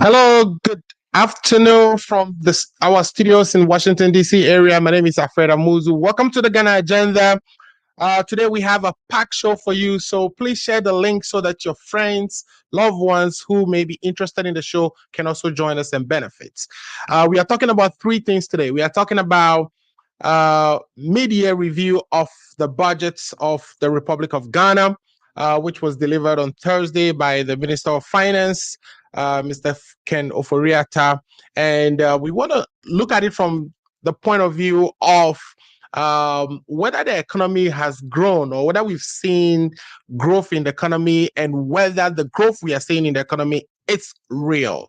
Hello, good afternoon from our studios in Washington, D.C. area. My name is Alfred Amuzu. Welcome to the Ghana Agenda. Today we have a packed show for you, so please share the link so that your friends, loved ones who may be interested in the show can also join us and benefit. We are talking about three things today. We are talking about mid-year review of the budgets of the Republic of Ghana, which was delivered on Thursday by the Minister of Finance, Mr. Ken Oforiatta. And we want to look at it from the point of view of whether the economy has grown or whether we've seen growth in the economy and whether the growth we are seeing in the economy is real.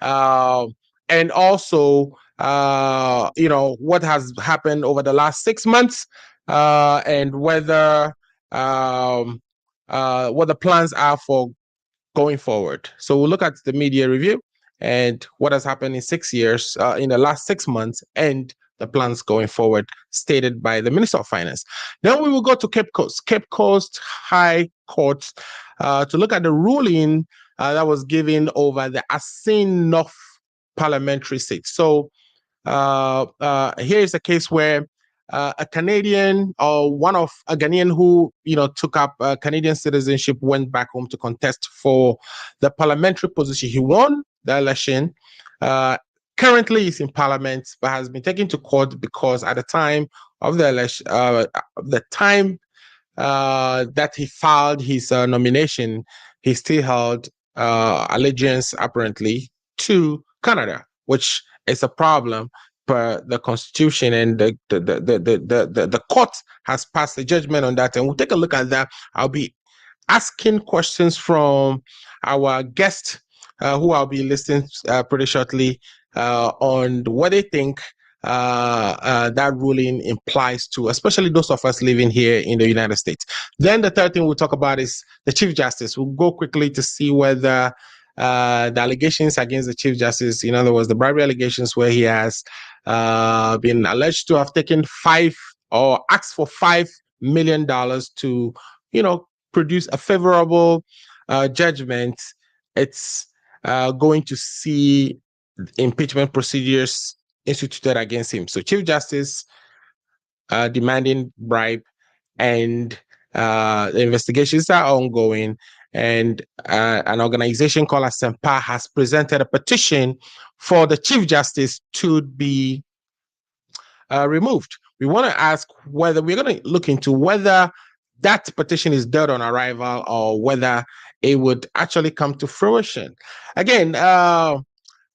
And also, what has happened over the last 6 months and whether what the plans are for going forward. So we'll look at the media review and what has happened in 6 years, in the last 6 months, and the plans going forward stated by the Minister of Finance. Then we will go to Cape Coast High Court to look at the ruling that was given over the Assin North parliamentary seat. So here is a case where a Canadian or a Ghanaian who took up Canadian citizenship went back home to contest for the parliamentary position. He won the election. Currently, he's in Parliament, but has been taken to court because at the time of the election, that he filed his nomination, he still held allegiance apparently to Canada, which is a problem per the Constitution, and the court has passed a judgment on that, and we'll take a look at that. I'll be asking questions from our guest, who I'll be listening pretty shortly, on what they think that ruling implies to, especially those of us living here in the United States. Then the third thing we'll talk about is the Chief Justice. We'll go quickly to see whether the allegations against the Chief Justice, in other words, the bribery allegations where he has been alleged to have taken asked for $5 million to, produce a favorable judgment. It's going to see impeachment procedures instituted against him. So Chief Justice demanding bribe, and the investigations are ongoing, and an organization called ASEPA has presented a petition for the Chief Justice to be removed. We want to ask whether we're going to look into whether that petition is dead on arrival or whether it would actually come to fruition. Again, I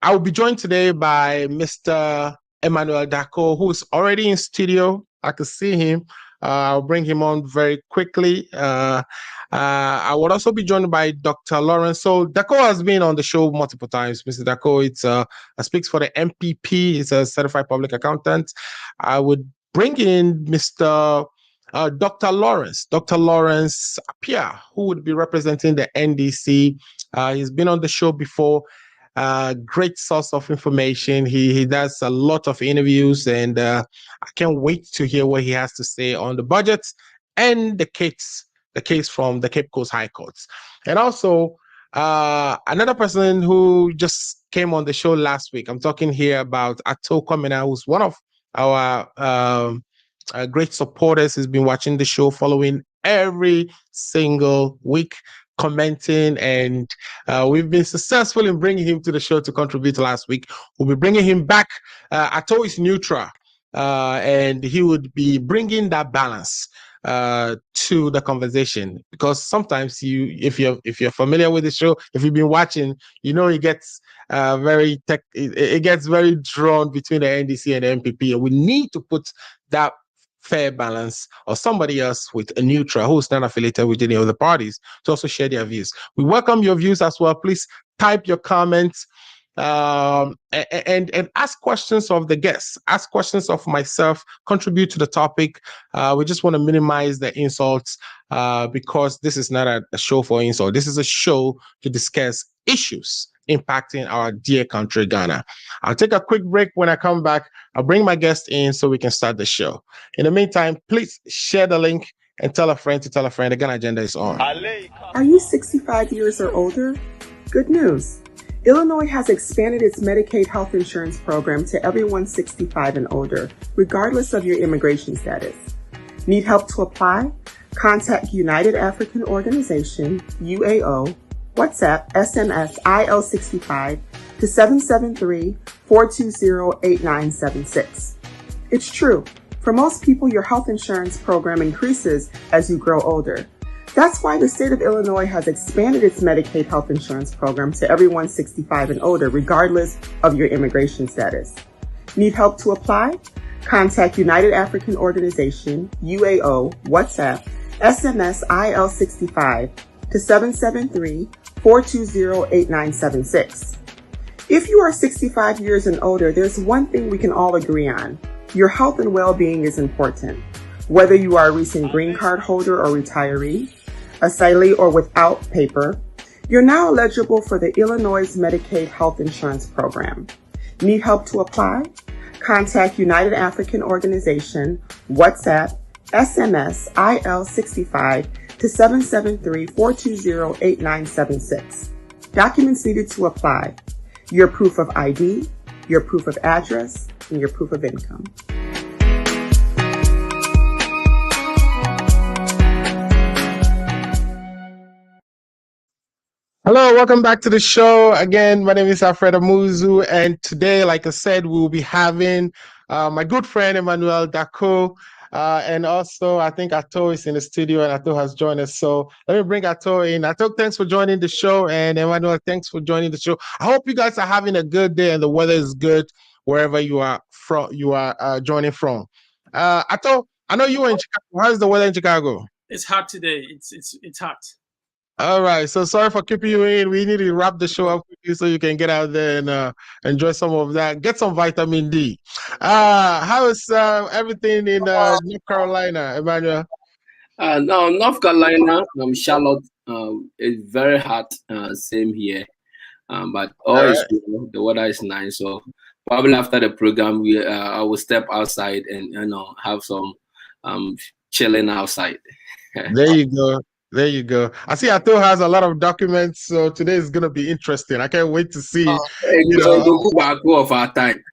will be joined today by Mr. Emmanuel Darko, who's already in studio. I can see him. I'll bring him on very quickly. I would also be joined by Dr. Lawrence. So Darko has been on the show multiple times. Mr. Darko, speaks for the MPP. He's a certified public accountant. I would bring in Mr. Dr. Lawrence Appiah, who would be representing the NDC. He's been on the show before. Great source of information. He does a lot of interviews, and I can't wait to hear what he has to say on the budget and the case from the Cape Coast High Courts. And also another person who just came on the show last week. I'm talking here about Ato Kwamena, who's one of our great supporters. He's been watching the show, following every single week, commenting, and we've been successful in bringing him to the show to contribute last week. We'll be bringing him back. Ato is neutral, and he would be bringing that balance to the conversation, because sometimes if you're familiar with the show, if you've been watching, it gets it gets very drawn between the NDC and the MPP, and we need to put that fair balance, or somebody else with a neutral who's not affiliated with any of the parties, to also share their views. We welcome your views as well. Please type your comments and ask questions of the guests, ask questions of myself, contribute to the topic. We just want to minimize the insults, because this is not a show for insult. This is a show to discuss issues impacting our dear country, Ghana. I'll take a quick break. When I come back, I'll bring my guest in so we can start the show. In the meantime, please share the link and tell a friend to tell a friend. The Ghana Agenda is on. Are you 65 years or older? Good news. Illinois has expanded its Medicaid health insurance program to everyone 65 and older, regardless of your immigration status. Need help to apply? Contact United African Organization, UAO, WhatsApp, SMS, IL65 to 773-420-8976. It's true. For most people, your health insurance program increases as you grow older. That's why the state of Illinois has expanded its Medicaid health insurance program to everyone 65 and older, regardless of your immigration status. Need help to apply? Contact United African Organization, UAO, WhatsApp, SMS, IL65 to 773-420-8976. If you are 65 years and older, there's one thing we can all agree on. Your health and well-being is important. Whether you are a recent green card holder or retiree, asylee or without paper, you're now eligible for the Illinois Medicaid Health Insurance Program. Need help to apply? Contact United African Organization, WhatsApp, SMS, IL65 to 773-420-8976. Documents needed to apply: your proof of ID, your proof of address, and your proof of income. Hello, welcome back to the show. Again, my name is Alfredo Muzu, and today, like I said, we'll be having my good friend Emmanuel Darko, and also I think Ato is in the studio, and Ato has joined us. So let me bring Ato in. Ato, thanks for joining the show, and Emmanuel, thanks for joining the show. I hope you guys are having a good day and the weather is good wherever you are from. Joining from. Ato, I know you are in Chicago. How's the weather in Chicago? It's hot today. It's hot. All right, so sorry for keeping you in. We need to wrap the show up quickly so you can get out there and enjoy some of that. Get some vitamin D. How is everything in North Carolina, Emmanuel? No, North Carolina, Charlotte, it's very hot. Same here, but always the weather is nice. So probably after the program, I will step outside and have some chilling outside. There you go. There you go. I see Ato has a lot of documents, so today is going to be interesting. I can't wait to see. Of our time.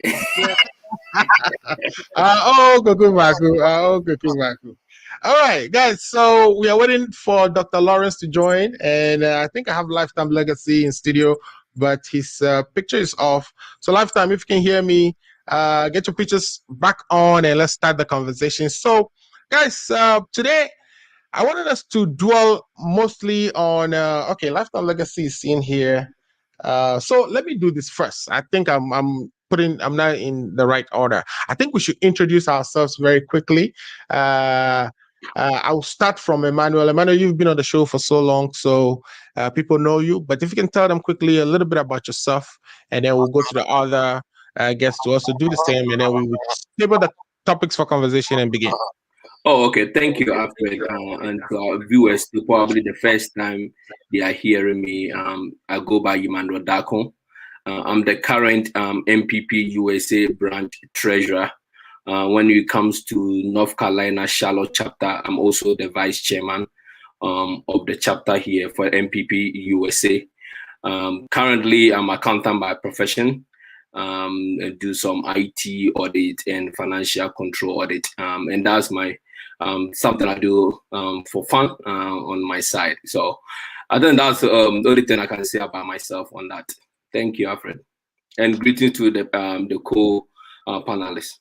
All right, guys. So we are waiting for Dr. Lawrence to join, and I think I have Lifetime Legacy in studio, but his picture is off. So Lifetime, if you can hear me, get your pictures back on, and let's start the conversation. So, guys, today I wanted us to dwell mostly on Lifetime Legacy is in here. So let me do this first. I think I'm not in the right order. I think we should introduce ourselves very quickly. I'll start from Emmanuel. Emmanuel, you've been on the show for so long, so people know you. But if you can tell them quickly a little bit about yourself, and then we'll go to the other guests to also do the same, and then we will table the topics for conversation and begin. Oh, okay. Thank you, Alfred. And to our viewers, probably the first time they are hearing me, I go by Emmanuel Darko. I'm the current MPP USA branch treasurer. When it comes to North Carolina Charlotte chapter, I'm also the vice chairman of the chapter here for MPP USA. Currently, I'm accountant by profession. Do some IT audit and financial control audit, and that's my something I do for fun on my side. So I think that's the only thing I can say about myself on that. Thank you, Alfred, and greetings to the co-panelists.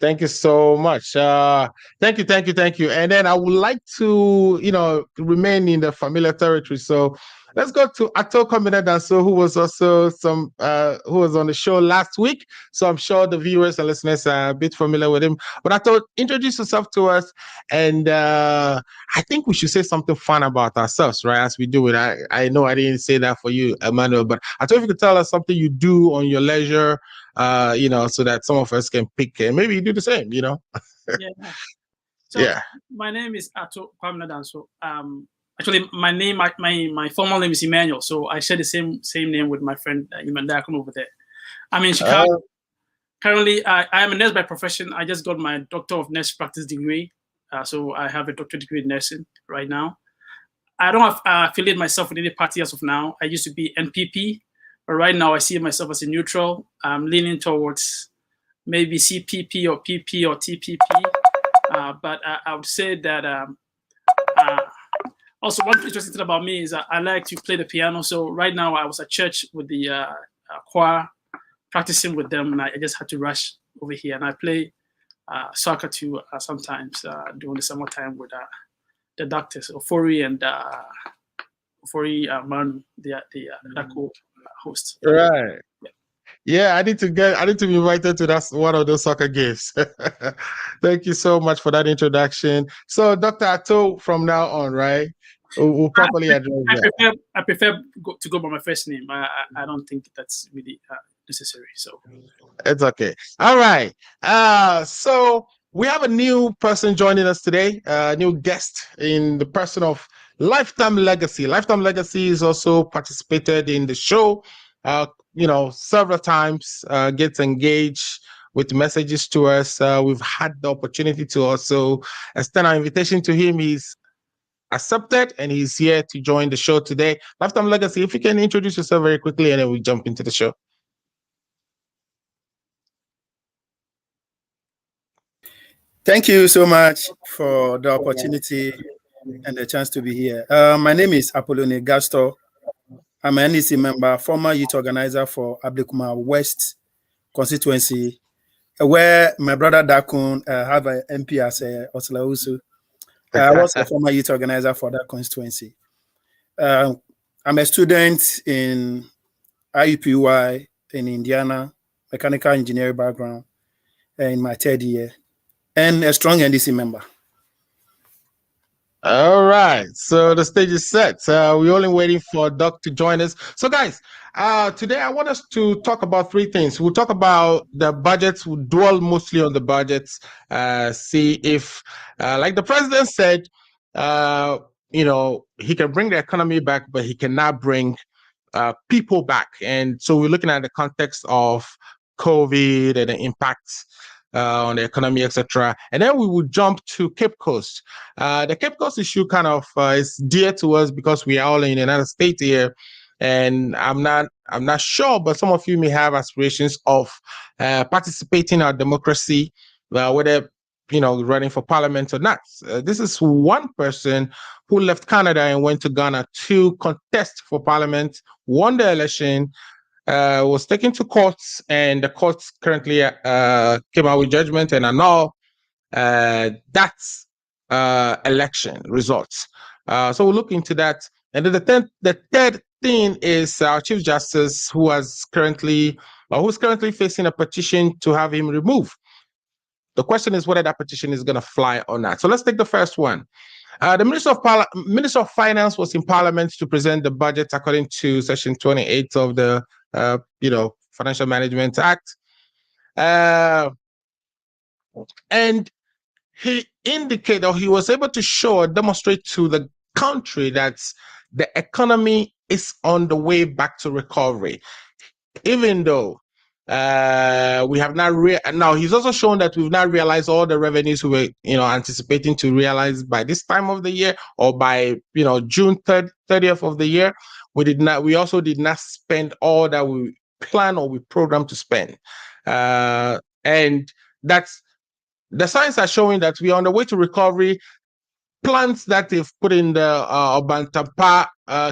Thank you so much. Thank you. And then I would like to, remain in the familiar territory. So let's go to Ato Kwamena, who was also who was on the show last week. So I'm sure the viewers and listeners are a bit familiar with him. But Ato, introduce yourself to us, and I think we should say something fun about ourselves, right? As we do it. I know I didn't say that for you, Emmanuel, but Ato, if you could tell us something you do on your leisure, so that some of us can pick and maybe you do the same, Yeah. So my name is Ato Kwamena. So actually my formal name is Emmanuel. So I share the same name with my friend Emmanuel Darko over there. I'm in Chicago. Currently, I am a nurse by profession. I just got my Doctor of Nurse Practice degree. So I have a doctorate degree in nursing right now. I don't affiliate myself with any party as of now. I used to be NPP, But right now, I see myself as a neutral. I'm leaning towards maybe CPP or PP or TPP. But I would say that also one interesting thing about me is I like to play the piano. So right now I was at church with the choir, practicing with them, and I just had to rush over here. And I play soccer too sometimes during the summertime with the doctors, Ofori and Manu, the co-host. Right. Yeah, I need to be invited to that one of those soccer games. Thank you so much for that introduction. So, Dr. Ato, from now on, right, we'll properly address that. I prefer to go by my first name. I don't think that's really necessary. So it's okay. All right. So we have a new person joining us today, a new guest in the person of Lifetime Legacy. Lifetime Legacy is also participated in the show. Several times, gets engaged with messages to us. We've had the opportunity to also extend our invitation to him. He's accepted and he's here to join the show today. Lifetime Legacy, if you can introduce yourself very quickly and then we jump into the show. Thank you so much for the opportunity and the chance to be here. My name is Appiah Gastor. I'm an NEC member, former youth organizer for Ablekuma West constituency, where my brother Dakun have an MP as Oslausu. I was a former youth organizer for that constituency. I'm a student in IUPUI in Indiana, mechanical engineering background in my third year, and a strong NDC member. All right, so the stage is set. We're only waiting for Doc to join us. So guys, today I want us to talk about three things. We'll talk about the budgets. We'll dwell mostly on the budgets, see if, like the president said, he can bring the economy back, but he cannot bring people back. And so we're looking at the context of COVID and the impacts on the economy, etc. And then we would jump to Cape Coast. The Cape Coast issue kind of is dear to us because we are all in the United States here. And I'm not sure, but some of you may have aspirations of participating in our democracy, whether running for parliament or not. This is one person who left Canada and went to Ghana to contest for parliament, won the election, was taken to courts, and the courts currently came out with judgment and annul that election results. So we'll look into that. And then the third thing is our Chief Justice, who's currently facing a petition to have him removed. The question is whether that petition is going to fly or not. So let's take the first one. The Minister of Finance was in Parliament to present the budget according to Section 28 of the Financial Management Act, and he indicated, or he was able to show or demonstrate to the country that the economy is on the way back to recovery, even though we have not now he's also shown that we've not realized all the revenues we were anticipating to realize by this time of the year or by June 30th of the year. We also did not spend all that we plan or we program to spend, and that's the signs are showing that we are on the way to recovery. Plans that they've put in the Obantapa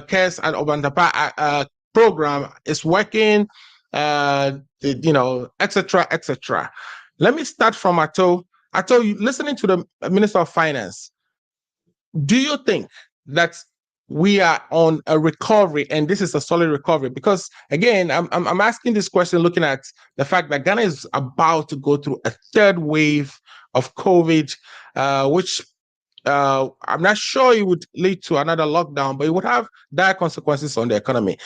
CARES and Obantapa program is working, etc., etc. Let me start from Ato. Ato, listening to the Minister of Finance, do you think that we are on a recovery and this is a solid recovery? Because again, I'm asking this question looking at the fact that Ghana is about to go through a third wave of COVID, which I'm not sure it would lead to another lockdown, but it would have dire consequences on the economy.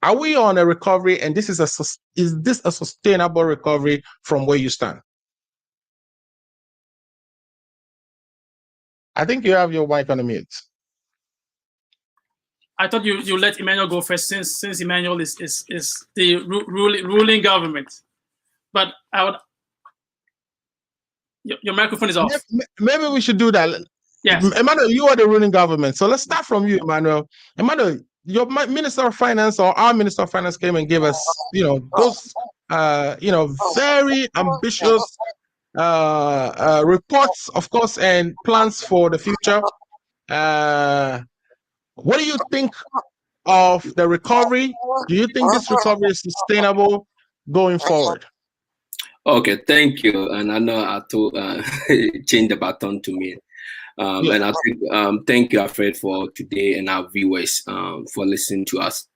Are we on a recovery, and is this a sustainable recovery from where you stand? I think you have your mic on mute. I thought you let Emmanuel go first, since Emmanuel is the ruling government. But I would. Your microphone is off. Maybe we should do that. Yes. Emmanuel, you are the ruling government, so let's start from you, Emmanuel. Emmanuel, your Minister of Finance or our Minister of Finance came and gave us, those, very ambitious reports, of course, and plans for the future. What do you think of the recovery? Do you think this recovery is sustainable going forward? Okay, thank you. And I know Ato changed the baton to me. And I think thank you, Alfred, for today and our viewers for listening to us.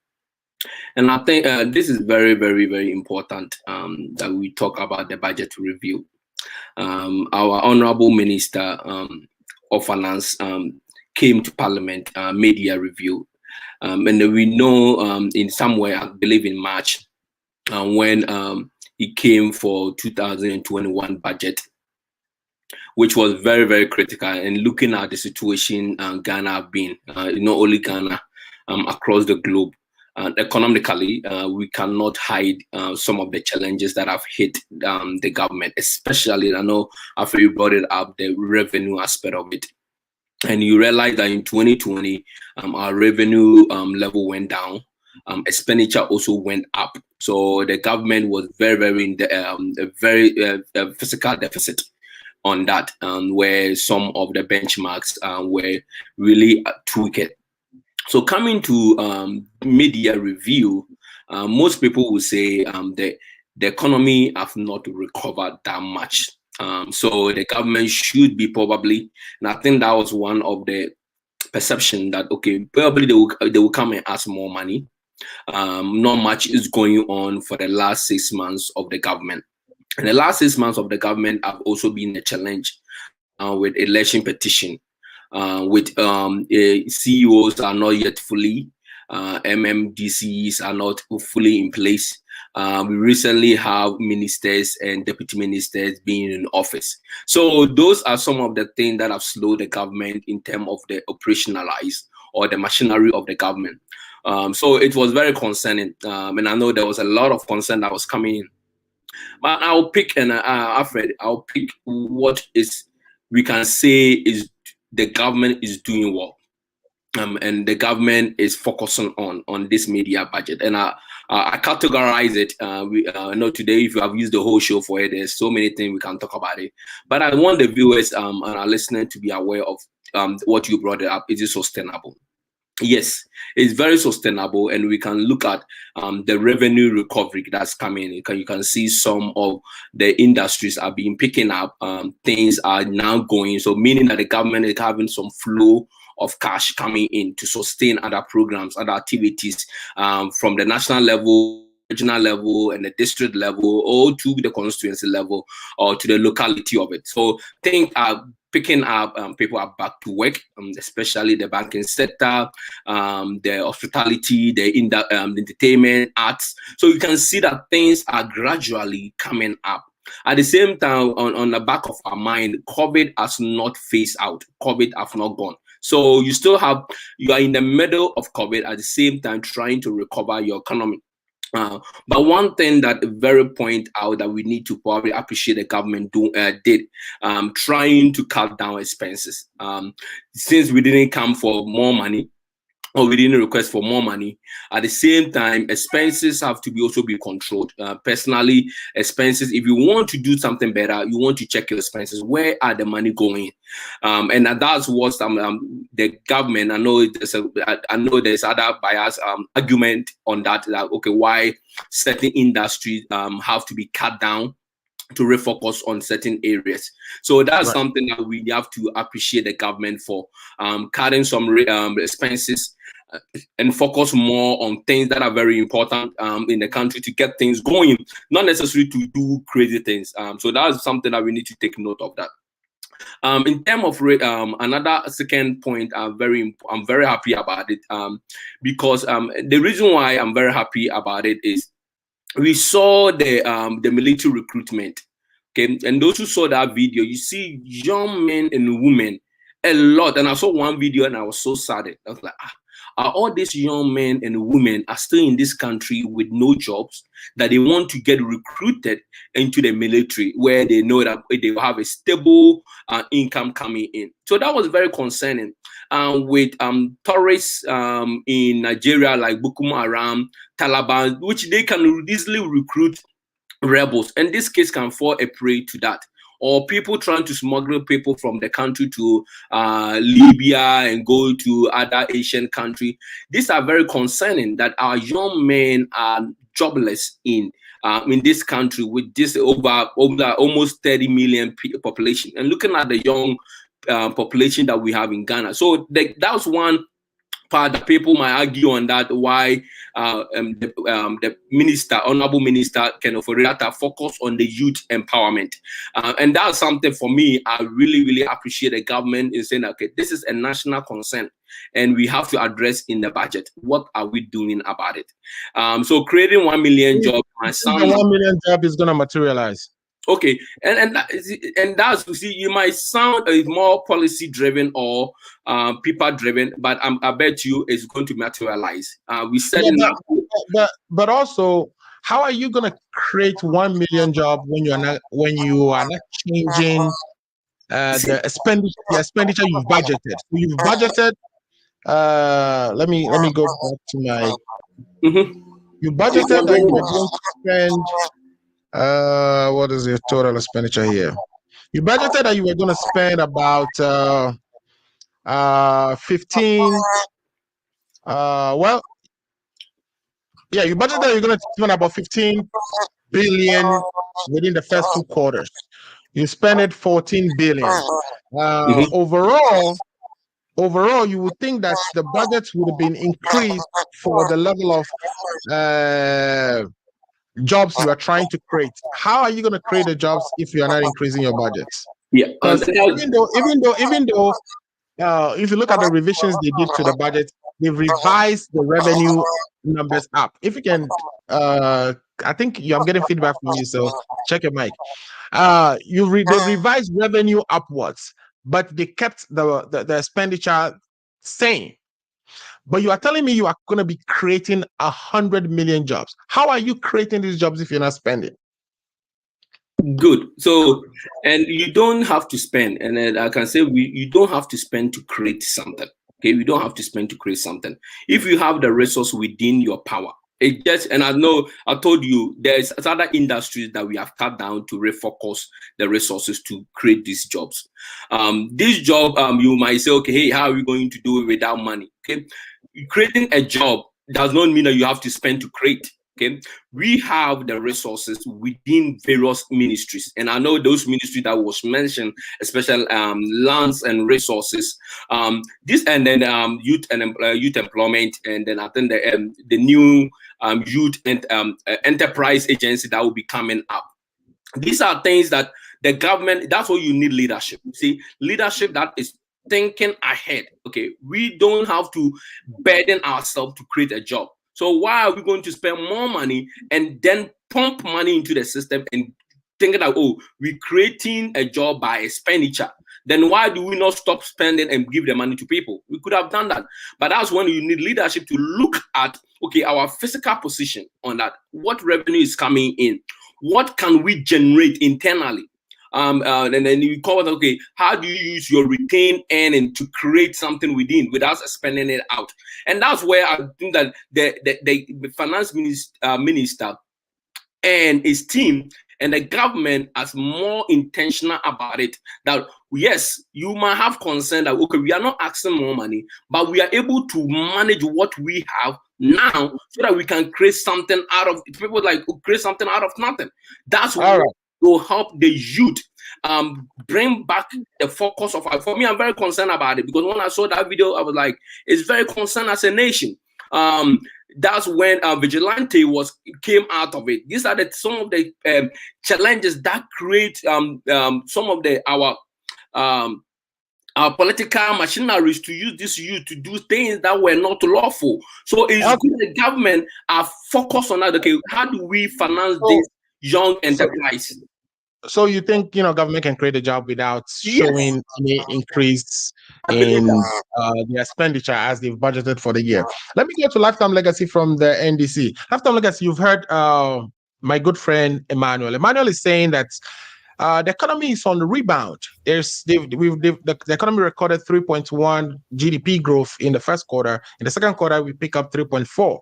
And I think this is very, very, very important that we talk about the budget review. Our Honorable Minister of Finance came to Parliament, media review. And we know in somewhere, I believe in March, when he came for 2021 budget, which was very, very critical. And looking at the situation Ghana have been, not only Ghana, across the globe, economically, we cannot hide some of the challenges that have hit the government, especially, I know after you brought it up, the revenue aspect of it. And you realize that in 2020, our revenue level went down. Expenditure also went up. So the government was very, very in the very fiscal deficit on that, where some of the benchmarks were really tweaked. So coming to media review, most people will say the economy have not recovered that much. So the government should be probably, and I think that was one of the perception that, okay, probably they will come and ask more money. Not much is going on for the last 6 months of the government. And the last 6 months of the government have also been a challenge with election petition, with CEOs are not yet fully, MMDCs are not fully in place. We recently have ministers and deputy ministers being in office. So those are some of the things that have slowed the government in terms of the operationalize or the machinery of the government. So it was very concerning. And I know there was a lot of concern that was coming in. But I'll pick, and Alfred, I'll pick what is we can say is the government is doing well. And the government is focusing on this media budget. And I categorize it. I know today, if you have used the whole show for it, there's so many things we can talk about it. But I want the viewers and our listeners to be aware of what you brought up. Is it sustainable? Yes, it's very sustainable, and we can look at the revenue recovery that's coming. You can see some of the industries are being picking up. Things are now going, so meaning that the government is having some flow of cash coming in to sustain other programs, other activities from the national level, regional level, and the district level, or to the constituency level, or to the locality of it. So things are picking up, people are back to work, especially the banking sector, the hospitality, the entertainment, arts. So you can see that things are gradually coming up. At the same time, on the back of our mind, COVID has not phased out. COVID has not gone. So you are in the middle of COVID at the same time trying to recover your economy. But one thing that very point out that we need to probably appreciate the government did, trying to cut down expenses. Since we didn't come for more money, or we didn't request for more money, at the same time, expenses have to also be controlled. Personally, expenses, if you want to do something better, you want to check your expenses. Where are the money going? And that's what the government, I know there's other bias argument on that, okay, why certain industries have to be cut down to refocus on certain areas. So that's something that we have to appreciate the government for, cutting some expenses and focus more on things that are very important in the country to get things going, not necessarily to do crazy things. So that's something that we need to take note of that. In terms of another second point, I'm very happy about it, because the reason why I'm very happy about it is we saw the military recruitment. Okay, and those who saw that video, you see young men and women a lot. And I saw one video and I was so sad. I was like, all these young men and women are still in this country with no jobs, that they want to get recruited into the military, where they know that they will have a stable income coming in. So that was very concerning. with terrorists in Nigeria like Boko Haram, Taliban, which they can easily recruit rebels, and this case can fall a prey to that. Or people trying to smuggle people from the country to Libya and go to other Asian countries. These are very concerning that our young men are jobless in this country with this over almost 30 million population. And looking at the young population that we have in Ghana. So that's one part that people might argue on that why the minister, honorable minister Kenneth Ofori-Atta, focus on the youth empowerment, and that's something for me. I really appreciate the government in saying, okay, this is a national concern and we have to address in the budget. What are we doing about it? So creating 1 million jobs, my son, the 1 million job is going to materialize. Okay, and that's, you see, you might sound more policy driven or people driven, but I bet you it's going to materialize. We said, but also, how are you going to create 1 million jobs when you are not changing the expenditure you've budgeted? So you've budgeted. Let me go back to my. You budgeted that you were going to spend. What is your total expenditure here? You budgeted that you were going to spend about 15. You budgeted that you're going to spend about 15 billion within the first 2 quarters. You spent it 14 billion. Overall, you would think that the budget would have been increased for the level of jobs you are trying to create. How are you going to create the jobs if you are not increasing your budgets? Yeah, because even though if you look at the revisions they did to the budget, they've revised the revenue numbers up. If you can, I think I'm getting feedback from you, so check your mic. They revised revenue upwards, but they kept the expenditure same. But you are telling me you are going to be creating 100 million jobs. How are you creating these jobs if you're not spending? Good. So, and you don't have to spend. And then I can say you don't have to spend to create something. Okay, you don't have to spend to create something. If you have the resource within your power, it just, and I know I told you there's other industries that we have cut down to refocus the resources to create these jobs. This job, you might say, okay, hey, how are we going to do it without money? Okay, creating a job does not mean that you have to spend to create. Okay, we have the resources within various ministries, and I know those ministries that was mentioned, especially lands and resources, this, and then youth and youth employment, and then I think the new youth and enterprise agency that will be coming up. These are things that the government. That's what you need, leadership. See, leadership that is thinking ahead. Okay, we don't have to burden ourselves to create a job. So why are we going to spend more money and then pump money into the system and thinking that, oh, we're creating a job by expenditure? Then why do we not stop spending and give the money to people? We could have done that. But that's when you need leadership to look at, okay, our physical position on that. What revenue is coming in? What can we generate internally? And then you call it, okay, how do you use your retained earning to create something within without spending it out? And that's where I think that the finance minister and his team and the government is more intentional about it. That yes, you might have concern that, okay, we are not asking more money, but we are able to manage what we have now so that we can create something out of it. People like create something out of nothing. That's what will help the youth bring back the focus of. For me, I'm very concerned about it, because when I saw that video, I was like, it's very concerned as a nation. That's when vigilante came out of it. These are some of the challenges that create some of our political machineries to use this youth to do things that were not lawful. So it's good the government are focused on that. Okay, how do we finance this young enterprise? So you think, government can create a job without showing any increase in the expenditure as they've budgeted for the year? Let me go to Lifetime Legacy from the NDC. Lifetime Legacy, you've heard my good friend Emmanuel. Emmanuel is saying that the economy is on the rebound. The economy recorded 3.1 GDP growth in the first quarter. In the second quarter, we pick up 3.4.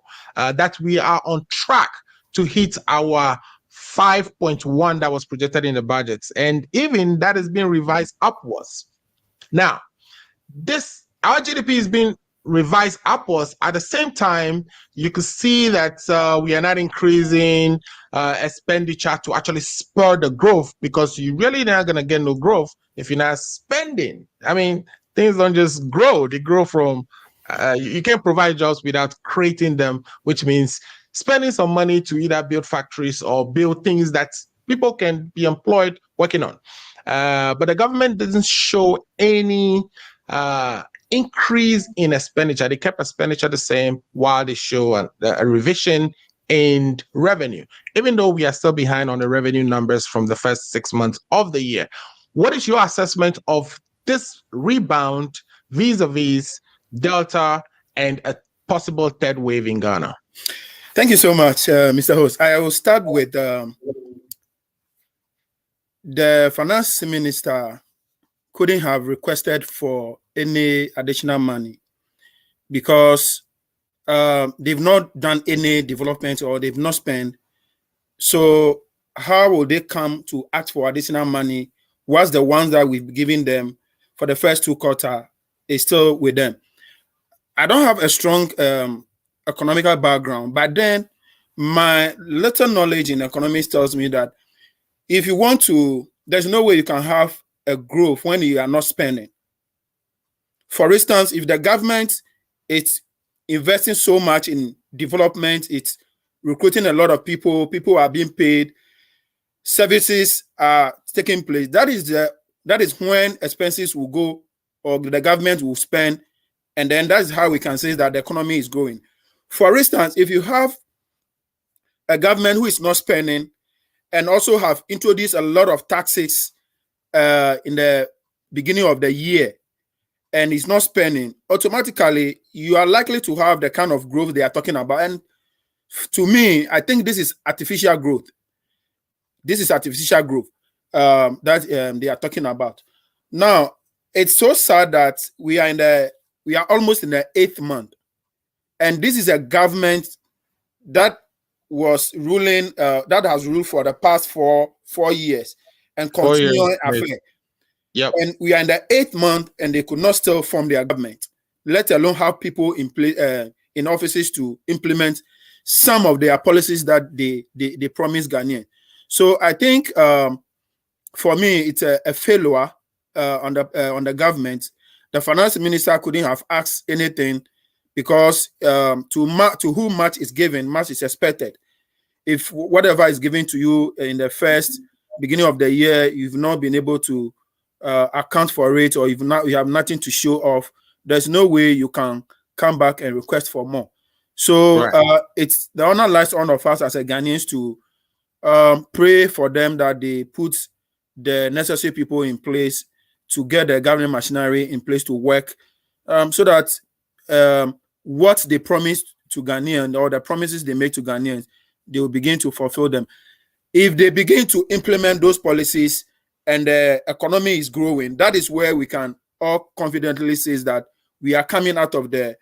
That we are on track to hit our 5.1 that was projected in the budgets, and even that is being revised upwards. Now, our GDP is being revised upwards. At the same time, you could see that we are not increasing expenditure to actually spur the growth, because you really not going to get no growth if you're not spending. I mean, things don't just grow. They grow from, you can't provide jobs without creating them, which means spending some money to either build factories or build things that people can be employed working on. But the government doesn't show any increase in expenditure. They kept expenditure the same while they show a revision in revenue, even though we are still behind on the revenue numbers from the first 6 months of the year. What is your assessment of this rebound vis-a-vis Delta and a possible third wave in Ghana? Thank you so much, Mr. Host. I will start with the finance minister couldn't have requested for any additional money because they've not done any development or they've not spent. So how will they come to ask for additional money whilst the ones that we've given them for the first 2 quarters is still with them? I don't have a strong economical background, but then my little knowledge in economics tells me that if you want to, there's no way you can have a growth when you are not spending. For instance, if the government is investing so much in development, it's recruiting a lot of people are being paid, services are taking place, that is when expenses will go, or the government will spend, and then that's how we can say that the economy is growing. For instance, if you have a government who is not spending and also have introduced a lot of taxes in the beginning of the year and is not spending, automatically you are likely to have the kind of growth they are talking about. And to me, I think this is artificial growth. This is artificial growth that they are talking about. Now, it's so sad that we are almost in the 8th month. And this is a government that was ruling, that has ruled for the past four years and continuing affair. Yep. And we are in the 8th month and they could not still form their government, let alone have people in place in offices to implement some of their policies that they promise Ghanaians. So I think for me, it's a failure on the government. The finance minister couldn't have asked anything because to whom much is given, much is expected. If whatever is given to you in the first beginning of the year, you've not been able to account for it, or you have nothing to show off, there's no way you can come back and request for more. So right. It's the honor lies on of us as a Ghanaians to pray for them that they put the necessary people in place to get the government machinery in place to work, so that what they promised to Ghanaians, or the promises they make to Ghanaians, they will begin to fulfill them. If they begin to implement those policies and the economy is growing, that is where we can all confidently say that we are coming out of the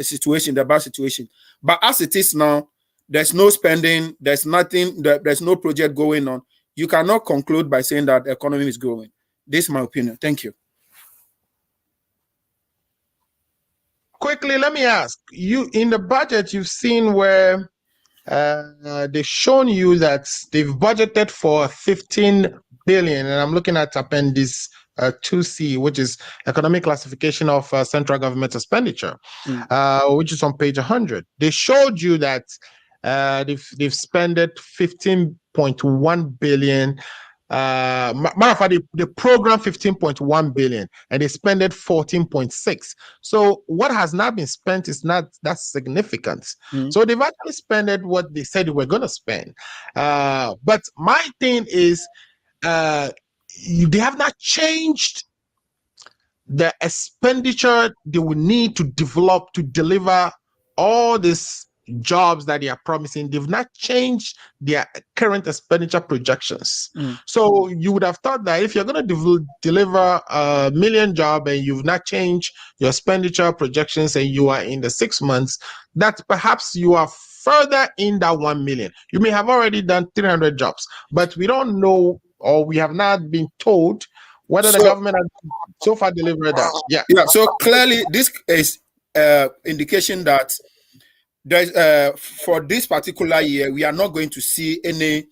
situation, the bad situation. But as it is now, there's no spending, there's nothing, there's no project going on. You cannot conclude by saying that the economy is growing. This is my opinion. Thank you. Quickly, let me ask you, in the budget, you've seen where they've shown you that they've budgeted for 15 billion, and I'm looking at Appendix 2C, which is economic classification of central government expenditure, which is on page 100. They showed you that they've spent 15.1 billion. Matter of fact, they programmed 15.1 billion and they spent 14.6. So what has not been spent is not that significant. So they've actually spent what they said they were going to spend. But my thing is, they have not changed the expenditure they will need to develop, to deliver all these jobs that they are promising, they've not changed their current expenditure projections. So you would have thought that if you're going to deliver 1 million jobs and you've not changed your expenditure projections and you are in the 6 months, that perhaps you are further in that 1 million. You may have already done 300 jobs, but we don't know, or we have not been told whether the government has so far delivered that. Yeah. So clearly, this is indication that there's for this particular year, we are not going to see any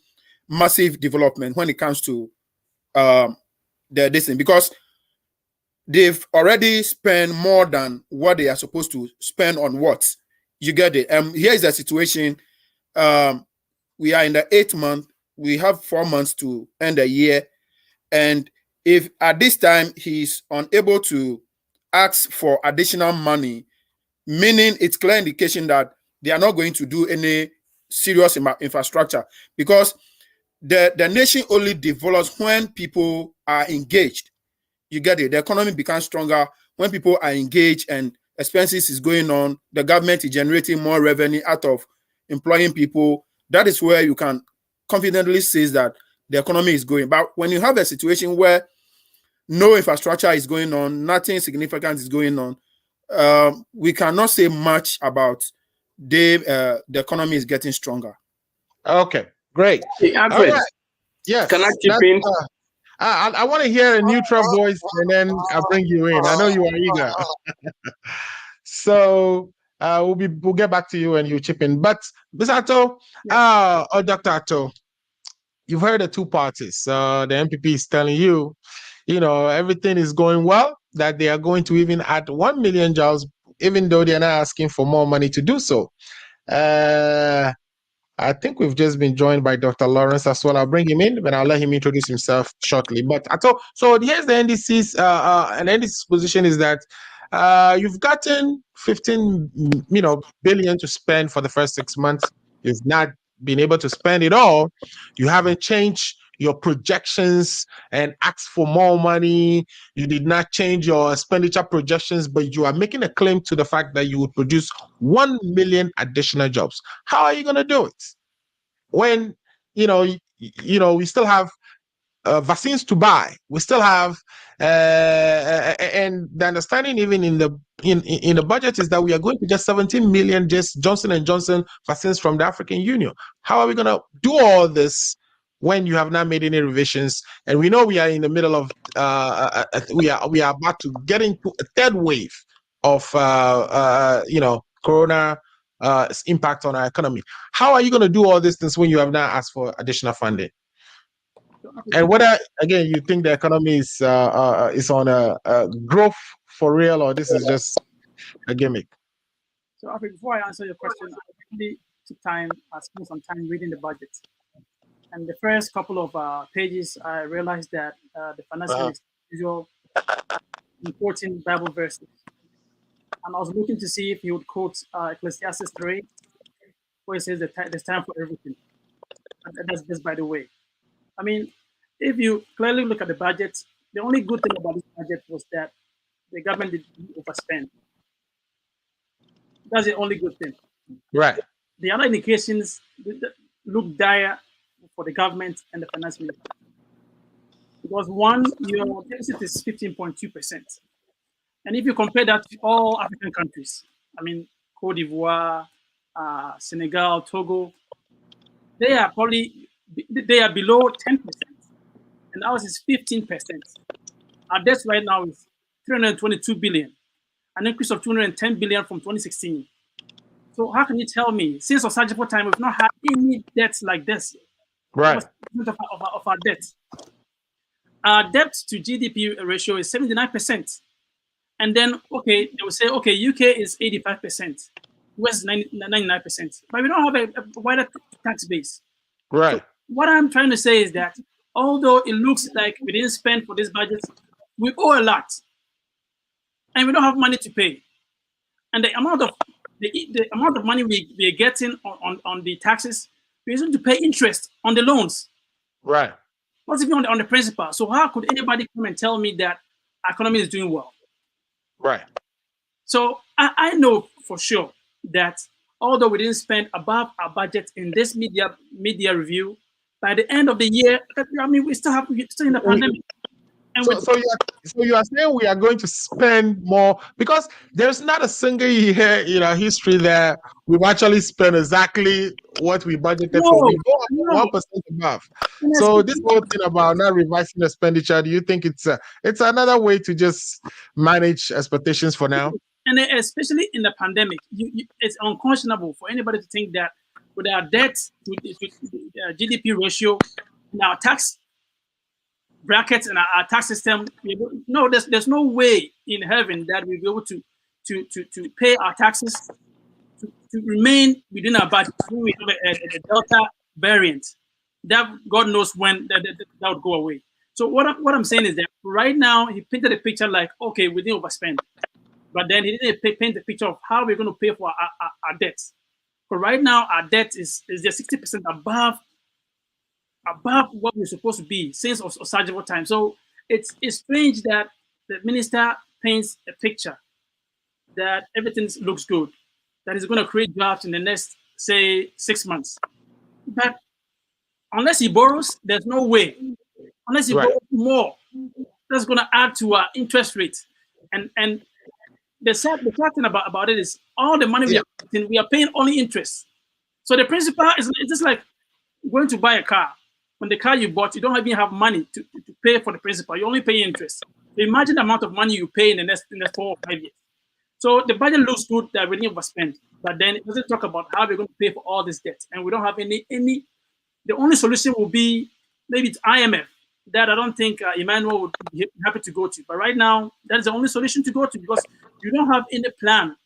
massive development when it comes to this thing, because they've already spent more than what they are supposed to spend on what. You get it? Here is the situation. We are in the 8th month. We have 4 months to end the year. And if at this time he's unable to ask for additional money, meaning it's clear indication that they are not going to do any serious infrastructure, because the nation only develops when people are engaged. You get it? The economy becomes stronger when people are engaged and expenses is going on. The government is generating more revenue out of employing people. That is where you can confidently say that the economy is going. But when you have a situation where no infrastructure is going on, nothing significant is going on, we cannot say much about the economy is getting stronger. Okay, great. Hey, Alfred, right. Yes. Can I chip in? I want to hear a neutral voice, and then I'll bring you in. I know you are eager. So we'll get back to you and you chip in. But Ms. Ato, or Dr. Ato, you've heard the two parties. The MPP is telling you, everything is going well, that they are going to even add 1 million jobs, even though they're not asking for more money to do so. I think we've just been joined by Dr. Lawrence as well. I'll bring him in, but I'll let him introduce himself shortly. But so here's the NDC's, and NDC's position is that you've gotten 15, billion to spend for the first 6 months. You've not been able to spend it all. You haven't changed your projections and asked for more money. You did not change your expenditure projections, but you are making a claim to the fact that you would produce 1 million additional jobs. How are you going to do it when we still have vaccines to buy? We still have, and the understanding even in the budget is that we are going to get 17 million just Johnson & Johnson vaccines from the African Union. How are we going to do all this when you have not made any revisions? And we know we are in the middle of we are about to get into a third wave of corona impact on our economy. How are you going to do all these things when you have not asked for additional funding? And whether, again, you think the economy is on a growth for real, or this is just a gimmick? So, Appiah, before I answer your question, I really spent some time reading the budget. And the first couple of pages, I realized that the finance minister usual important Bible verses. And I was looking to see if he would quote Ecclesiastes 3, where it says that there's time for everything. And that's just by the way. I mean, if you clearly look at the budget, the only good thing about this budget was that the government didn't overspend. That's the only good thing. Right. The other indications look dire for the government and the finance minister. Because one, your deficit is 15.2%. And if you compare that to all African countries, I mean, Cote d'Ivoire, Senegal, Togo, they are below 10%. And ours is 15%. Our debt right now is 322 billion, an increase of 210 billion from 2016. So how can you tell me, since Osagyefo time, we've not had any debts like this? Right. Of our debt. Our debt to GDP ratio is 79%. And then, okay, they will say, okay, UK is 85%, US is 99%. But we don't have a wider tax base. Right. So what I'm trying to say is that although it looks like we didn't spend for this budget, we owe a lot. And we don't have money to pay. And the amount of money we are getting on the taxes, we're using to pay interest on the loans. Right. What's even on the principal? So how could anybody come and tell me that our economy is doing well? Right. So I know for sure that although we didn't spend above our budget in this media review, by the end of the year, I mean, we're still in the pandemic. And so you are saying we are going to spend more, because there's not a single year in our history that we've actually spent exactly what we budgeted for. We go up 1% above. So this whole thing about not revising expenditure, do you think it's another way to just manage expectations for now? And especially in the pandemic, it's unconscionable for anybody to think that with our debt to GDP ratio and our tax brackets and our tax system, there's no way in heaven that we'll be able to pay our taxes to remain within our budget. When we have a Delta variant, that God knows when that would go away. So what I'm saying is that right now he painted a picture like, okay, we didn't overspend, but then he didn't paint the picture of how we're going to pay for our debts. But right now our debt is just 60% above what we're supposed to be since Osagyefo time. So it's strange that the minister paints a picture that everything looks good, that is going to create jobs in the next, say, 6 months. But unless he borrows, there's no way. Unless he borrows more, that's going to add to our interest rate. And the sad thing about it is all the money we are paying only interest. So the principal is just like going to buy a car. When the car you bought, you don't even have money to pay for the principal. You only pay interest. So imagine the amount of money you pay in the next 4 or 5 years. So the budget looks good that we didn't overspend, but then it doesn't talk about how we're going to pay for all this debt. And we don't have any. The only solution will be maybe it's IMF, that I don't think Emmanuel would be happy to go to. But right now, that's the only solution to go to, because you don't have any plan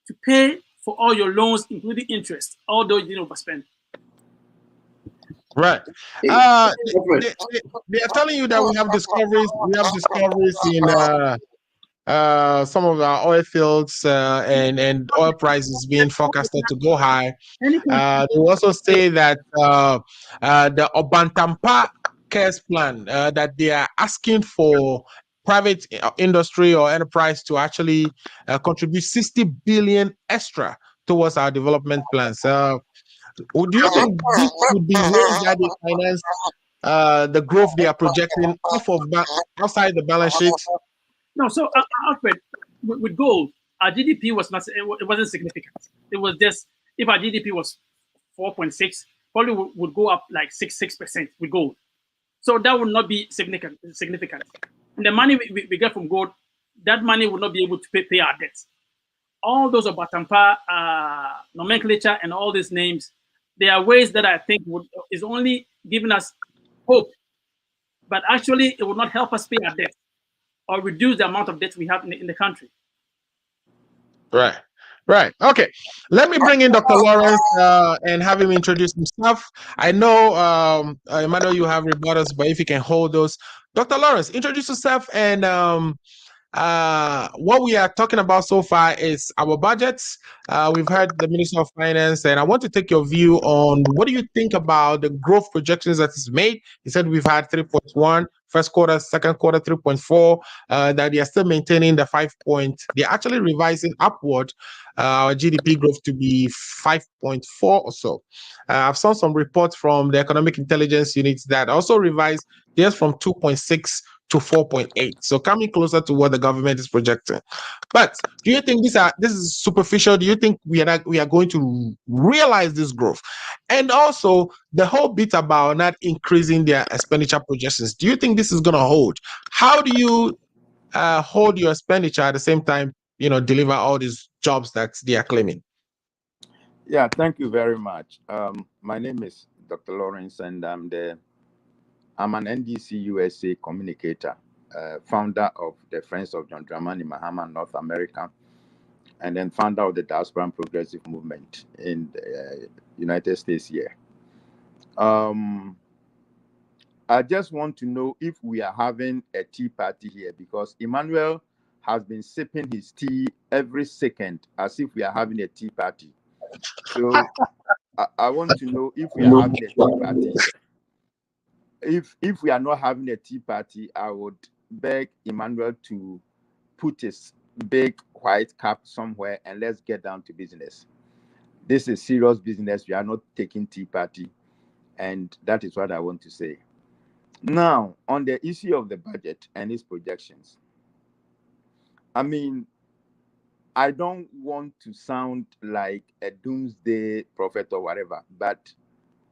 to pay for all your loans, including interest, although you didn't overspend. Right. They are telling you that we have discoveries. We have discoveries in some of our oil fields, and oil prices being forecasted to go high. They also say that the Obantampa Cares Plan, that they are asking for private industry or enterprise to actually contribute 60 billion extra towards our development plans. Do you think this would be ways that they finance the growth they are projecting outside the balance sheet? No, so Alfred, with gold, our GDP was not. It wasn't significant. It was just, if our GDP was 4.6, probably would go up like 6% with gold. So that would not be significant. And the money we get from gold, that money would not be able to pay our debts. All those Obatampa nomenclature and all these names, there are ways that I think is only giving us hope, but actually it will not help us pay our debt or reduce the amount of debt we have in the country. Right. Okay. Let me bring in Dr. Lawrence and have him introduce himself. I know, Emmanuel, you have rebuttals, but if you can hold those. Dr. Lawrence, introduce yourself, and what we are talking about so far is our budgets. We've heard the Minister of Finance, and I want to take your view on what do you think about the growth projections that is made. He said we've had 3.1 first quarter, second quarter 3.4, that they are still maintaining the 5 point. They're actually revising upward our GDP growth to be 5.4 or so. I've seen some reports from the Economic Intelligence Unit that also revised theirs from 2.6 to 4.8, so coming closer to what the government is projecting. But do you think this is superficial? Do you think we are going to realize this growth? And also the whole bit about not increasing their expenditure projections, do you think this is going to hold? How do you hold your expenditure at the same time, deliver all these jobs that they are claiming? Yeah, thank you very much. My name is Dr. Lawrence, and I'm an NDC USA communicator, founder of the Friends of John Dramani Mahama North America, and then founder of the Diaspora and Progressive Movement in the United States here. I just want to know if we are having a tea party here, because Emmanuel has been sipping his tea every second as if we are having a tea party. So I want to know if we are having a tea party here. If we are not having a tea party, I would beg Emmanuel to put his big white cap somewhere and let's get down to business. this is serious business. We are not taking tea party. And that is what I want to say. Now, on the issue of the budget and its projections, I mean, I don't want to sound like a doomsday prophet or whatever, but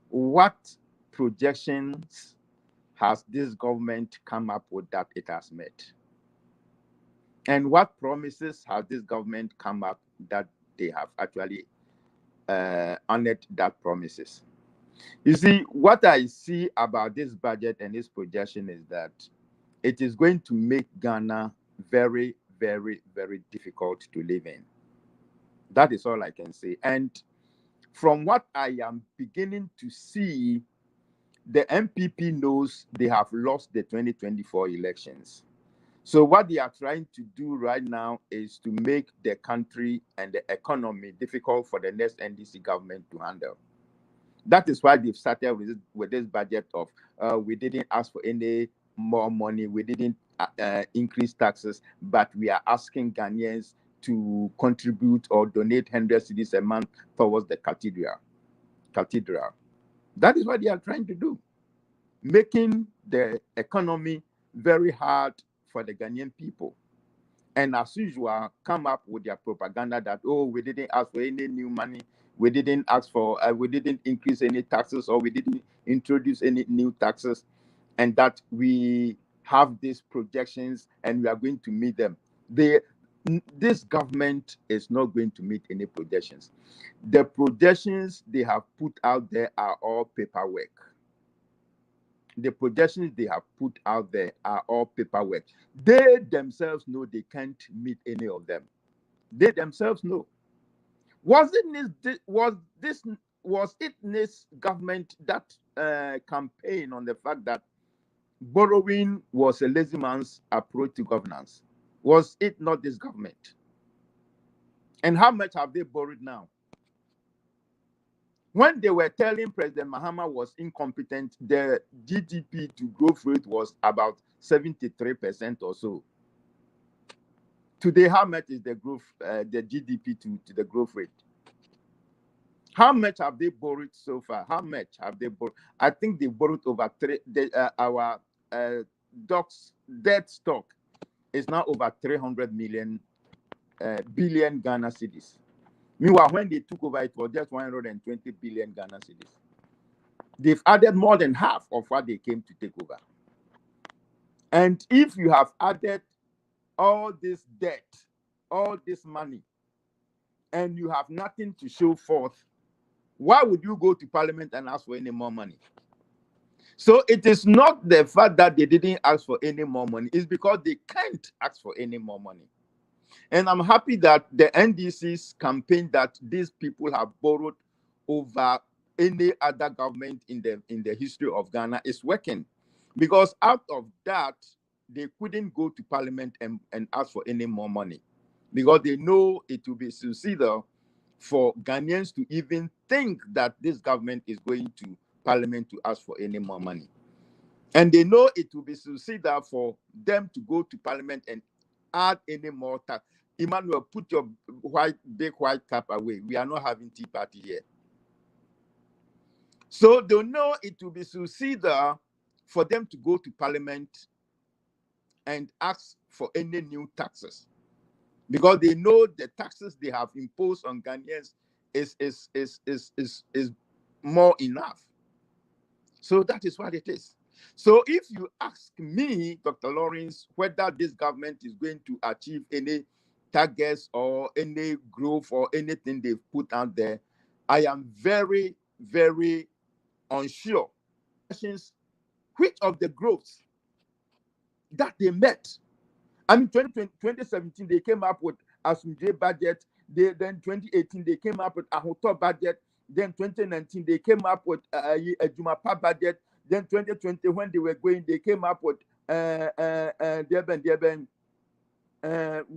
what projections has this government come up with that it has met? And what promises has this government come up that they have actually honored that promises? You see, what I see about this budget and this projection is that it is going to make Ghana very, very, very difficult to live in. That is all I can say. And from what I am beginning to see, the MPP knows they have lost the 2024 elections. So what they are trying to do right now is to make the country and the economy difficult for the next NDC government to handle. That is why they've started with this budget of we didn't ask for any more money, we didn't increase taxes, but we are asking Ghanaians to contribute or donate 100 cedis a month towards the cathedral. That is what they are trying to do, making the economy very hard for the Ghanaian people. And as usual, come up with their propaganda that, oh, we didn't ask for any new money, we didn't ask for, we didn't increase any taxes, or we didn't introduce any new taxes, and that we have these projections and we are going to meet them. This government is not going to meet any projections. The projections they have put out there are all paperwork. The projections they have put out there are all paperwork. They themselves know they can't meet any of them. They themselves know. Was it this government that campaign on the fact that borrowing was a lazy man's approach to governance? Was it not this government? And how much have they borrowed now? When they were telling President Mahama was incompetent, the GDP to growth rate was about 73% or so. Today, how much is the growth, the GDP to the growth rate? How much have they borrowed so far? How much have they borrowed? I think they borrowed over our debt stock is now over 300 billion Ghana cedis. Meanwhile, when they took over, it was just 120 billion Ghana cedis. They've added more than half of what they came to take over. And if you have added all this debt, all this money, and you have nothing to show forth, why would you go to Parliament and ask for any more money? So it is not the fact that they didn't ask for any more money. It's because they can't ask for any more money. And I'm happy that the NDC's campaign that these people have borrowed over any other government in the history of Ghana is working. Because out of that, they couldn't go to Parliament and ask for any more money. Because they know it will be suicidal for Ghanaians to even think that this government is going to Parliament to ask for any more money. And they know it will be suicidal for them to go to Parliament and add any more tax. Emmanuel, put your big white cap away. We are not having tea party here. So they know it will be suicidal for them to go to Parliament and ask for any new taxes, because they know the taxes they have imposed on Ghanaians is more enough. So that is what it is. So if you ask me, Dr. Lawrence, whether this government is going to achieve any targets or any growth or anything they've put out there, I am very, very unsure. Which of the growths that they met? I mean, 2017, they came up with Asunje budget. Then 2018, they came up with Ahoto budget. Then 2019, they came up with a Jumapa budget. Then 2020, when they were going, they came up with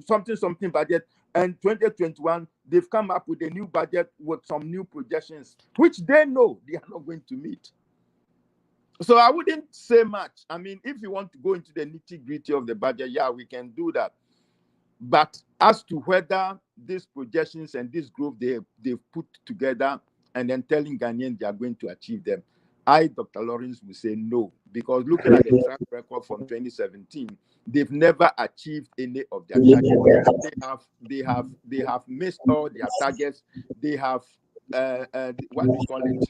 something budget. And 2021, they've come up with a new budget with some new projections, which they know they are not going to meet. So I wouldn't say much. I mean, if you want to go into the nitty-gritty of the budget, yeah, we can do that. But as to whether these projections and this growth they've put together and then telling Ghanaians they are going to achieve them? I, Dr. Lawrence, will say no, because looking at the track record from 2017, they've never achieved any of their targets. They have missed all their targets. They have what we call it,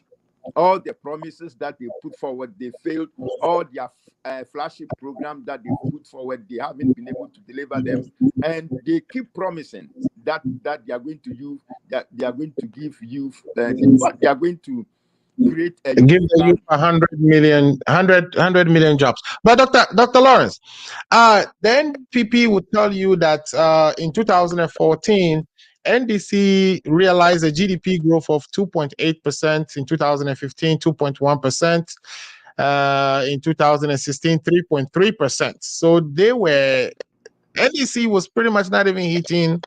all the promises that they put forward, they failed. All their flagship program that they put forward, they haven't been able to deliver them, and they keep promising that they are going to use, that they are going to give youth, they are going to create a give the youth 100 million jobs. But Dr. Lawrence, the NPP would tell you that in 2014, NDC realized a GDP growth of 2.8% in 2015, 2.1%, in 2016, 3.3%. So NDC was pretty much not even hitting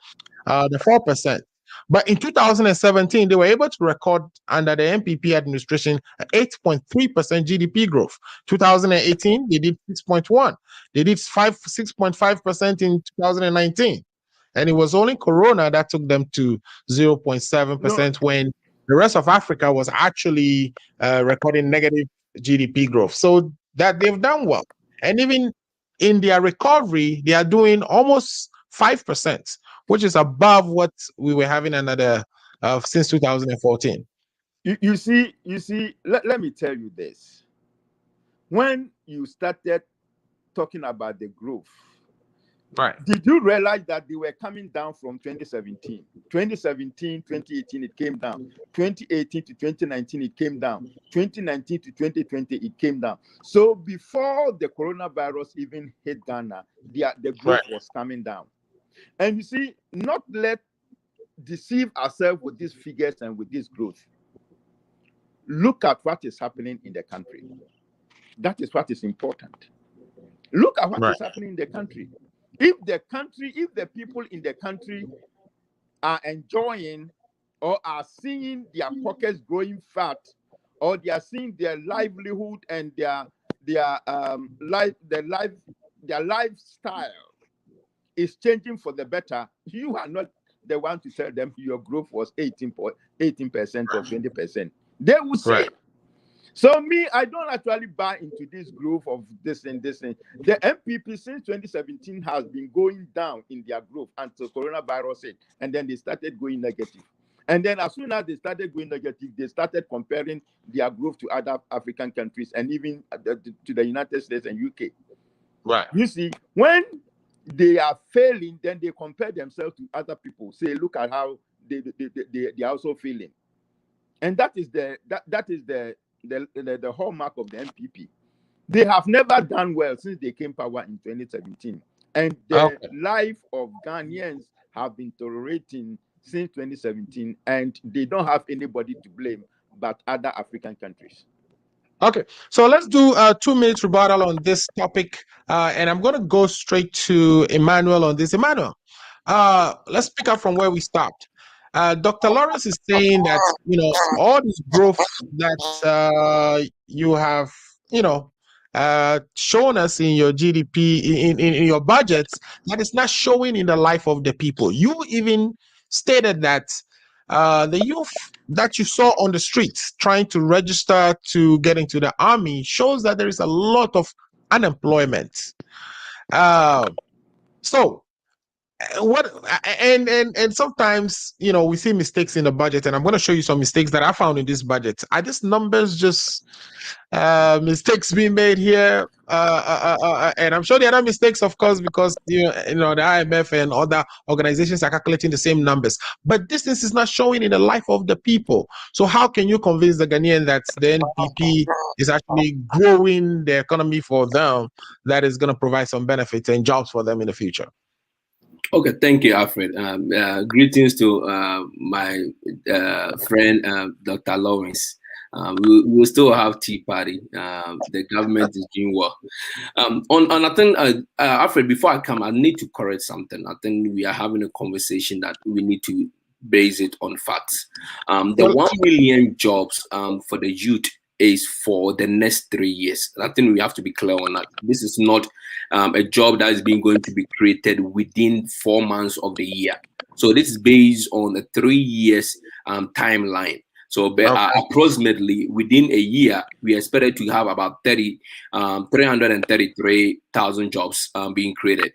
the 4%. But in 2017, they were able to record under the NPP administration 8.3% GDP growth. 2018, they did 6.1%. They did 6.5% in 2019. And it was only Corona that took them to 0.7% when the rest of Africa was actually recording negative GDP growth. So that they've done well. And even in their recovery, they are doing almost 5%, which is above what we were having since 2014. You see, let me tell you this. When you started talking about the growth, right? Did you realize that they were coming down from 2017? 2017, 2018, it came down. 2018 to 2019, it came down. 2019 to 2020, it came down. So before the coronavirus even hit Ghana, the growth was coming down. And you see, not let deceive ourselves with these figures and with this growth. Look at what is happening in the country. That is what is important. Look at what is happening in the country. If the people in the country are enjoying or are seeing their pockets growing fat, or they are seeing their livelihood and their lifestyle is changing for the better, you are not the one to tell them your growth was 18% or 20%. They will say. Right. So me, I don't actually buy into this growth of this and this. The MPP since 2017 has been going down in their growth until coronavirus hit, and then they started going negative. And then as soon as they started going negative, they started comparing their growth to other African countries and even to the United States and UK. Right. You see, when they are failing, then they compare themselves to other people. Say, look at how they are also failing. And that is the hallmark of the MPP. They have never done well since they came power in 2017. And the life of Ghanaians have been tolerating since 2017, and they don't have anybody to blame but other African countries. Okay, so let's do a 2-minute rebuttal on this topic, and I'm going to go straight to Emmanuel on this. Emmanuel, let's pick up from where we stopped. Dr. Lawrence is saying that, all this growth that you have, shown us in your GDP, in your budgets, that is not showing in the life of the people. You even stated that the youth that you saw on the streets trying to register to get into the army shows that there is a lot of unemployment. And sometimes we see mistakes in the budget, and I'm going to show you some mistakes that I found in this budget. Are these numbers just mistakes being made here? And I'm sure there are mistakes, of course, because the IMF and other organizations are calculating the same numbers. But this is not showing in the life of the people. So how can you convince the Ghanaian that the NPP is actually growing the economy for them, that is going to provide some benefits and jobs for them in the future? Okay, thank you, Alfred. Greetings to my friend, Dr. Lawrence. We'll still have tea party. The government is doing well. I think, Alfred, before I come, I need to correct something. I think we are having a conversation that we need to base it on facts. The 1 million jobs for the youth is for the next 3 years. I think we have to be clear on that. This is not a job that is going to be created within 4 months of the year. So this is based on a 3 years timeline. So approximately within a year, we expected to have about 333,000 jobs being created.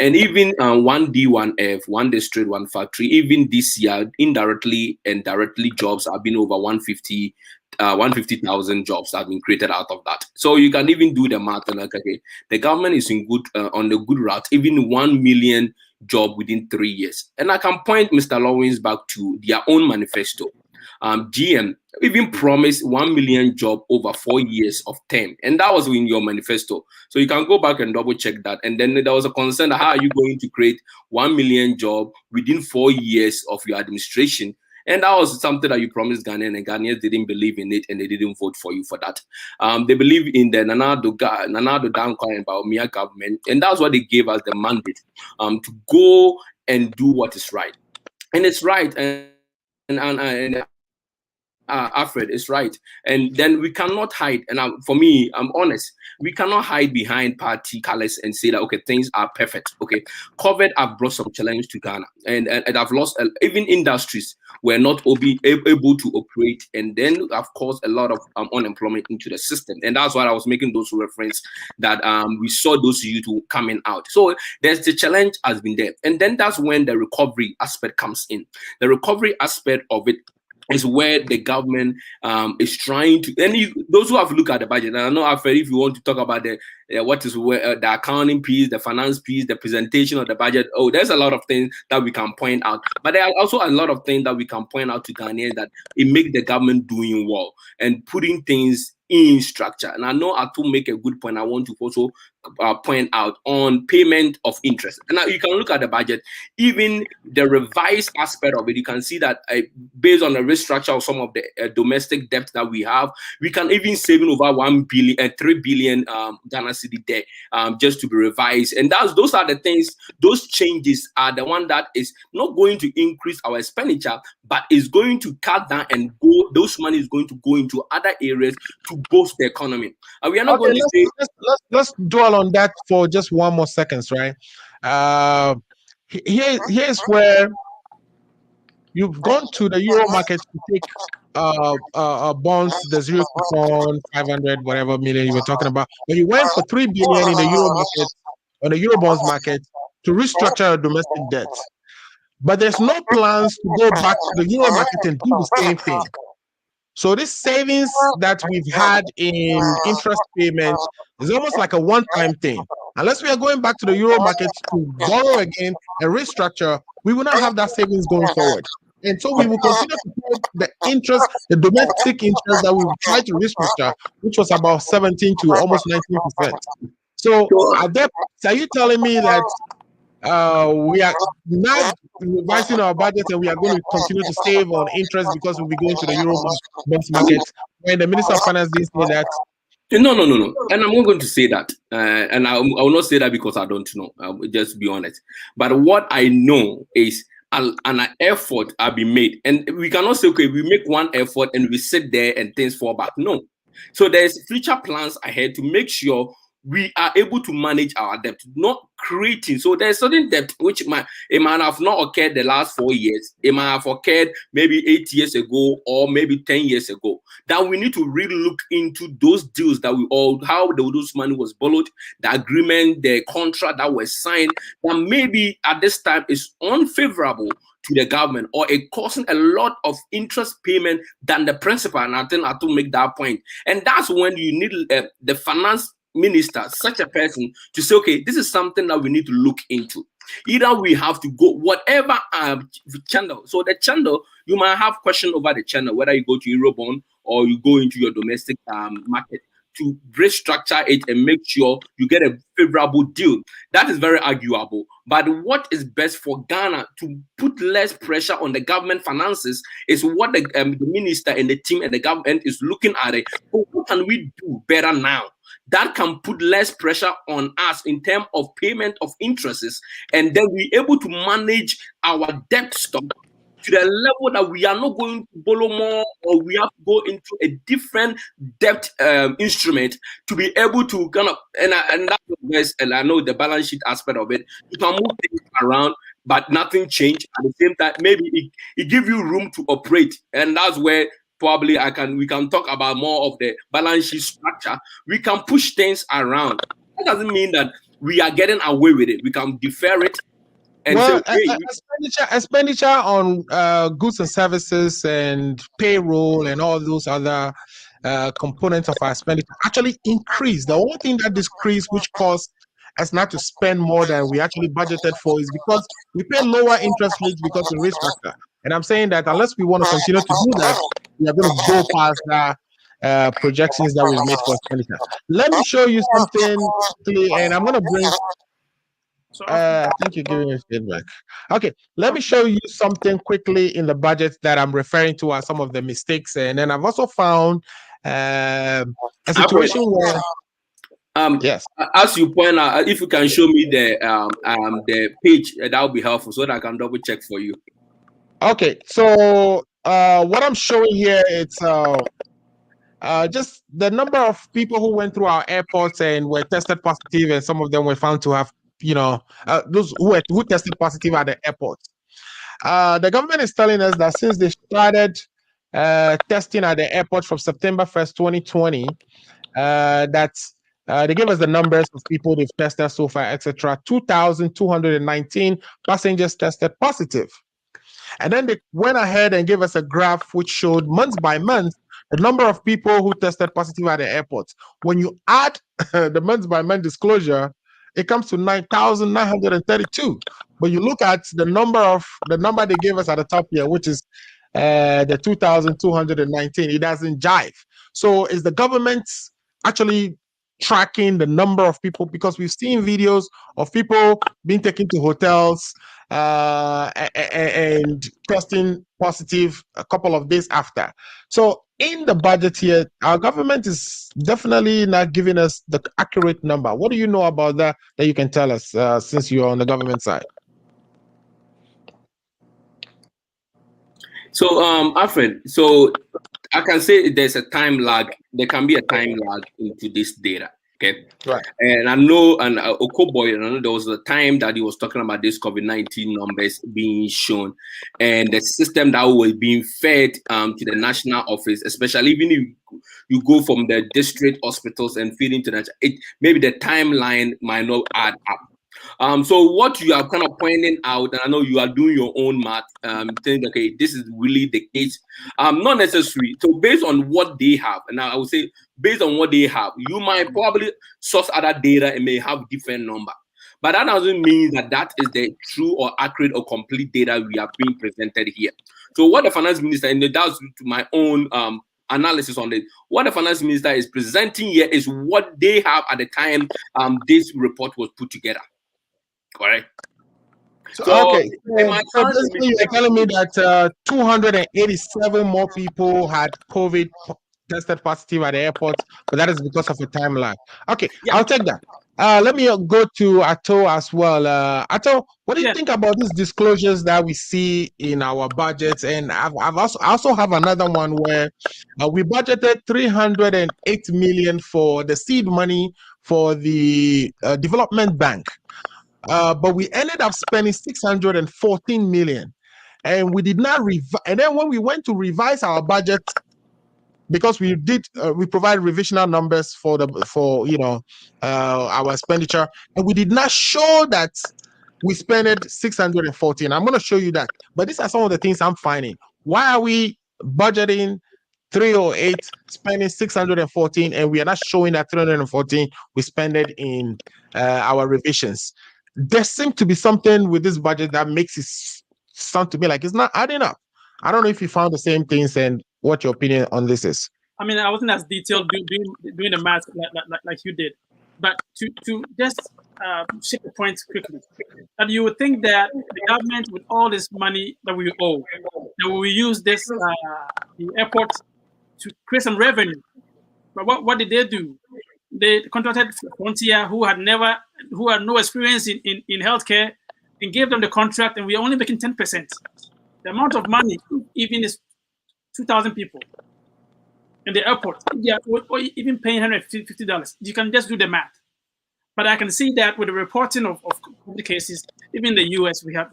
And even one D1F, one district, one factory, even this year, indirectly and directly, jobs have been over 150,000 jobs have been created out of that. So you can even do the math and like, okay, the government is in good on the good route, even 1 million job within 3 years. And I can point Mr. Lawrence back to their own manifesto. GM even promised 1 million job over 4 years of term, and that was in your manifesto. So you can go back and double check that. And then there was a concern: how are you going to create 1 million job within 4 years of your administration? And that was something that you promised Ghanaians, and Ghanaians didn't believe in it, and they didn't vote for you for that. They believe in the Nanado Dankwa and Baumia government, and that's what they gave us the mandate to go and do what is right. And it's right, and Alfred is right. And then we cannot hide. And for me, I'm honest, we cannot hide behind party colors and say that, okay, things are perfect. Okay, COVID have brought some challenge to Ghana, and I've lost even industries were not able to operate, and then of course a lot of unemployment into the system. And that's why I was making those reference that we saw those youth coming out. So there's the challenge has been there, and then that's when the recovery aspect comes in. The recovery aspect of it is where the government is trying to, and those who have looked at the budget, and I know, Alfred, if you want to talk about the what is the accounting piece, the finance piece, the presentation of the budget, there's a lot of things that we can point out. But there are also a lot of things that we can point out to Ghanaians that it makes the government doing well and putting things in structure. And I know Ato make a good point. I want to also point out on payment of interest. And now you can look at the budget, even the revised aspect of it. You can see that based on the restructure of some of the domestic debt that we have, we can even save over 3 billion Ghana cedi there just to be revised. And those are the things, those changes are the one that is not going to increase our expenditure, but is going to cut down and go. Those money is going to go into other areas to boost the economy. And we are not going to say. Let's dwell on that for just one more seconds, right? Here's where you've gone to the Euro market to take bonds, the 0 coupon, 500, whatever million you were talking about. But you went for 3 billion in the Euro market, on the Euro bonds market, to restructure your domestic debt. But there's no plans to go back to the Euro market and do the same thing. So this savings that we've had in interest payments is almost like a one-time thing. Unless we are going back to the Euro market to borrow again and restructure, we will not have that savings going forward. And so we will continue to pay the interest, the domestic interest that we tried to restructure, which was about 17 to almost 19%. So are you telling me that we are not revising our budget and we are going to continue to save on interest because we'll be going to the Euro bonds market, when the Minister of Finance didn't say that? No. And I'm not going to say that. And I will not say that because I don't know. I'll just be honest. But what I know is an effort will be made. And we cannot say, okay, we make one effort and we sit there and things fall back. No. So there's future plans ahead to make sure we are able to manage our debt, not creating. So there's certain debt which it might have not occurred the last 4 years. It might have occurred maybe 8 years ago or maybe 10 years ago. That we need to really look into those deals that how those money was borrowed, the agreement, the contract that was signed, that maybe at this time is unfavorable to the government, or it causing a lot of interest payment than the principal. And I think I have to make that point. And that's when you need the finance minister, such a person, to say, okay, this is something that we need to look into. Either we have to go whatever channel. So the channel, you might have question over the channel, whether you go to Eurobond or you go into your domestic market, to restructure it and make sure you get a favorable deal. That is very arguable. But what is best for Ghana to put less pressure on the government finances is what the minister and the team and the government is looking at it. What can we do better now that can put less pressure on us in terms of payment of interests, and then we're able to manage our debt stock to the level that we are not going to borrow more, or we have to go into a different debt instrument to be able to kind of, and that's the best. And I know the balance sheet aspect of it, you can move things around. but nothing changed. At the same time, maybe it give you room to operate, and that's where probably we can talk about more of the balance sheet structure. We can push things around. That doesn't mean that we are getting away with it. We can defer it and say, expenditure on goods and services and payroll and all those other components of our expenditure actually increased. The only thing that decreased, which caused us not to spend more than we actually budgeted for, is because we pay lower interest rates because we restructure. And I'm saying that unless we want to continue to do that, we are going to go past the projections that we've made for expenditure. Let me show you something, and I'm going to bring. I think you're giving me feedback. Okay, let me show you something quickly in the budget that I'm referring to as some of the mistakes, and then I've also found a situation where. Yes. As you point out, if you can show me the page, that would be helpful so that I can double check for you. Okay, so what I'm showing here, it's just the number of people who went through our airports and were tested positive, and some of them were found to have, those who tested positive at the airports. The government is telling us that since they started testing at the airport from September 1st, 2020, they gave us the numbers of people they've tested so far, etc. 2,219 passengers tested positive. And then they went ahead and gave us a graph which showed month by month the number of people who tested positive at the airport. When you add the month by month disclosure, it comes to 9,932. But you look at the number they gave us at the top here, which is the 2,219, it doesn't jive. So is the government actually tracking the number of people? Because we've seen videos of people being taken to hotels and testing positive a couple of days after. So in the budget here, our government is definitely not giving us the accurate number. What do you know about that you can tell us since you're on the government side? So, Alfred, so I can say there's a time lag. There can be a time lag into this data. Okay. Right. And I know, and Okoboy, I know there was a time that he was talking about this COVID-19 numbers being shown, and the system that was being fed to the national office, especially even if you go from the district hospitals and feed into that, maybe the timeline might not add up. So what you are kind of pointing out, and I know you are doing your own math, saying, okay, this is really the case. Not necessary. So based on what they have, and I would say based on what they have, you might probably source other data and may have different number. But that doesn't mean that is the true or accurate or complete data we are being presented here. So what the finance minister, and that's to my own analysis on it, what the finance minister is presenting here is what they have at the time this report was put together. Correct. So basically you're telling me that 287 more people had COVID tested positive at the airport, but that is because of a time lag. Okay, yeah. I'll take that. Let me go to Ato as well. Ato, what do you think about these disclosures that we see in our budgets? And I also have another one where we budgeted 308 million for the seed money for the development bank. But we ended up spending 614 million, and we did not and then when we went to revise our budget, because we provide revisional numbers for our expenditure, and we did not show that we spent 614. I'm going to show you that, but these are some of the things I'm finding. Why are we budgeting 308, spending 614, and we are not showing that 314 we spent it in our revisions? There seems to be something with this budget that makes it sound to me like it's not adding up. I don't know if you found the same things and what your opinion on this is. I mean, I wasn't as detailed doing the math like you did, but to just shift the point quickly, that you would think that the government, with all this money that we owe, that we use this the airport to create some revenue. But what did they do? They contracted Frontier, who had no experience in healthcare, and gave them the contract, and we're only making 10%. The amount of money, even is 2,000 people in the airport, or even paying $150. You can just do the math. But I can see that with the reporting of the cases, even in the US, we have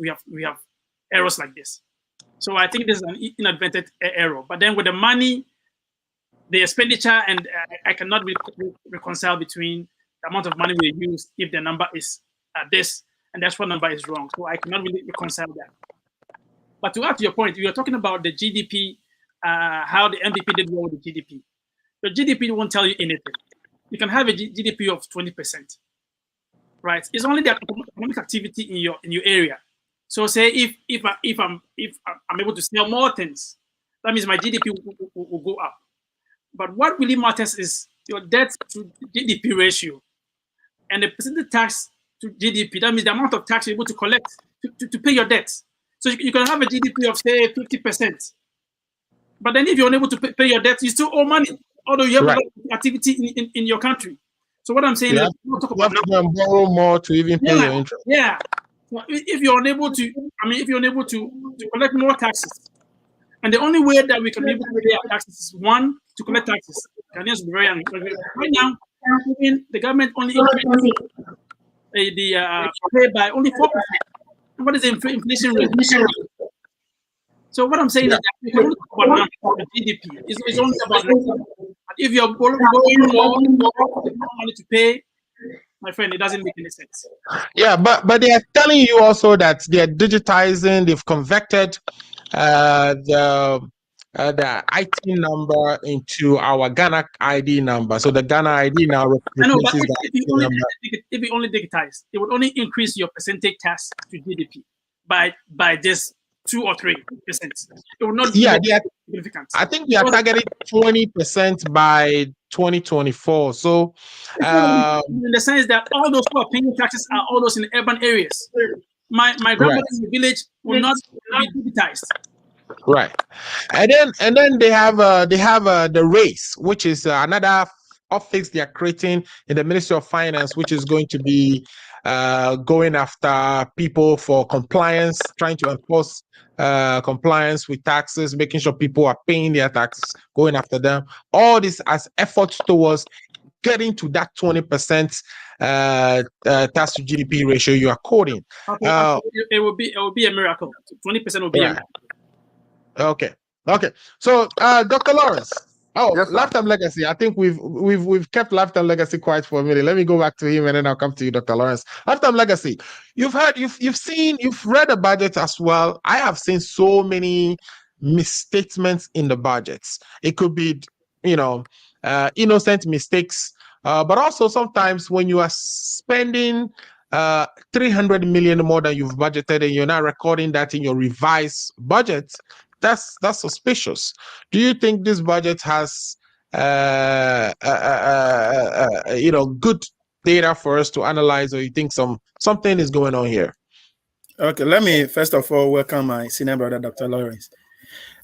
errors like this. So I think this is an inadvertent error. But then with the money, the expenditure, and I cannot reconcile between the amount of money we use if the number is this and that's what number is wrong. So I cannot really reconcile that. But to add to your point, you are talking about the GDP, how the MPP did well with the GDP. The GDP won't tell you anything. You can have a GDP of 20%, right? It's only the economic activity in your area. So say if I'm able to sell more things, that means my GDP will go up. But what really matters is your debt to GDP ratio, and the percentage tax to GDP. That means the amount of tax you're able to collect to pay your debts. So you can have a GDP of say 50%, but then if you're unable to pay your debt, you still owe money, although you have a lot of activity in your country. So what I'm saying is, you have to borrow more to even pay your interest. Yeah. So if you're unable to, to collect more taxes, and the only way that we can be able to pay our taxes is one, to collect taxes. Ghanaians will be very angry. Right now, the government only increases the pay by only 4%. What is the inflation rate? So what I'm saying is that we can only talk about the GDP. It's only about if you're borrowing more money to pay, my friend, it doesn't make any sense. Yeah, but they are telling you also that they are digitizing. They've converted the IT number into our Ghana ID number. So the Ghana ID now replaces if you only digitize, it would only increase your percentage tax to GDP by just 2 or 3%. It will not be significant. I think we are targeting 20% by 2024. So in the sense that all those who are paying taxes are all those in urban areas. My grandmother in the village will not be digitized. Right, and then they have the race, which is another office they are creating in the Ministry of Finance, which is going to be going after people for compliance, trying to enforce compliance with taxes, making sure people are paying their taxes, going after them. All this as efforts towards getting to that 20% tax to GDP ratio you are quoting. It will be a miracle. 20% will be a miracle. Okay. So, Dr. Lawrence. Yes, Lifetime Legacy. I think we've kept Lifetime Legacy quiet for a minute. Let me go back to him, and then I'll come to you, Dr. Lawrence. Lifetime Legacy. You've read the budget as well. I have seen so many misstatements in the budgets. It could be, innocent mistakes, but also sometimes when you are spending 300 million more than you've budgeted, and you're not recording that in your revised budget. That's suspicious. Do you think this budget has good data for us to analyze, or you think something is going on here? Okay, let me first of all welcome my senior brother, Dr. Lawrence.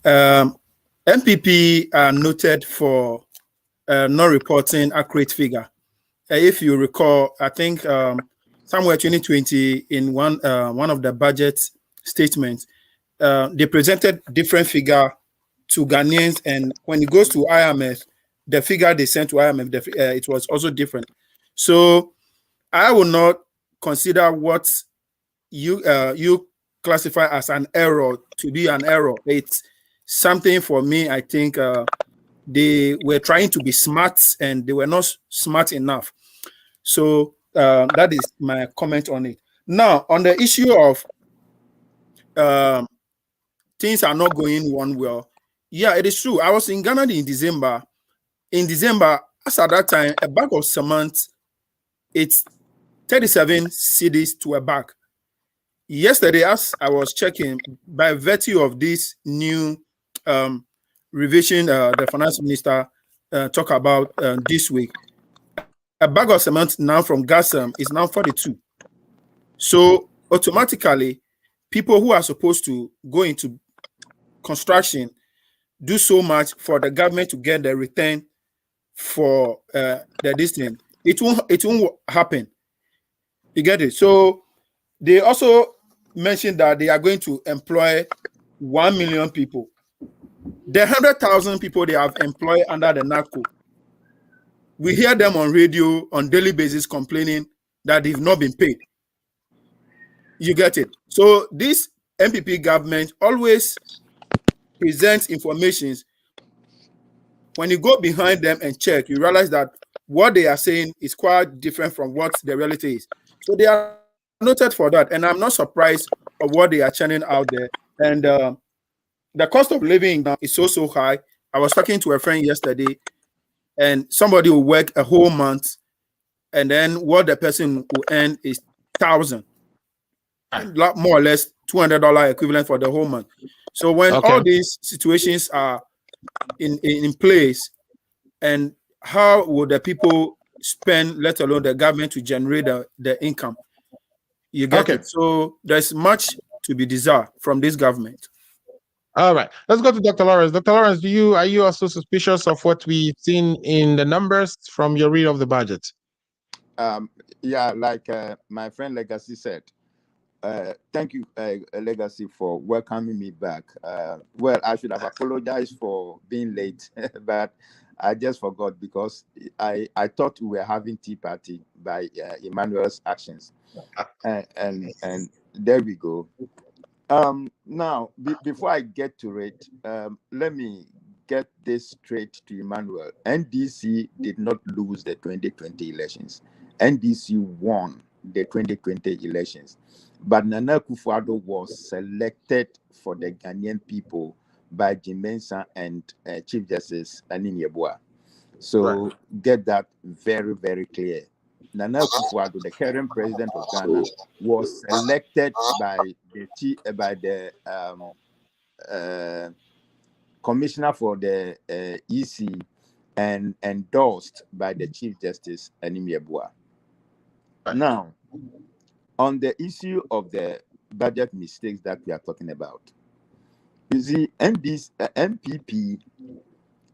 MPP are noted for not reporting accurate figure. If you recall, I think somewhere 2020 in one of the budget statements, they presented different figure to Ghanaians, and when it goes to IMF, the figure they sent to IMF, it was also different. So I will not consider what you classify as an error to be an error. It's something for me. I think they were trying to be smart, and they were not smart enough. So that is my comment on it. Now, on the issue of things are not going one well. Yeah, it is true. I was in Ghana in December. In December, as at that time, a bag of cement, it's 37 cedis to a bag. Yesterday, as I was checking, by virtue of this new revision, the finance minister talked about this week, a bag of cement now from Gassam is now 42. So automatically, people who are supposed to go into construction do so much for the government to get the return for the distance. It won't happen. You get it? So they also mentioned that they are going to employ 1 million people. The 100,000 people they have employed under the NACO, we hear them on radio on daily basis complaining that they've not been paid. You get it? So this MPP government always presents information. When you go behind them and check, you realize that what they are saying is quite different from what the reality is. So they are noted for that, and I'm not surprised of what they are churning out there. And the cost of living now is so high. I was talking to a friend yesterday, and somebody will work a whole month, and then what the person will earn is $1,000, more or less $200 equivalent for the whole month. So when all these situations are in place, and how will the people spend, let alone the government, to generate the income? You get it? So there's much to be desired from this government. All right, let's go to Dr. Lawrence. Dr. Lawrence, are you also suspicious of what we've seen in the numbers from your read of the budget? Yeah, like my friend Legacy said, thank you, Legacy, for welcoming me back. Well, I should have apologized for being late, but I just forgot because I thought we were having tea party by Emmanuel's actions, and there we go. Now, before I get to it, let me get this straight to Emmanuel. NDC did not lose the 2020 elections. NDC won the 2020 elections. But Nana Akufo-Addo was selected for the Ghanaian people by Jim Mensah and Chief Justice Annim Yeboah. So get that very, very clear. Nana Akufo-Addo, the current president of Ghana, was selected by the commissioner for the EC and endorsed by the Chief Justice Annim Yeboah. Now, on the issue of the budget mistakes that we are talking about, you see, MPP,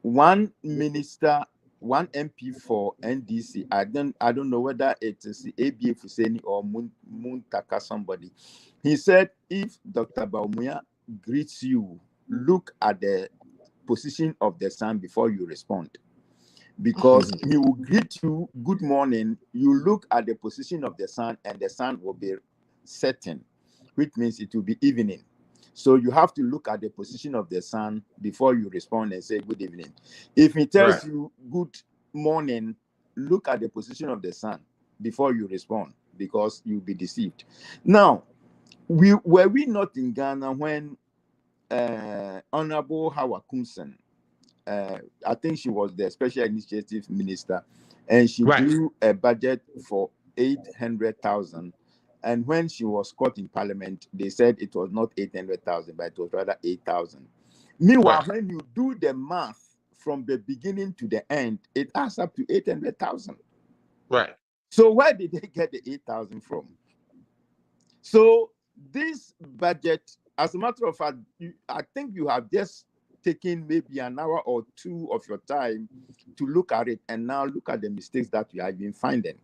one minister, one MP for NDC. I don't know whether it is ABA Fuseni or Muntaka somebody. He said, if Dr. Baumuya greets you, look at the position of the sun before you respond. Because he will greet you, good morning, you look at the position of the sun and the sun will be setting, which means it will be evening. So you have to look at the position of the sun before you respond and say good evening. If he tells you good morning, look at the position of the sun before you respond, because you'll be deceived. Now, were we not in Ghana when Honorable Howard Kumsen, I think she was the special initiative minister, and she drew a budget for 800,000. And when she was caught in Parliament, they said it was not 800,000, but it was rather 8,000. Meanwhile, when you do the math from the beginning to the end, it adds up to 800,000. Right. So where did they get the 8,000 from? So this budget, as a matter of fact, I think you have just taken maybe an hour or two of your time to look at it, and now look at the mistakes that you have been finding.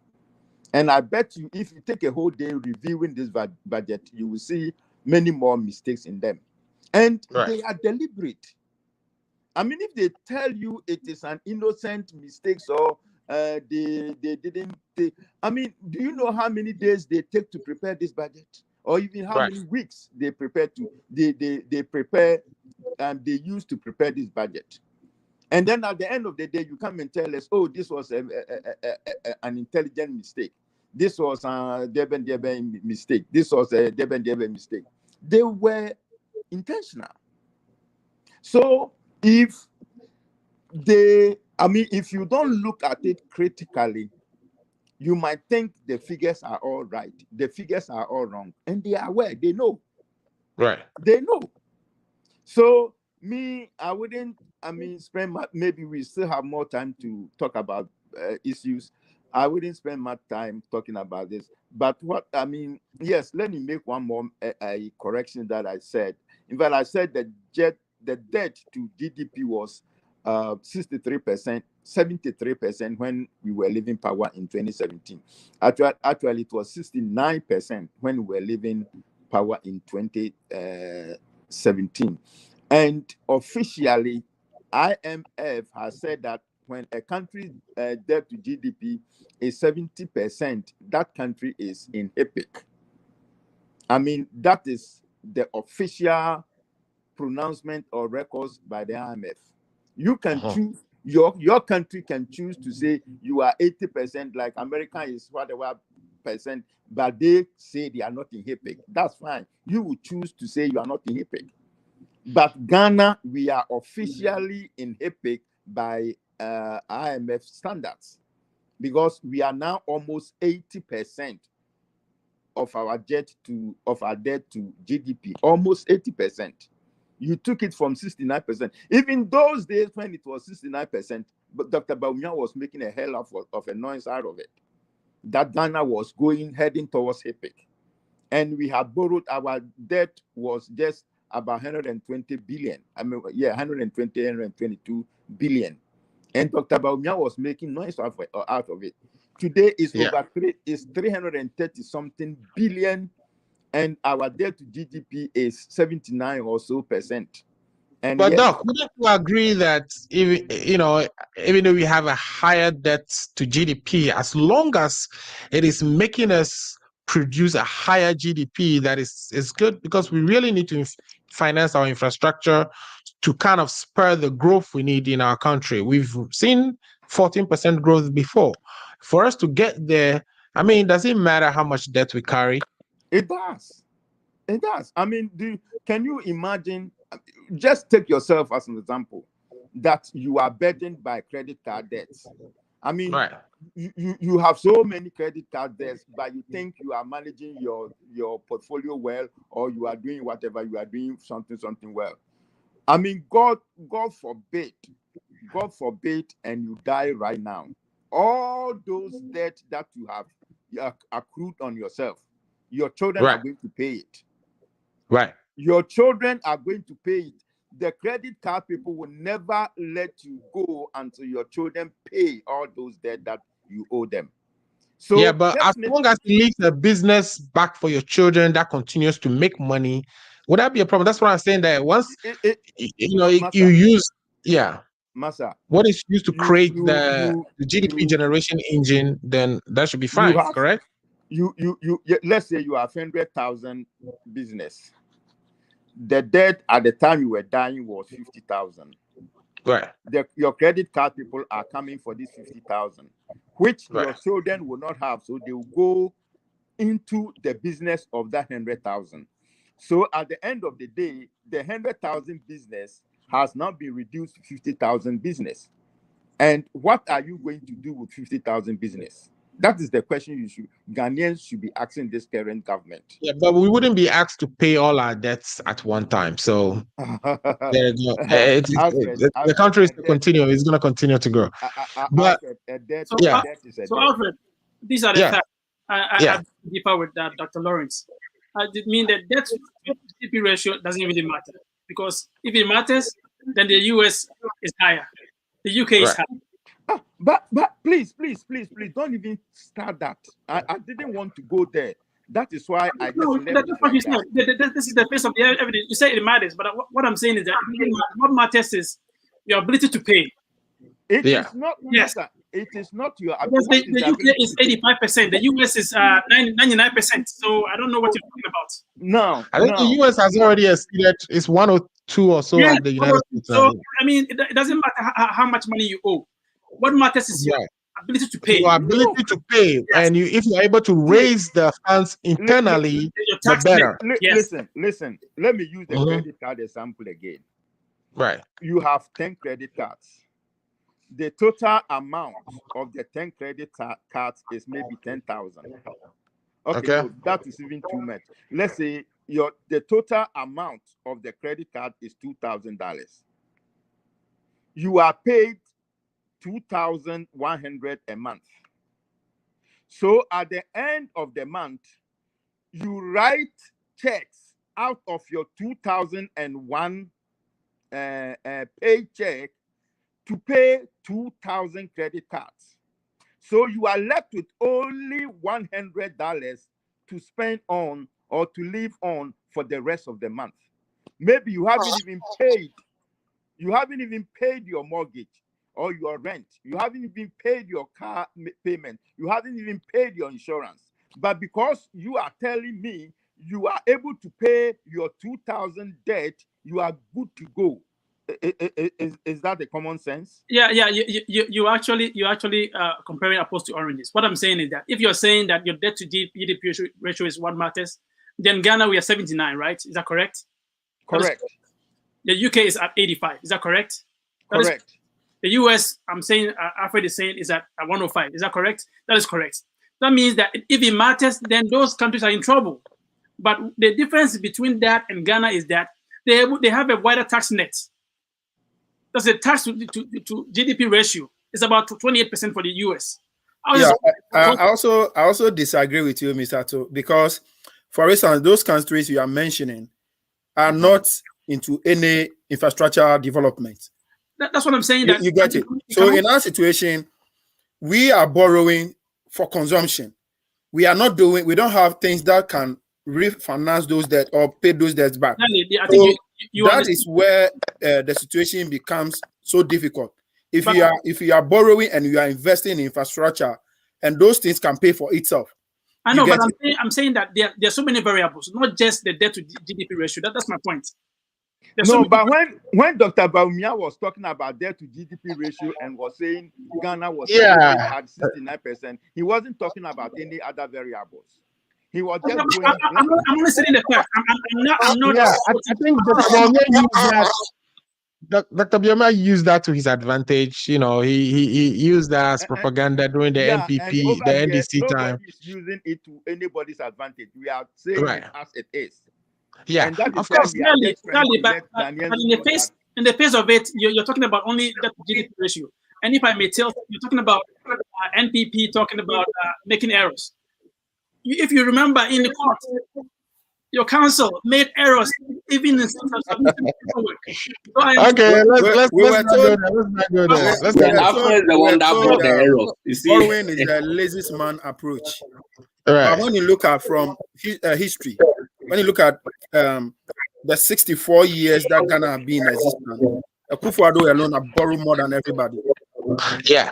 And I bet you, if you take a whole day reviewing this budget, you will see many more mistakes in them. And they are deliberate. I mean, if they tell you it is an innocent mistake, or they didn't take, I mean, do you know how many days they take to prepare this budget? Or even how many weeks they prepare they prepare and they use to prepare this budget? And then at the end of the day, you come and tell us, oh, this was an intelligent mistake. This was a Deben mistake. This was a Deben mistake. They were intentional. So if you don't look at it critically, you might think the figures are all right. The figures are all wrong. And they are aware. They know. Right. They know. So I wouldn't, maybe we still have more time to talk about issues. I wouldn't spend much time talking about this. But yes, let me make one more a correction that I said. In fact, I said that the debt to GDP was 63%, 73% when we were leaving power in 2017. Actually, it was 69% when we were leaving power in 2017. And officially, IMF has said that when a country's debt to GDP is 70%, that country is in epic. I mean, that is the official pronouncement or records by the IMF. You can choose, your country can choose to say you are 80%, like America is whatever percent, but they say they are not in epic. That's fine. You will choose to say you are not in epic. But Ghana, we are officially in epic by IMF standards, because we are now almost 80% of our debt to GDP, almost 80%. You took it from 69%. Even those days when it was 69%, but Dr. Bawumia was making a hell of a noise out of it, that Ghana was heading towards epic. And we had borrowed, our debt was just about 120 billion. I mean, yeah, 120, 122 billion. And Dr. Bawumia was making noise out of it. Today is over 330 something billion, and our debt to GDP is 79 or so percent. And but Doc, wouldn't you agree that even though we have a higher debt to GDP, as long as it is making us produce a higher GDP, that is good, because we really need to finance our infrastructure to kind of spur the growth we need in our country. We've seen 14% growth before. For us to get there, I mean, does it matter how much debt we carry? It does. It does. I mean, can you imagine? Just take yourself as an example, that you are burdened by credit card debts. I mean, you have so many credit card debts, but you think you are managing your portfolio well, or you are doing whatever you are doing, something well. I mean, God forbid, and you die right now. All those debts that you have accrued on yourself, your children are going to pay it. Right. Your children are going to pay it. The credit card people will never let you go until your children pay all those debts that you owe them. So yeah, but as long as you leave the business back for your children that continues to make money, would that be a problem? That's what I'm saying, that once you use Massa, what is used to create the GDP generation engine, then that should be fine, correct? Let's say you have 100,000 business. The debt at the time you were dying was 50,000. Right. Your credit card people are coming for this 50,000, which your children will not have. So they will go into the business of that 100,000. So at the end of the day, the 100,000 business has now been reduced to 50,000 business. And what are you going to do with 50,000 business? That is the question Ghanaians should be asking this current government. Yeah, but we wouldn't be asked to pay all our debts at one time. So the country is to continue. It's going to continue to grow. But Alfred, these are the facts. I differ with Dr. Lawrence. I mean that debt to GDP ratio doesn't really matter, because if it matters, then the US is higher, the UK is higher. But please, don't even start that. I didn't want to go there. That is why I just that's what you said. This is the face of the evidence. You say it matters, but what I'm saying is that what matters is your ability to pay. It is not. Yes. It is not your ability. The UK is 85%. The US is 99%. So I don't know what you're talking about. No, I think the US has already exceeded. It's 102 or so at the United States. So I mean, it doesn't matter how much money you owe. What matters is your ability to pay. Your ability to pay, and if you're able to raise the funds internally, the better. Listen. Let me use the credit card example again. Right. You have 10 credit cards. The total amount of the 10 credit cards is maybe 10,000. Okay, so that is even too much. Let's say the total amount of the credit card is $2,000. You are paid $2,100 a month. So at the end of the month, you write checks out of your 2001 paycheck to pay 2,000 credit cards. So you are left with only $100 to spend on or to live on for the rest of the month. Maybe you haven't even paid. You haven't even paid your mortgage. or your rent. You haven't even paid your car payment. You haven't even paid your insurance. But because you are telling me you are able to pay your 2,000 debt, you are good to go. Is that a common sense? Yeah. You actually comparing apples to oranges. What I'm saying is that if you're saying that your debt to GDP ratio is what matters, then Ghana we are 79, right? Is that correct? Correct. The UK is at 85. Is that correct? Correct. The US, I'm saying, Alfred is saying, is at 105. Is that correct? That is correct. That means that if it matters, then those countries are in trouble. But the difference between that and Ghana is that they have a wider tax net. That's the tax to GDP ratio. It's about 28% for the US. I also disagree with you, Mr. Ato, because, for instance, those countries you are mentioning are not into any infrastructure development. That's what I'm saying. You get it. So in our situation, we are borrowing for consumption. We don't have things that can refinance those debts or pay those debts back. That is where the situation becomes so difficult. If you are borrowing and you are investing in infrastructure, and those things can pay for itself. I know, but I'm saying that there are so many variables, not just the debt to GDP ratio. That's my point. But when Dr. Bawumia was talking about debt to GDP ratio and was saying Ghana was at 69%, he wasn't talking about any other variables. He was just I'm only saying the fact. I'm not. Yeah, I think Dr. Bawumia used that to his advantage. You know, he used that as propaganda during the NPP, the NDC time. Nobody is using it to anybody's advantage. We are saying it as it is. Yeah, and that is of course. Clearly, but in the face of it, you're talking about only that GDP ratio. And if I may tell, you're talking about NPP talking about making errors. If you remember in the court, your counsel made errors even in submission paperwork. Okay, let's not go there. Let's the one that brought the errors. You see, following is the laziest man approach. Right. But when you look at from history, when you look at the 64 years that Ghana have been in existence, Akufo-Addo alone have borrowed more than everybody. Yeah.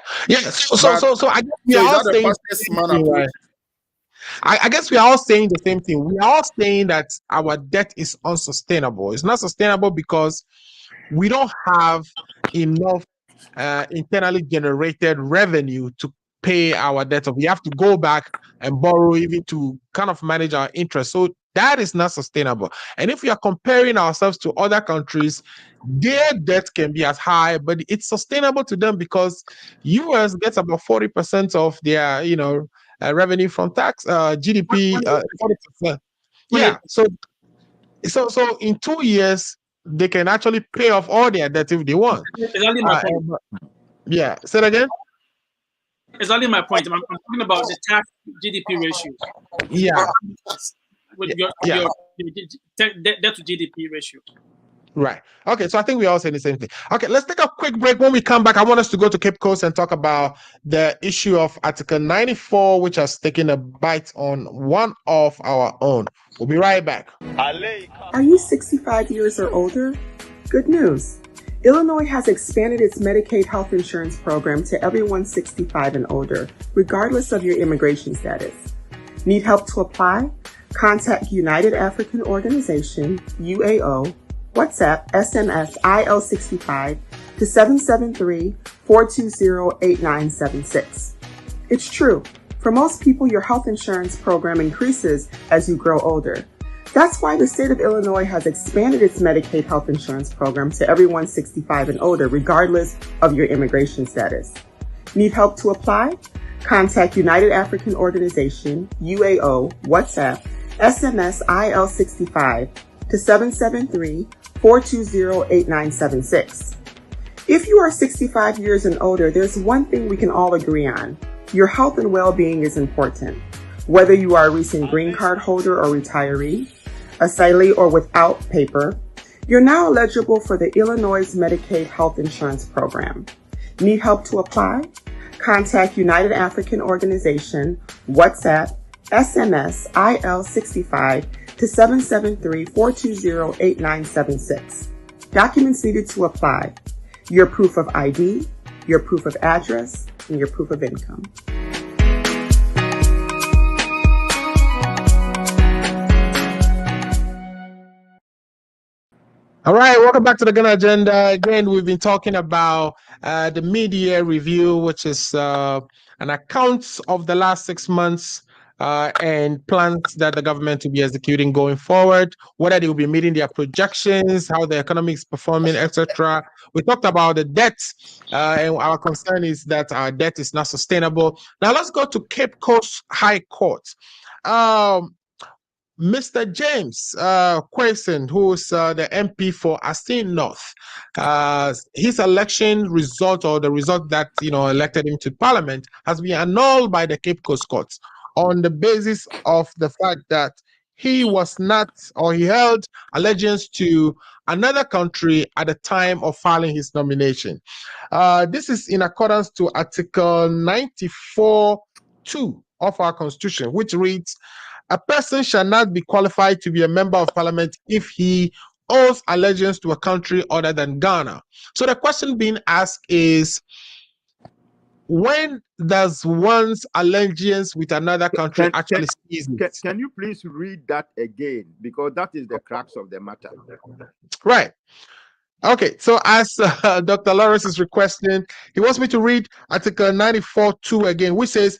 So I guess we are all saying the same thing, right? I guess we are all saying the same thing. We are all saying that our debt is unsustainable. It's not sustainable because we don't have enough internally generated revenue to pay our debt. So we have to go back and borrow even to kind of manage our interest. So that is not sustainable. And if we are comparing ourselves to other countries, their debt can be as high, but it's sustainable to them because US gets about 40% of their, revenue from tax, GDP, 40%. Yeah. So in 2 years, they can actually pay off all their debt if they want. Exactly my point. Yeah. Say that again. Exactly my point. I'm talking about the tax GDP ratio. Yeah. With your debt to GDP ratio. Right. Okay. So I think we all say the same thing. Okay. Let's take a quick break. When we come back, I want us to go to Cape Coast and talk about the issue of Article 94, which has taken a bite on one of our own. We'll be right back. Are you 65 years or older? Good news. Illinois has expanded its Medicaid health insurance program to everyone 65 and older, regardless of your immigration status. Need help to apply? Contact United African Organization, UAO, WhatsApp, SMS, IL65 to 773-420-8976. It's true. For most people, your health insurance program increases as you grow older. That's why the state of Illinois has expanded its Medicaid health insurance program to everyone 65 and older, regardless of your immigration status. Need help to apply? Contact United African Organization, UAO, WhatsApp, SMS, IL65 to 773-420-8976. If you are 65 years and older, there's one thing we can all agree on. Your health and well-being is important. Whether you are a recent green card holder or retiree, asylee or without paper, you're now eligible for the Illinois Medicaid health insurance program. Need help to apply? Contact United African Organization, WhatsApp, SMS, IL65 to 773-420-8976. Documents needed to apply: your proof of ID, your proof of address, and your proof of income. All right, welcome back to the Ghana Agenda. Again, we've been talking about the mid-year review, which is an account of the last 6 months and plans that the government will be executing going forward, whether they will be meeting their projections, how the economy is performing, etc. We talked about the debt, and our concern is that our debt is not sustainable. Now, let's go to Cape Coast High Court. Mr. James Quayson, who's the MP for Assin North, his election result, or the result that elected him to Parliament, has been annulled by the Cape Coast Court on the basis of the fact that he was not, or he held allegiance to another country at the time of filing his nomination. This is in accordance to Article 94(2) of our Constitution, which reads, "A person shall not be qualified to be a member of Parliament if he owes allegiance to a country other than Ghana." So the question being asked is, when does one's allegiance with another country actually cease? Can you please read that again? Because that is the crux of the matter. Right. Okay, so as Dr. Lawrence is requesting, he wants me to read Article 94(2) again, which says,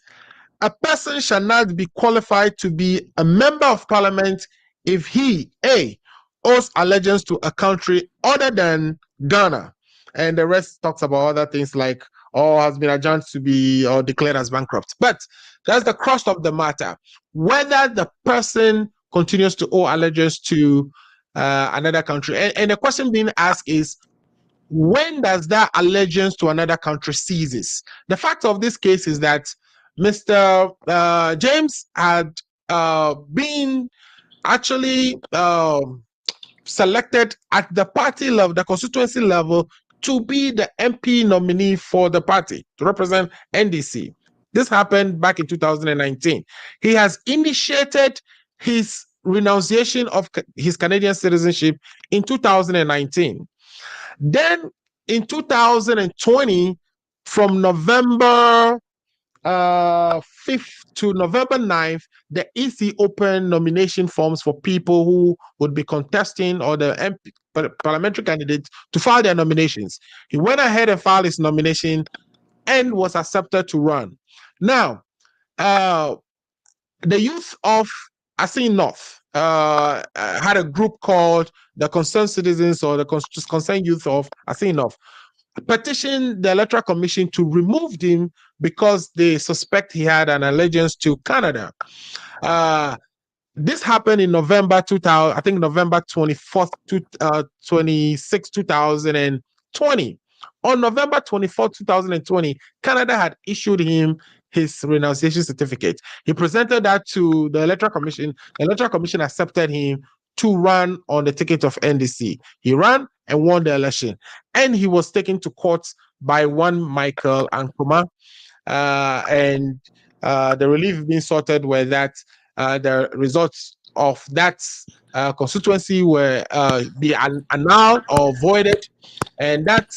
"A person shall not be qualified to be a member of Parliament if he, A, owes allegiance to a country other than Ghana." And the rest talks about other things like, or has been adjourned to be or declared as bankrupt. But that's the crux of the matter. Whether the person continues to owe allegiance to another country. And the question being asked is, when does that allegiance to another country ceases? The fact of this case is that Mr. James had been actually selected at the party level, the constituency level, to be the MP nominee for the party to represent NDC. This happened back in 2019. He has initiated his renunciation of his Canadian citizenship in 2019. Then in 2020, from November 5th to November 9th, the EC opened nomination forms for people who would be contesting, or the MP, parliamentary candidates, to file their nominations. He went ahead and filed his nomination and was accepted to run. Now, the youth of Assin North had a group called the Concerned Citizens, or the Concerned Youth of Assin North, petitioned the Electoral Commission to remove him because they suspect he had an allegiance to Canada. This happened in November 2000, I think November 24th, 26, 2020. On November 24th, 2020, Canada had issued him his renunciation certificate. He presented that to the Electoral Commission. The Electoral Commission accepted him to run on the ticket of NDC. He ran and won the election. And he was taken to court by one Michael Ankuma. And the relief being sorted were that the results of that constituency were be annulled or voided, and that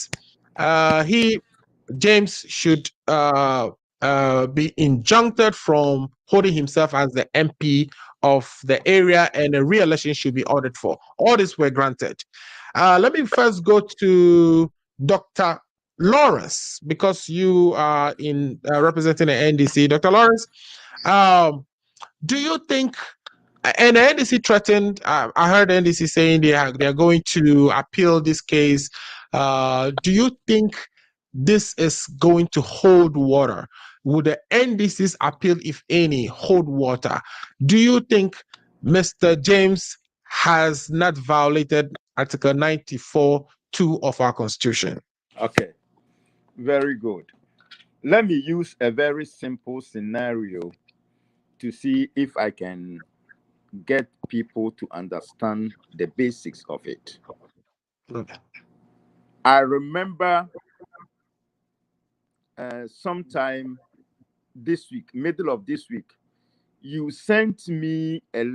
James should be injuncted from holding himself as the MP of the area, and a re-election should be ordered for. All this were granted. Let me first go to Dr. Lawrence, because you are in representing the NDC. Dr. Lawrence, do you think, and the NDC threatened, I heard the NDC saying they are going to appeal this case. Do you think this is going to hold water? Would the NDC's appeal, if any, hold water? Do you think Mr. James has not violated Article 94(2) of our Constitution? Okay, very good. Let me use a very simple scenario to see if I can get people to understand the basics of it. Okay. I remember sometime this week, middle of this week, you sent me a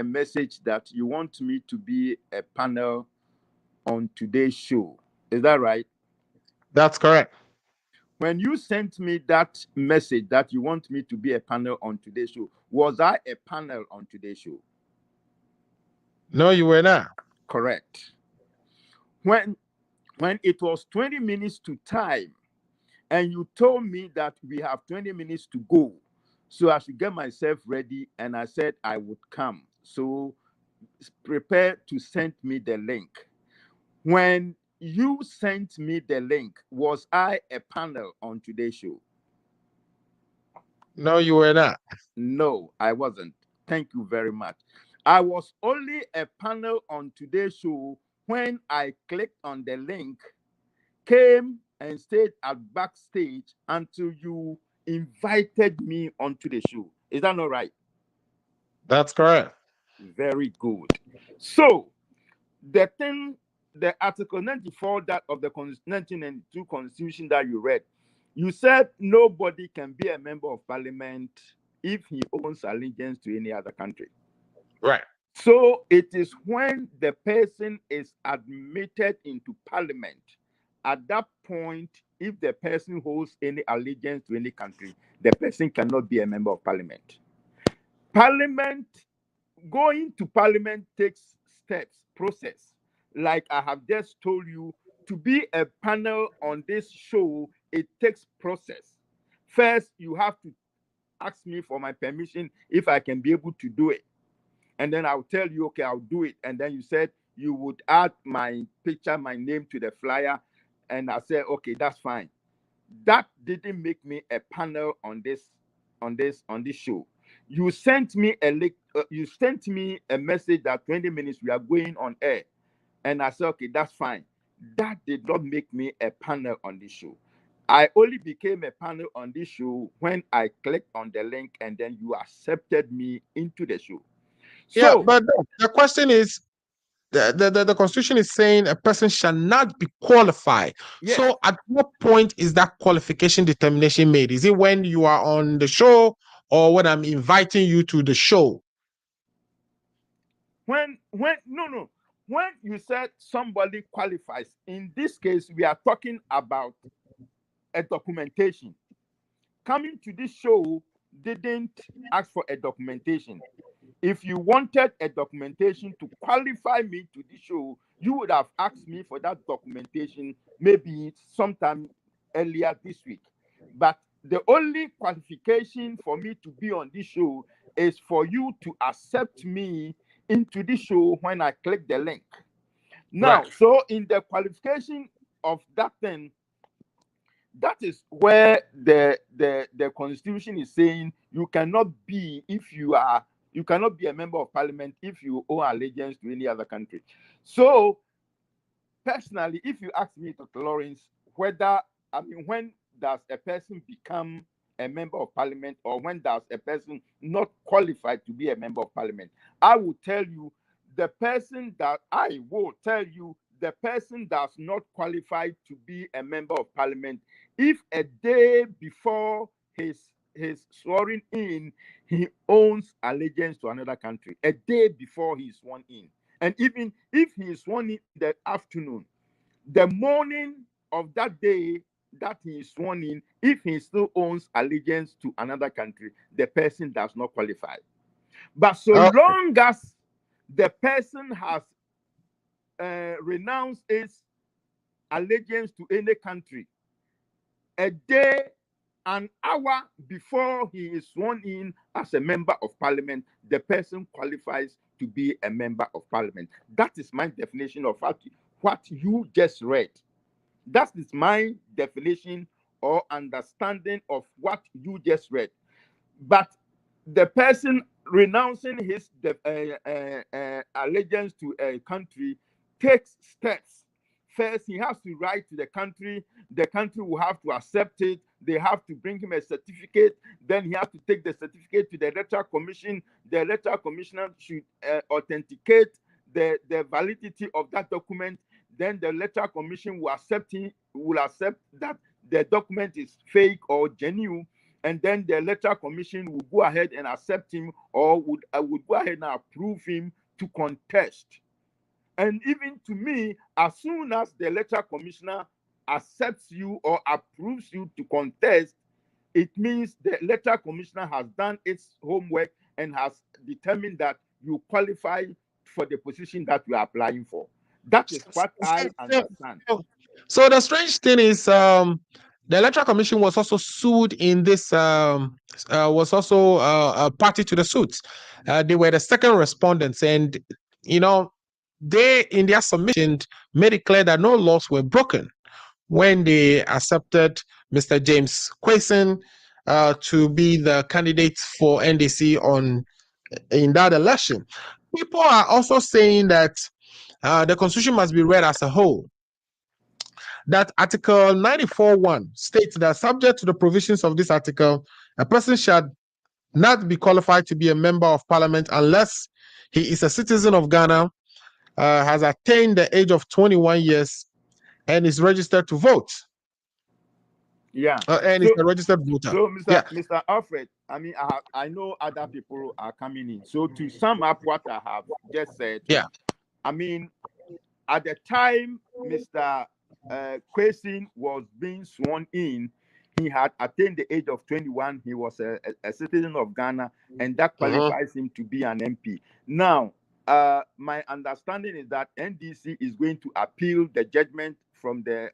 message that you want me to be a panel on today's show. Is that right? That's correct. When you sent me that message that you want me to be a panel on today's show, was I a panel on today's show? No, you were not. Correct. When it was 20 minutes to time, and you told me that we have 20 minutes to go, so I should get myself ready, and I said I would come. So prepare to send me the link. When you sent me the link, was I a panel on today's show? No, you were not. No, I wasn't. Thank you very much. I was only a panel on today's show when I clicked on the link, came and stayed at backstage until you invited me onto the show. Is that not right? That's correct. Very good. So the article 94 that of the 1992 constitution that you read, you said nobody can be a member of parliament if he owns allegiance to any other country. Right. So it is when the person is admitted into parliament, at that point, if the person holds any allegiance to any country, the person cannot be a member of parliament. Going to parliament takes steps, process. Like I have just told you, to be a panel on this show, it takes process. First, you have to ask me for my permission if I can be able to do it. And then I'll tell you, okay, I'll do it. And then you said you would add my picture, my name to the flyer. And I said, okay, that's fine. That didn't make me a panel on this show. You sent me a link. You sent me a message that 20 minutes we are going on air. And I said, okay, that's fine. That did not make me a panel on this show. I only became a panel on this show when I clicked on the link and then you accepted me into the show. So, yeah, but the question is, the Constitution is saying a person shall not be qualified. yes. So at what point is that qualification determination made? Is it when you are on the show or when I'm inviting you to the show? When you said somebody qualifies, in this case, we are talking about a documentation. Coming to this show didn't ask for a documentation. If you wanted a documentation to qualify me to the show, you would have asked me for that documentation maybe sometime earlier this week. But the only qualification for me to be on this show is for you to accept me into the show when I click the link. Now, right. So in the qualification of that thing, that is where the Constitution is saying you cannot be a member of parliament if you owe allegiance to any other country. So personally, if you ask me, Dr. Lawrence, when does a person become a member of parliament or when does a person not qualified to be a member of parliament, I will tell you the person does not qualify to be a member of parliament if a day before his swearing in, he owns allegiance to another country. A day before he is sworn in. And even if he is sworn in the afternoon, the morning of that day that he is sworn in, if he still owns allegiance to another country, the person does not qualify. But so long as the person has renounced his allegiance to any country, a day, an hour before he is sworn in as a member of parliament, the person qualifies to be a member of parliament. That is my definition of what you just read. That is my definition or understanding of what you just read. But the person renouncing his allegiance to a country takes steps. First, he has to write to the country. The country will have to accept it. They have to bring him a certificate. Then he has to take the certificate to the electoral commission. The electoral commissioner should authenticate the validity of that document. Then the electoral commission will accept that the document is fake or genuine. And then the electoral commission will go ahead and accept him or would go ahead and approve him to contest. And even to me, as soon as the electoral commissioner accepts you or approves you to contest, it means the electoral commissioner has done its homework and has determined that you qualify for the position that you are applying for. That is what I understand. So the strange thing is, the Electoral Commission was also sued in this, was also a party to the suit. They were the second respondents, and they, in their submission, made it clear that no laws were broken when they accepted Mr. James Kwesi to be the candidate for NDC in that election. People are also saying that the Constitution must be read as a whole. That Article 94(1) states that subject to the provisions of this article, a person shall not be qualified to be a member of parliament unless he is a citizen of Ghana, has attained the age of 21 years, and is registered to vote. Yeah. And is a registered voter. So, Mr. Alfred, I mean, I know other people are coming in. So, to sum up what I have just said, I mean, at the time Mr. Kwesi was being sworn in, he had attained the age of 21. He was a citizen of Ghana, and that qualifies him to be an MP. Now, my understanding is that NDC is going to appeal the judgment from the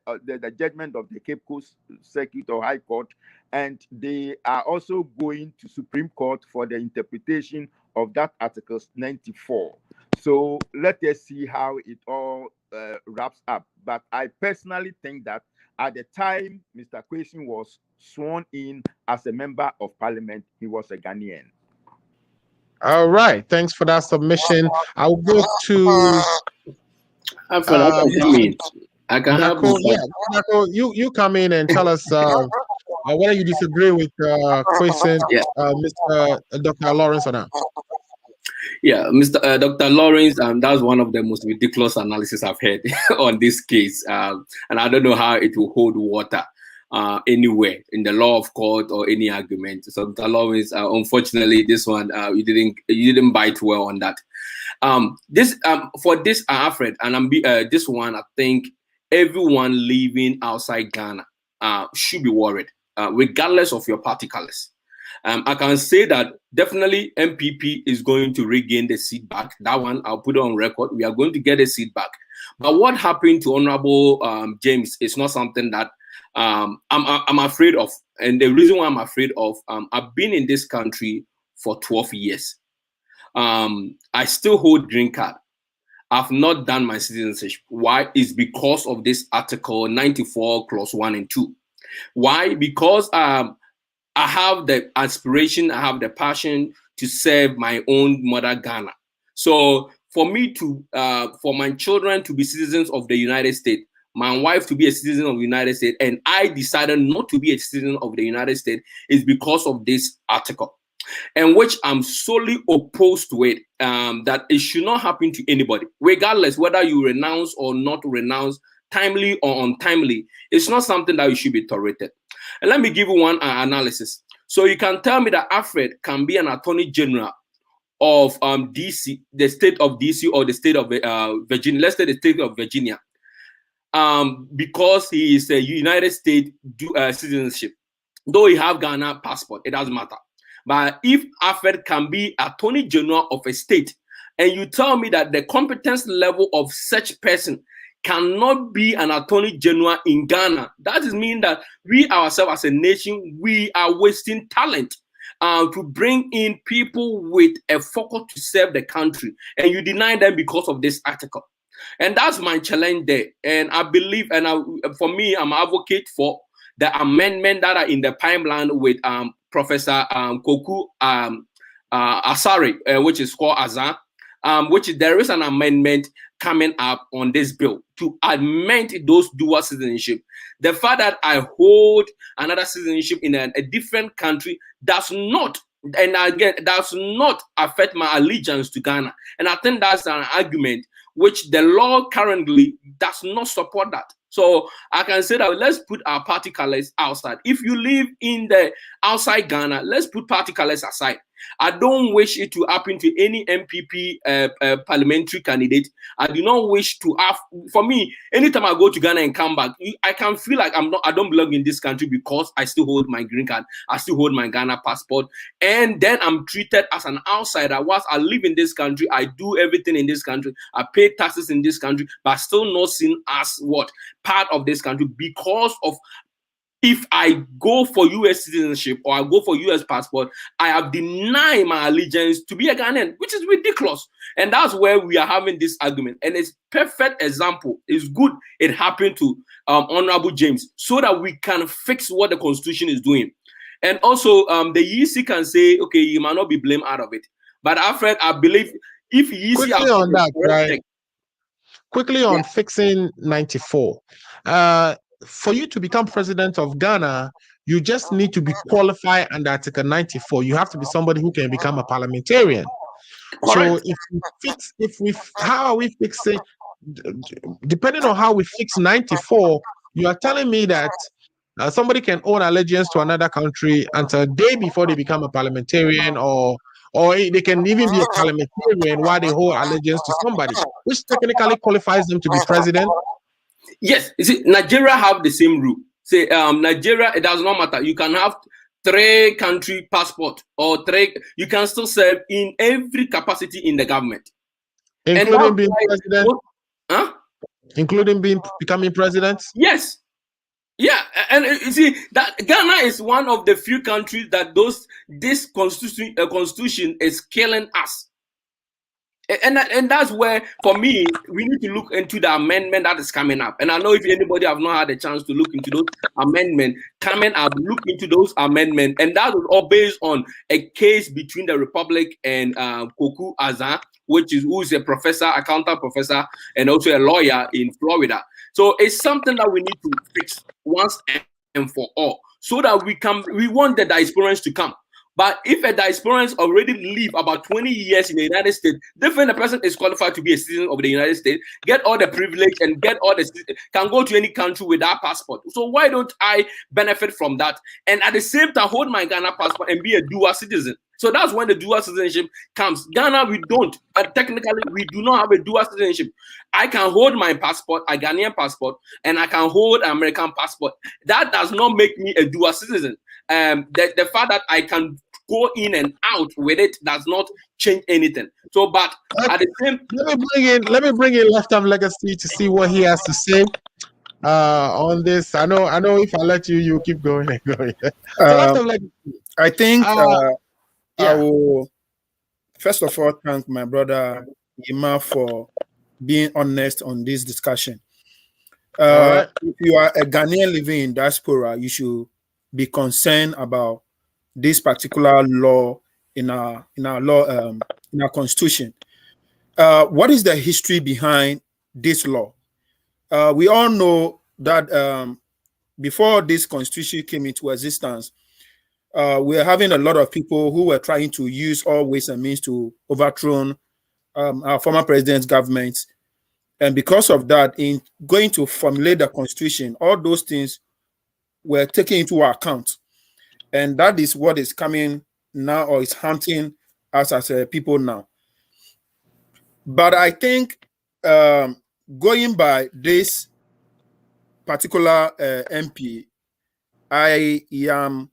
judgment of the Cape Coast Circuit or High Court, and they are also going to Supreme Court for the interpretation of that Article 94. So let us see how it all wraps up. But I personally think that at the time Mr. Kwesi was sworn in as a member of parliament, he was a Ghanaian. All right. Thanks for that submission. I'll go to... I can help you. You come in and tell us whether you disagree with Kwesi, Mr. Dr. Lawrence, or not. Yeah, Mr. Dr. Lawrence, that's one of the most ridiculous analysis I've heard on this case, and I don't know how it will hold water anywhere in the law of court or any argument. So, Dr. Lawrence, unfortunately, this one you didn't bite well on that. For this, Alfred, and this one, I think everyone living outside Ghana should be worried, regardless of your party colors. I can say that definitely MPP is going to regain the seat back. That one, I'll put it on record. We are going to get a seat back. But what happened to Honorable James is not something that I'm afraid of. And the reason why I'm afraid of, I've been in this country for 12 years. I still hold green card. I've not done my citizenship. Why? It's because of this Article 94 clause 1 and 2. Why? Because I have the aspiration, I have the passion to serve my own mother Ghana. So for me to, for my children to be citizens of the United States, my wife to be a citizen of the United States, and I decided not to be a citizen of the United States, is because of this article, and which I'm solely opposed to it, that it should not happen to anybody, regardless whether you renounce or not renounce, timely or untimely. It's not something that you should be tolerated. And let me give you one analysis. So you can tell me that Alfred can be an attorney general of DC, the state of DC, or the state of Virginia. Let's say the state of Virginia, because he is a United States citizenship. Though he have Ghana passport, it doesn't matter. But if Alfred can be attorney general of a state, and you tell me that the competence level of such person cannot be an attorney general in Ghana, that is mean that we ourselves as a nation, we are wasting talent to bring in people with a focus to serve the country, and you deny them because of this article. And that's my challenge there. And I believe, and for me, I'm an advocate for the amendment that are in the pipeline with Professor Koku Asari, which is called Azan, which there is an amendment coming up on this bill to amend those dual citizenship. The fact that I hold another citizenship in a different country does not, and again, does not affect my allegiance to Ghana. And I think that's an argument which the law currently does not support that. So I can say that let's put our party colors outside. If you live in the outside Ghana, let's put party colors aside. I don't wish it to happen to any MPP parliamentary candidate. I do not wish to have, for me, anytime I go to Ghana and come back, I can feel like I don't belong in this country because I still hold my green card, I still hold my Ghana passport, and then I'm treated as an outsider. Whilst I live in this country, I do everything in this country, I pay taxes in this country, but still not seen as what? Part of this country, because of, if I go for US citizenship or I go for US passport, I have denied my allegiance to be a Ghanaian, which is ridiculous. And that's where we are having this argument. And it's perfect example. It's good it happened to Honorable James, so that we can fix what the Constitution is doing. And also, the EC can say, okay, you might not be blamed out of it. But Alfred, I believe if EC quickly on that, right? Quickly on fixing 94. For you to become president of Ghana, you just need to be qualified under Article 94. You have to be somebody who can become a parliamentarian. Correct. So how are we fixing? Depending on how we fix 94, you are telling me that somebody can own allegiance to another country until a day before they become a parliamentarian, or they can even be a parliamentarian while they hold allegiance to somebody, which technically qualifies them to be president. Yes, you see, Nigeria have the same rule. Say, Nigeria, it does not matter. You can have 3 country passport or 3. You can still serve in every capacity in the government, including being president. Including becoming president. Yes. Yeah, and you see that Ghana is one of the few countries that this constitution is killing us. And that's where, for me, we need to look into the amendment that is coming up. And I know if anybody have not had a chance to look into those amendments coming up, look into those amendments. And that is all based on a case between the Republic and Koku Azan, who is a professor, accountant professor, and also a lawyer in Florida. So it's something that we need to fix once and for all, so that we want the diasporans to come. But if a diasporans already live about 20 years in the United States, then the person is qualified to be a citizen of the United States, get all the privilege and can go to any country with that passport. So why don't I benefit from that? And at the same time, hold my Ghana passport and be a dual citizen. So that's when the dual citizenship comes. Ghana, we don't. Technically, we do not have a dual citizenship. I can hold my passport, a Ghanaian passport, and I can hold an American passport. That does not make me a dual citizen. The fact that I can go in and out with it does not change anything. So, but at the same, let me bring in Lifetime Legacy to see what he has to say on this. I know. If I let you, you keep going and going. So I think I will first of all thank my brother Ima for being honest on this discussion. If you are a Ghanaian living in diaspora, you should be concerned about this particular law in our constitution. What is the history behind this law? We all know that before this constitution came into existence, we are having a lot of people who were trying to use all ways and means to overthrow our former president's government. And because of that, in going to formulate the constitution, all those things were taken into account. And that is what is coming now, or is haunting us as a people now. But I think going by this particular MP, I am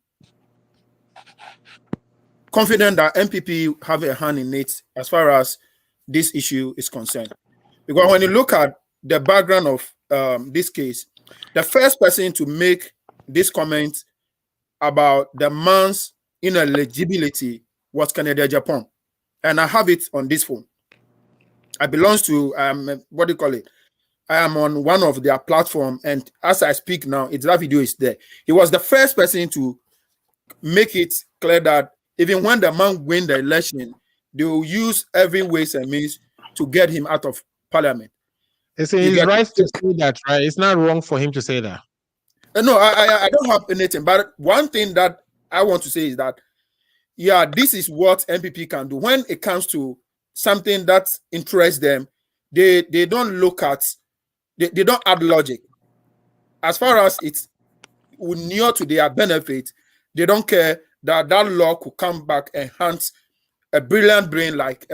confident that MPP have a hand in it as far as this issue is concerned. Because when you look at the background of this case, the first person to make this comment about the man's ineligibility was Canada Japan. And I have it on this phone. I belongs to, what do you call it? I am on one of their platform, and as I speak now, that video is there. He was the first person to make it clear that even when the man win the election, they will use every ways and means to get him out of parliament. It's his right to say that, right? It's not wrong for him to say that. No, I don't have anything. But one thing that I want to say is that, yeah, this is what MPP can do. When it comes to something that interests them, they don't look at, they don't add logic. As far as it's near to their benefit, they don't care that that law could come back and haunt a brilliant brain like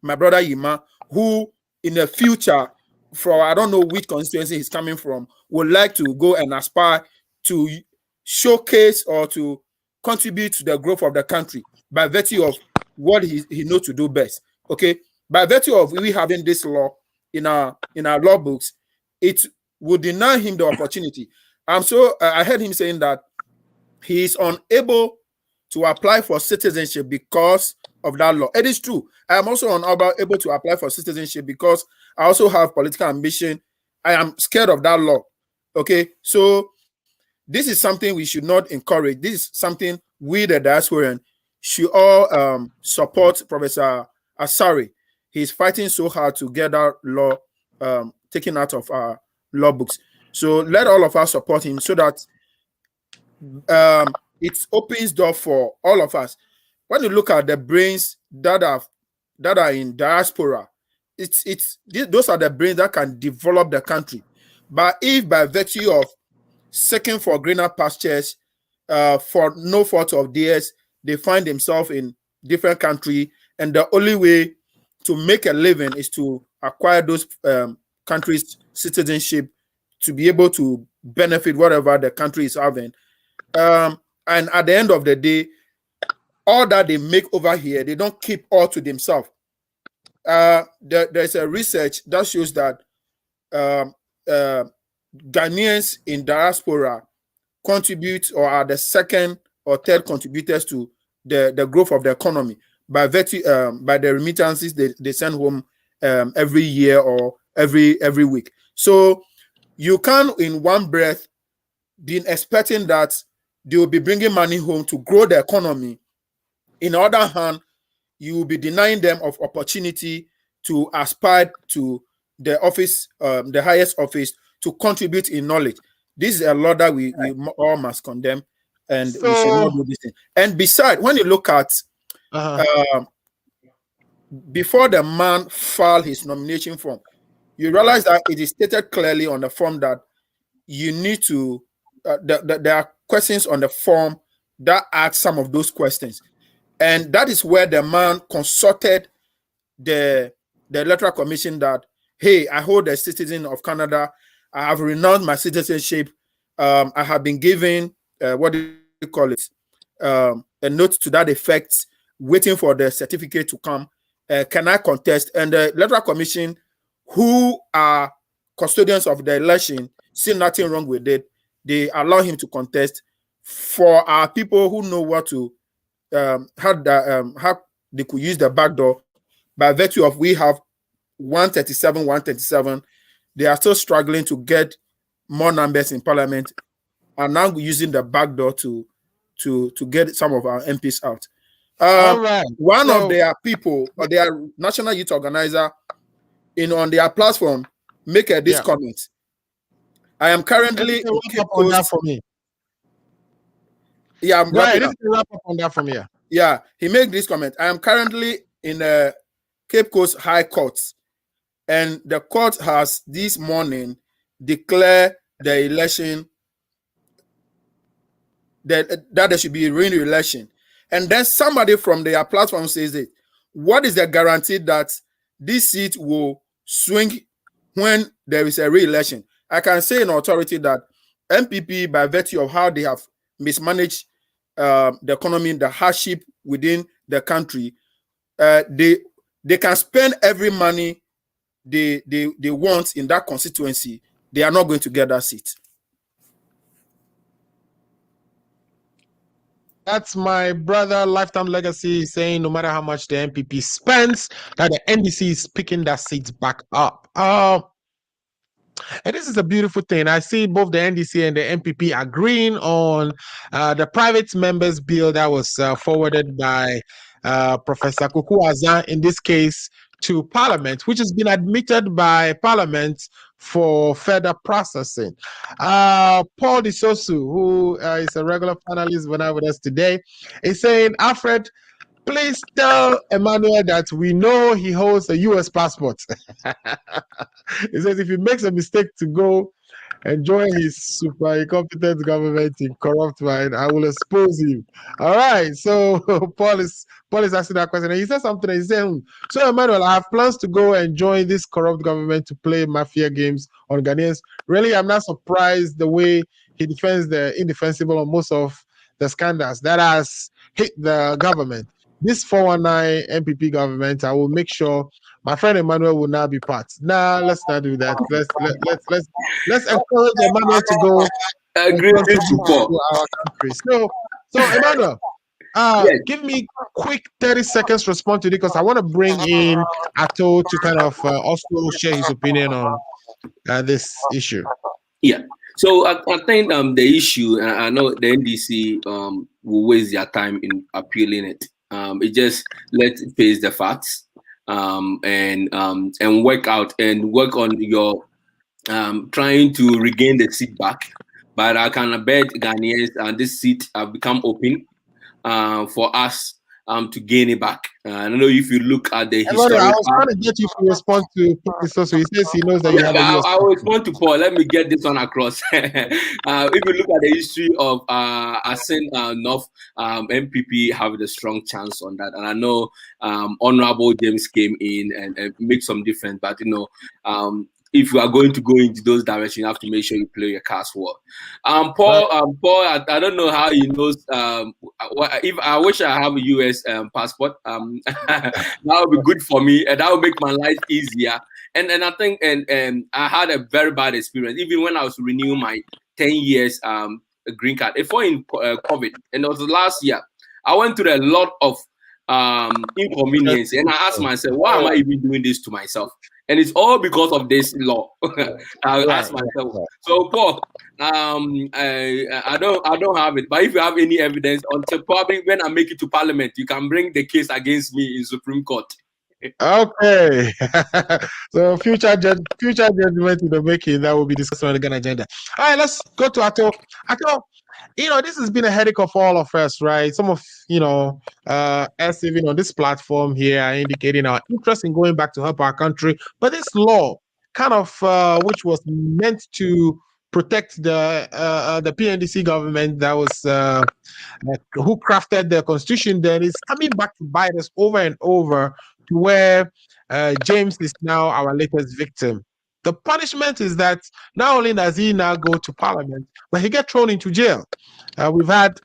my brother Yima, who in the future, for I don't know which constituency he's coming from, would like to go and aspire to showcase or to contribute to the growth of the country by virtue of what he knows to do best. Okay, by virtue of we having this law in our law books, it would deny him the opportunity. I heard him saying that he is unable to apply for citizenship because of that law. It is true. I am also unable to apply for citizenship because I also have political ambition. I am scared of that law. Okay, so this is something we should not encourage. This is something we, the diasporan, should all support Professor Asari. He's fighting so hard to get that law taken out of our law books. So let all of us support him so that it opens door for all of us. When you look at the brains that are in diaspora, those are the brains that can develop the country. But if by virtue of seeking for greener pastures, for no fault of theirs, they find themselves in different country, and the only way to make a living is to acquire those countries' citizenship to be able to benefit whatever the country is having. And at the end of the day, all that they make over here, they don't keep all to themselves. There's a research that shows that Ghanaians in diaspora contribute or are the second or third contributors to the growth of the economy by virtue by the remittances they send home every year or every week. So you can in one breath be expecting that they will be bringing money home to grow the economy. In the other hand, you will be denying them of opportunity to aspire to the office, the highest office, to contribute in knowledge. This is a law that we all must condemn, and we should not do this thing. And besides, when you look at before the man filed his nomination form, you realize that it is stated clearly on the form that you need to, there are questions on the form that ask some of those questions. And that is where the man consulted the electoral commission that, hey, I hold a citizen of Canada. I have renounced my citizenship. I have been given, what do you call it, a note to that effect, waiting for the certificate to come. Can I contest? And the electoral commission, who are custodians of the election, see nothing wrong with it. They allow him to contest. For our people who know what to, how they could use the back door, by virtue of we have 137, they are still struggling to get more numbers in parliament, and now we're using the back door to get some of our MPs out. All right. One of their people, or their national youth organizer, on their platform, make this comment. I am currently in Cape Coast. For me. Yeah, I'm wrapping up. Wrap up on that from here. Yeah, he made this comment. I am currently in the Cape Coast High Court, and the court has this morning declared the election that there should be a re-election. And then somebody from their platform says it. What is the guarantee that this seat will swing when there is a re-election? I can say in authority that MPP, by virtue of how they have mismanaged the economy, the hardship within the country, they can spend every money they want in that constituency. They are not going to get that seat. That's my brother, Lifetime Legacy, saying no matter how much the MPP spends, that the NDC is picking that seat back up. And this is a beautiful thing. I see both the NDC and the MPP agreeing on the private members bill that was forwarded by Professor Kuku Azan, in this case, to Parliament, which has been admitted by Parliament for further processing. Paul de Sosso, who is a regular panelist with us today, is saying, Alfred, please tell Emmanuel that we know he holds a U.S. passport. He says if he makes a mistake to go enjoy his super incompetent government in corrupt mind. I will expose him. All right. So Paul is asking that question. And he said something. He said, so Emmanuel, I have plans to go and join this corrupt government to play mafia games on Ghanaians. Really, I'm not surprised the way he defends the indefensible on most of the scandals that has hit the government. This 419 MPP government, I will make sure my friend Emmanuel will not be part. Nah, let's not do that. Let's encourage Emmanuel to go and contribute to our country. So Emmanuel, Yes. give me quick 30 seconds response to it because I want to bring in Ato to kind of also share his opinion on this issue. Yeah. So I think the issue, I know the NDC will waste their time in appealing it. It just let's face the facts and work on your trying to regain the seat back. But I can bet Ghanaians this seat have become open for us to gain it back. I don't know if you look at the history. I was trying to get you to respond to Sosso. He says he knows that you have a US. I will respond to Paul. Let me get this one across. If you look at the history of Assin North, MPP have a strong chance on that. And I know Honorable James came in and made some difference. But, if you are going to go into those directions, you have to make sure you play your cards well. Paul, I don't know how he knows. If I wish I have a US passport, that would be good for me, and that would make my life easier. And I think, and I had a very bad experience, even when I was renewing my 10 years green card. Before in COVID, and it was last year, I went through a lot of inconvenience, and I asked myself, why am I even doing this to myself? And it's all because of this law. I asked myself. So Paul, I don't have it. But if you have any evidence, until probably when I make it to Parliament, you can bring the case against me in Supreme Court. Okay. So future judgment in the making that will be discussed on the Ghana agenda. All right, let's go to Ato. Ato, this has been a headache of all of us, right? Some of us even on this platform here are indicating our interest in going back to help our country. But this law, kind of which was meant to protect the PNDC government that was who crafted the constitution, then is coming back to bite us over and over to where James is now our latest victim. The punishment is that not only does he now go to Parliament, but he gets thrown into jail. We've had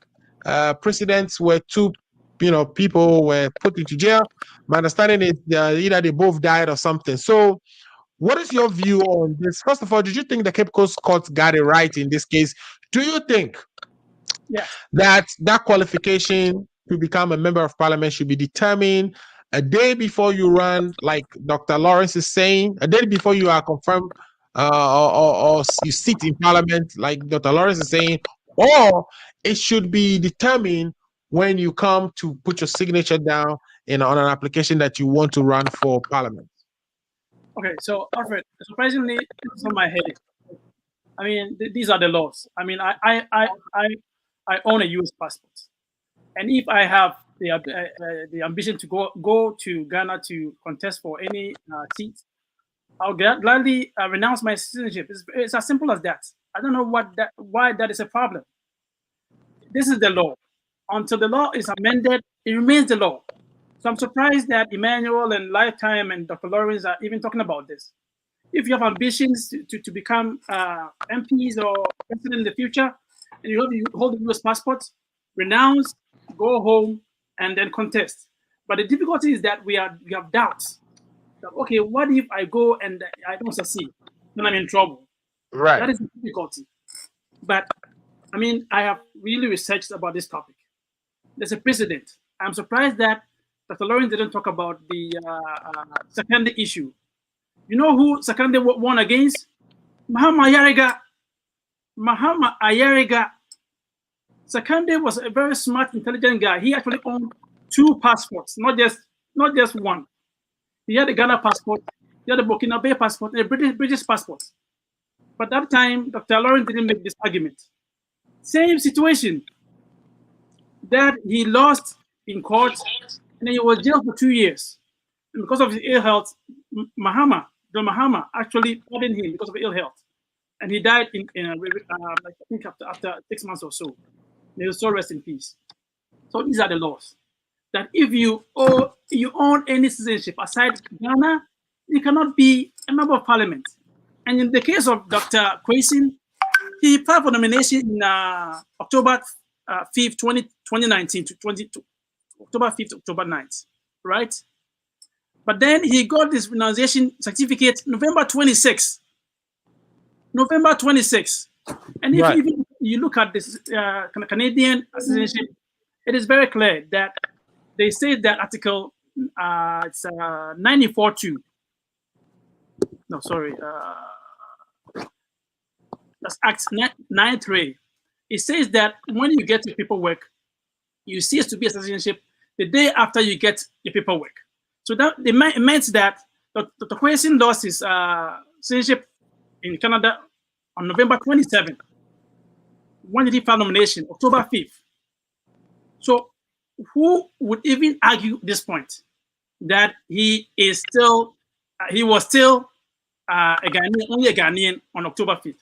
precedents where two people were put into jail. My understanding is either they both died or something. So what is your view on this? First of all, did you think the Cape Coast Court got it right in this case? Do you think that qualification to become a member of Parliament should be determined a day before you run, like Dr. Lawrence is saying, a day before you are confirmed or you sit in Parliament, like Dr. Lawrence is saying, or it should be determined when you come to put your signature down on an application that you want to run for Parliament? Okay, so Alfred, surprisingly, it's not my headache. I mean, these are the laws. I mean, I own a U.S. passport, and if I have the ambition to go to Ghana to contest for any seat, I'll gladly renounce my citizenship. It's as simple as that. I don't know why that is a problem. This is the law. Until the law is amended, it remains the law. So I'm surprised that Emmanuel and Lifetime and Dr. Lawrence are even talking about this. If you have ambitions to become MPs or president in the future, and you hold a U.S. passport, renounce, go home, and then contest. But the difficulty is that we have doubts. Okay, what if I go and I don't succeed? Then I'm in trouble. Right. That is the difficulty. But I mean, I have really researched about this topic. There's a precedent. I'm surprised that Dr. Lawrence didn't talk about the Sakande issue. You know who Sakande won against? Mahama Ayariga. Sakande was a very smart, intelligent guy. He actually owned 2 passports, not just one. He had a Ghana passport, he had a Burkina Faso passport, and a British passport. But that time, Dr. Lawrence didn't make this argument. Same situation. That he lost in court, and then he was jailed for 2 years. And because of his ill health, John Mahama actually pardoned him because of ill health. and he died in I think after 6 months or so. May the soul rest in peace. So these are the laws. That if you own any citizenship aside Ghana, you cannot be a member of parliament. And in the case of Dr. Kwesi, he filed for nomination in October 5th, 2019 to October 5th, October 9th, right? But then he got this renunciation certificate November 26th. November 26th. And if you look at this Canadian citizenship, it is very clear that they say that article, it's 942. No, sorry. That's Act 93. It says that when you get your paperwork, you cease to be a citizenship the day after you get your paperwork. So that it meant that Dr. Kwesi lost his citizenship in Canada on November 27th. When did he file nomination? October 5th. So who would even argue this point that he was still a Ghanaian, only a Ghanaian on October 5th?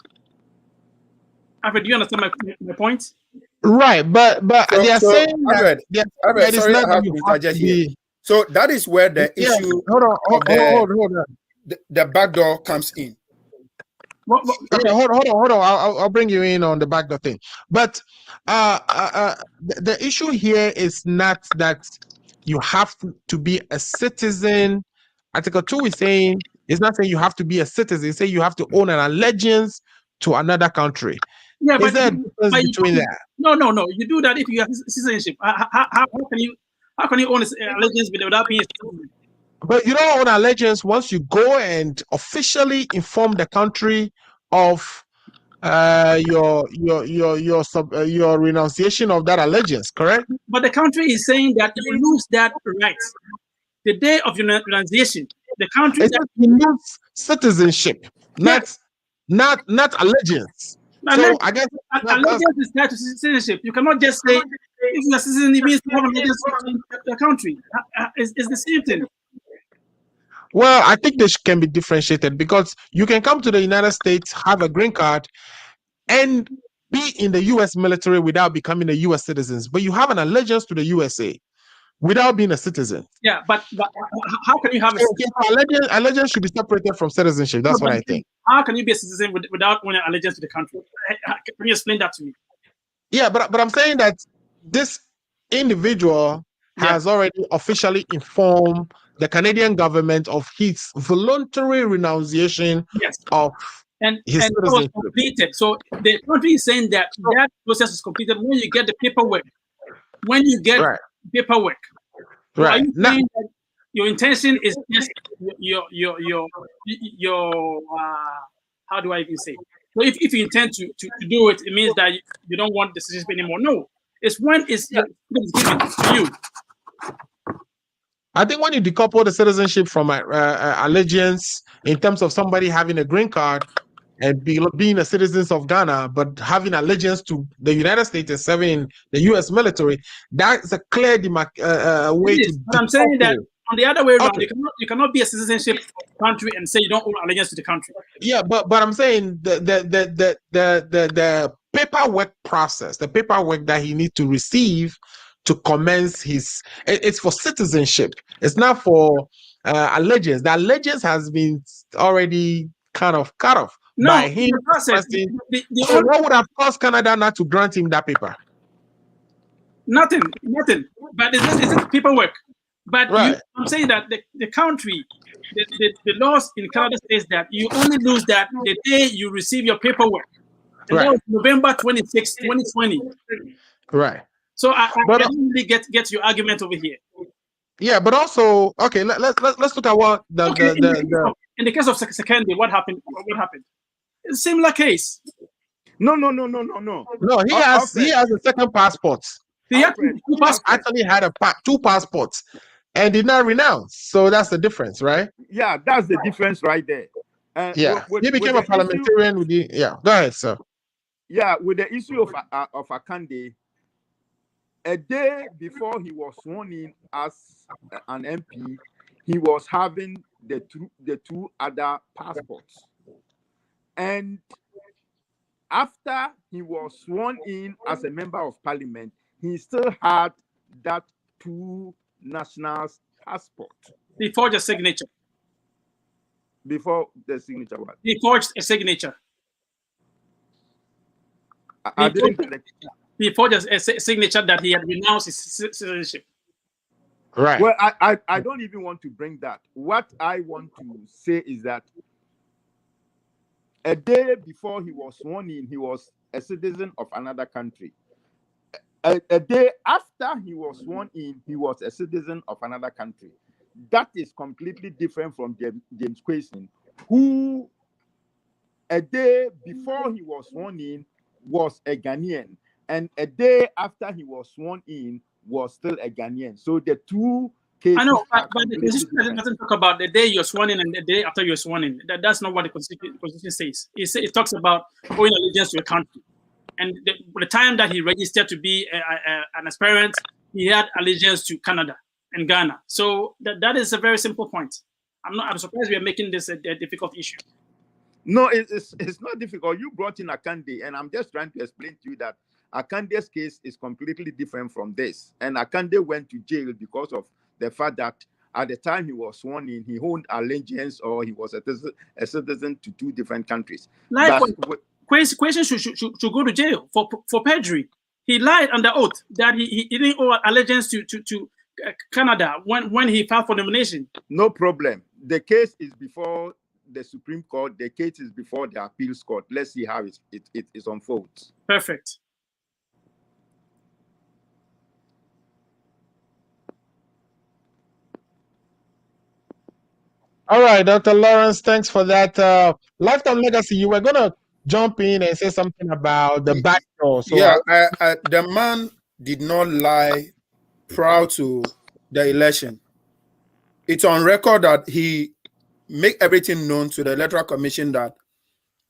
Alfred, do you understand my point? Right, but they are saying Alfred, that sorry, I have to interject here. So that is where the issue. Hold on. The back door comes in. Hold on. I'll bring you in on the back door thing. But the issue here is not that you have to be a citizen. Article 2 is saying, it's not saying you have to be a citizen. It's saying you have to own an allegiance to another country. Yeah, is there a difference between that? No. You do that if you have citizenship. How can you own allegiance without being a citizen? But you don't own allegiance once you go and officially inform the country of your renunciation of that allegiance, correct? But the country is saying that you lose that right the day of your renunciation. The country you lose citizenship, not allegiance. So I guess allegiance is tied to citizenship. You cannot just say if you're a citizen, it means you have allegiance to the country. It's the same thing. Well, I think they can be differentiated because you can come to the United States, have a green card, and be in the U.S. military without becoming a U.S. citizen. But you have an allegiance to the USA without being a citizen. Yeah, but how can you have allegiance should be separated from citizenship? That's what I think. How can you be a citizen without owning allegiance to the country? Can you explain that to me? Yeah, but I'm saying that this individual has already officially informed the Canadian government of his voluntary renunciation of his citizenship. It was completed. So the country is saying that that process is completed when you get the paperwork. When you get paperwork. So are you saying that your intention is just your how do I even say? So if you intend to do it, it means that you don't want the citizenship anymore. No, it's when it's given to you. I think when you decouple the citizenship from allegiance in terms of somebody having a green card and being a citizen of Ghana, but having allegiance to the United States and serving in the U.S. military, that's a clear way to. But I'm saying that on the other way around, you cannot be a citizenship of the country and say you don't own allegiance to the country. Yeah, but I'm saying the paperwork process, the paperwork that he needs to receive to commence it's for citizenship. It's not for allegiance. The allegiance has been already kind of cut off by him. So what would have caused Canada not to grant him that paper? Nothing. But it's paperwork. But I'm saying that the country, the laws in Canada says that you only lose that the day you receive your paperwork. And that was November 26, 2020. Right. So I don't really get your argument over here. Yeah, but also, okay, let's look at what in the case of Sekende, what happened? It's a similar case. No. No, he has a second passport. He actually had two passports and did not renounce. So that's the difference, right? Yeah, that's the difference right there. He became a parliamentarian with the Go ahead, sir. Yeah, with the issue of Akande, a day before he was sworn in as an MP, he was having the two other passports, and after he was sworn in as a member of parliament, he still had that 2 nationals passport. He forged a signature. Before the signature, what? He forged a signature. He forged a signature that he had renounced his citizenship. Right. Well, I don't even want to bring that. What I want to say is that a day before he was sworn in, he was a citizen of another country. A day after he was sworn in, he was a citizen of another country. That is completely different from James Quayson, who a day before he was sworn in was a Ghanaian, and a day after he was sworn in was still a Ghanaian. So the 2 cases. I know, but the Constitution doesn't talk about the day you're sworn in and the day after you're sworn in. That's not what the Constitution says. It talks about owing allegiance to a country. And the time that he registered to be an aspirant, he had allegiance to Canada and Ghana. So that is a very simple point. I'm surprised we are making this a difficult issue. No, it's not difficult. You brought in Akande, and I'm just trying to explain to you that Akande's case is completely different from this. And Akande went to jail because of the fact that at the time he was sworn in, he owned allegiance, or he was a citizen to 2 different countries. Quayson should go to jail for perjury. He lied under oath that he didn't owe allegiance to Canada when he filed for nomination. No problem. The case is before the Supreme Court. The case is before the appeals court. Let's see how it unfolds. Perfect. All right, Dr. Lawrence, thanks for that. Lifetime Legacy, you were going to jump in and say something about the backdoor. So yeah, the man did not lie prior to the election. It's on record that he make everything known to the Electoral Commission that,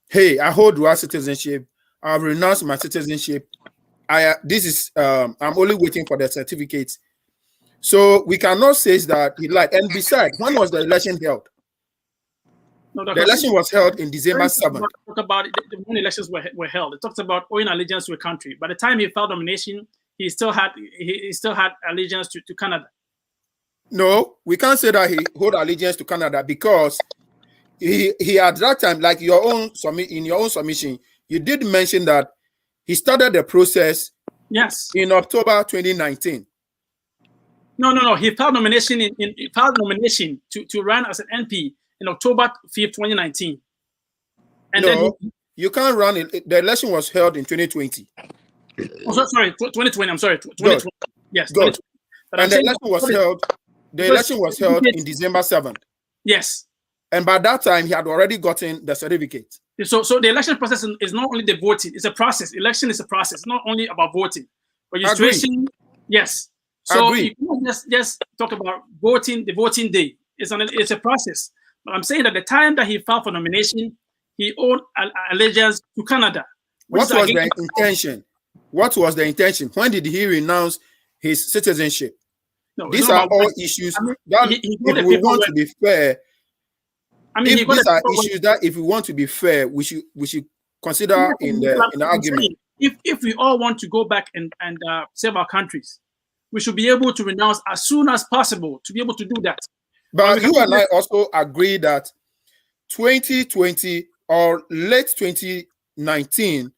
hey, I hold dual citizenship. I've renounced my citizenship. I'm only waiting for the certificates. So we cannot say that he lied. And besides, when was the election held? No, the election was held in December 7th. Talk about it, when elections were held. It talks about owing allegiance to a country. By the time he filed nomination, he still had allegiance to Canada. No, we can't say that he hold allegiance to Canada because he at that time, like in your own submission, you did mention that he started the process. Yes. In October 2019. No. He filed nomination to run as an MP in October 5th, 2019. And no, you can't run it. The election was held in 2020. Oh, sorry, 2020. I'm sorry, 2020. Yes, 2020. And the election was held in December 7th. Yes. And by that time, he had already gotten the certificate. So the election process is not only the voting; it's a process. Election is a process, not only about voting. Registration, yes. So you can't just talk about voting. The voting day it's a process. But I'm saying that the time that he filed for nomination, he owed allegiance to Canada. What was the intention? What was the intention? When did he renounce his citizenship? No, these are all issues that if we want to be fair. If these are issues that if we want to be fair, we should consider in the argument. If we all want to go back and save our countries, we should be able to renounce as soon as possible to be able to do that. But you and I also agree that 2020 or late 2019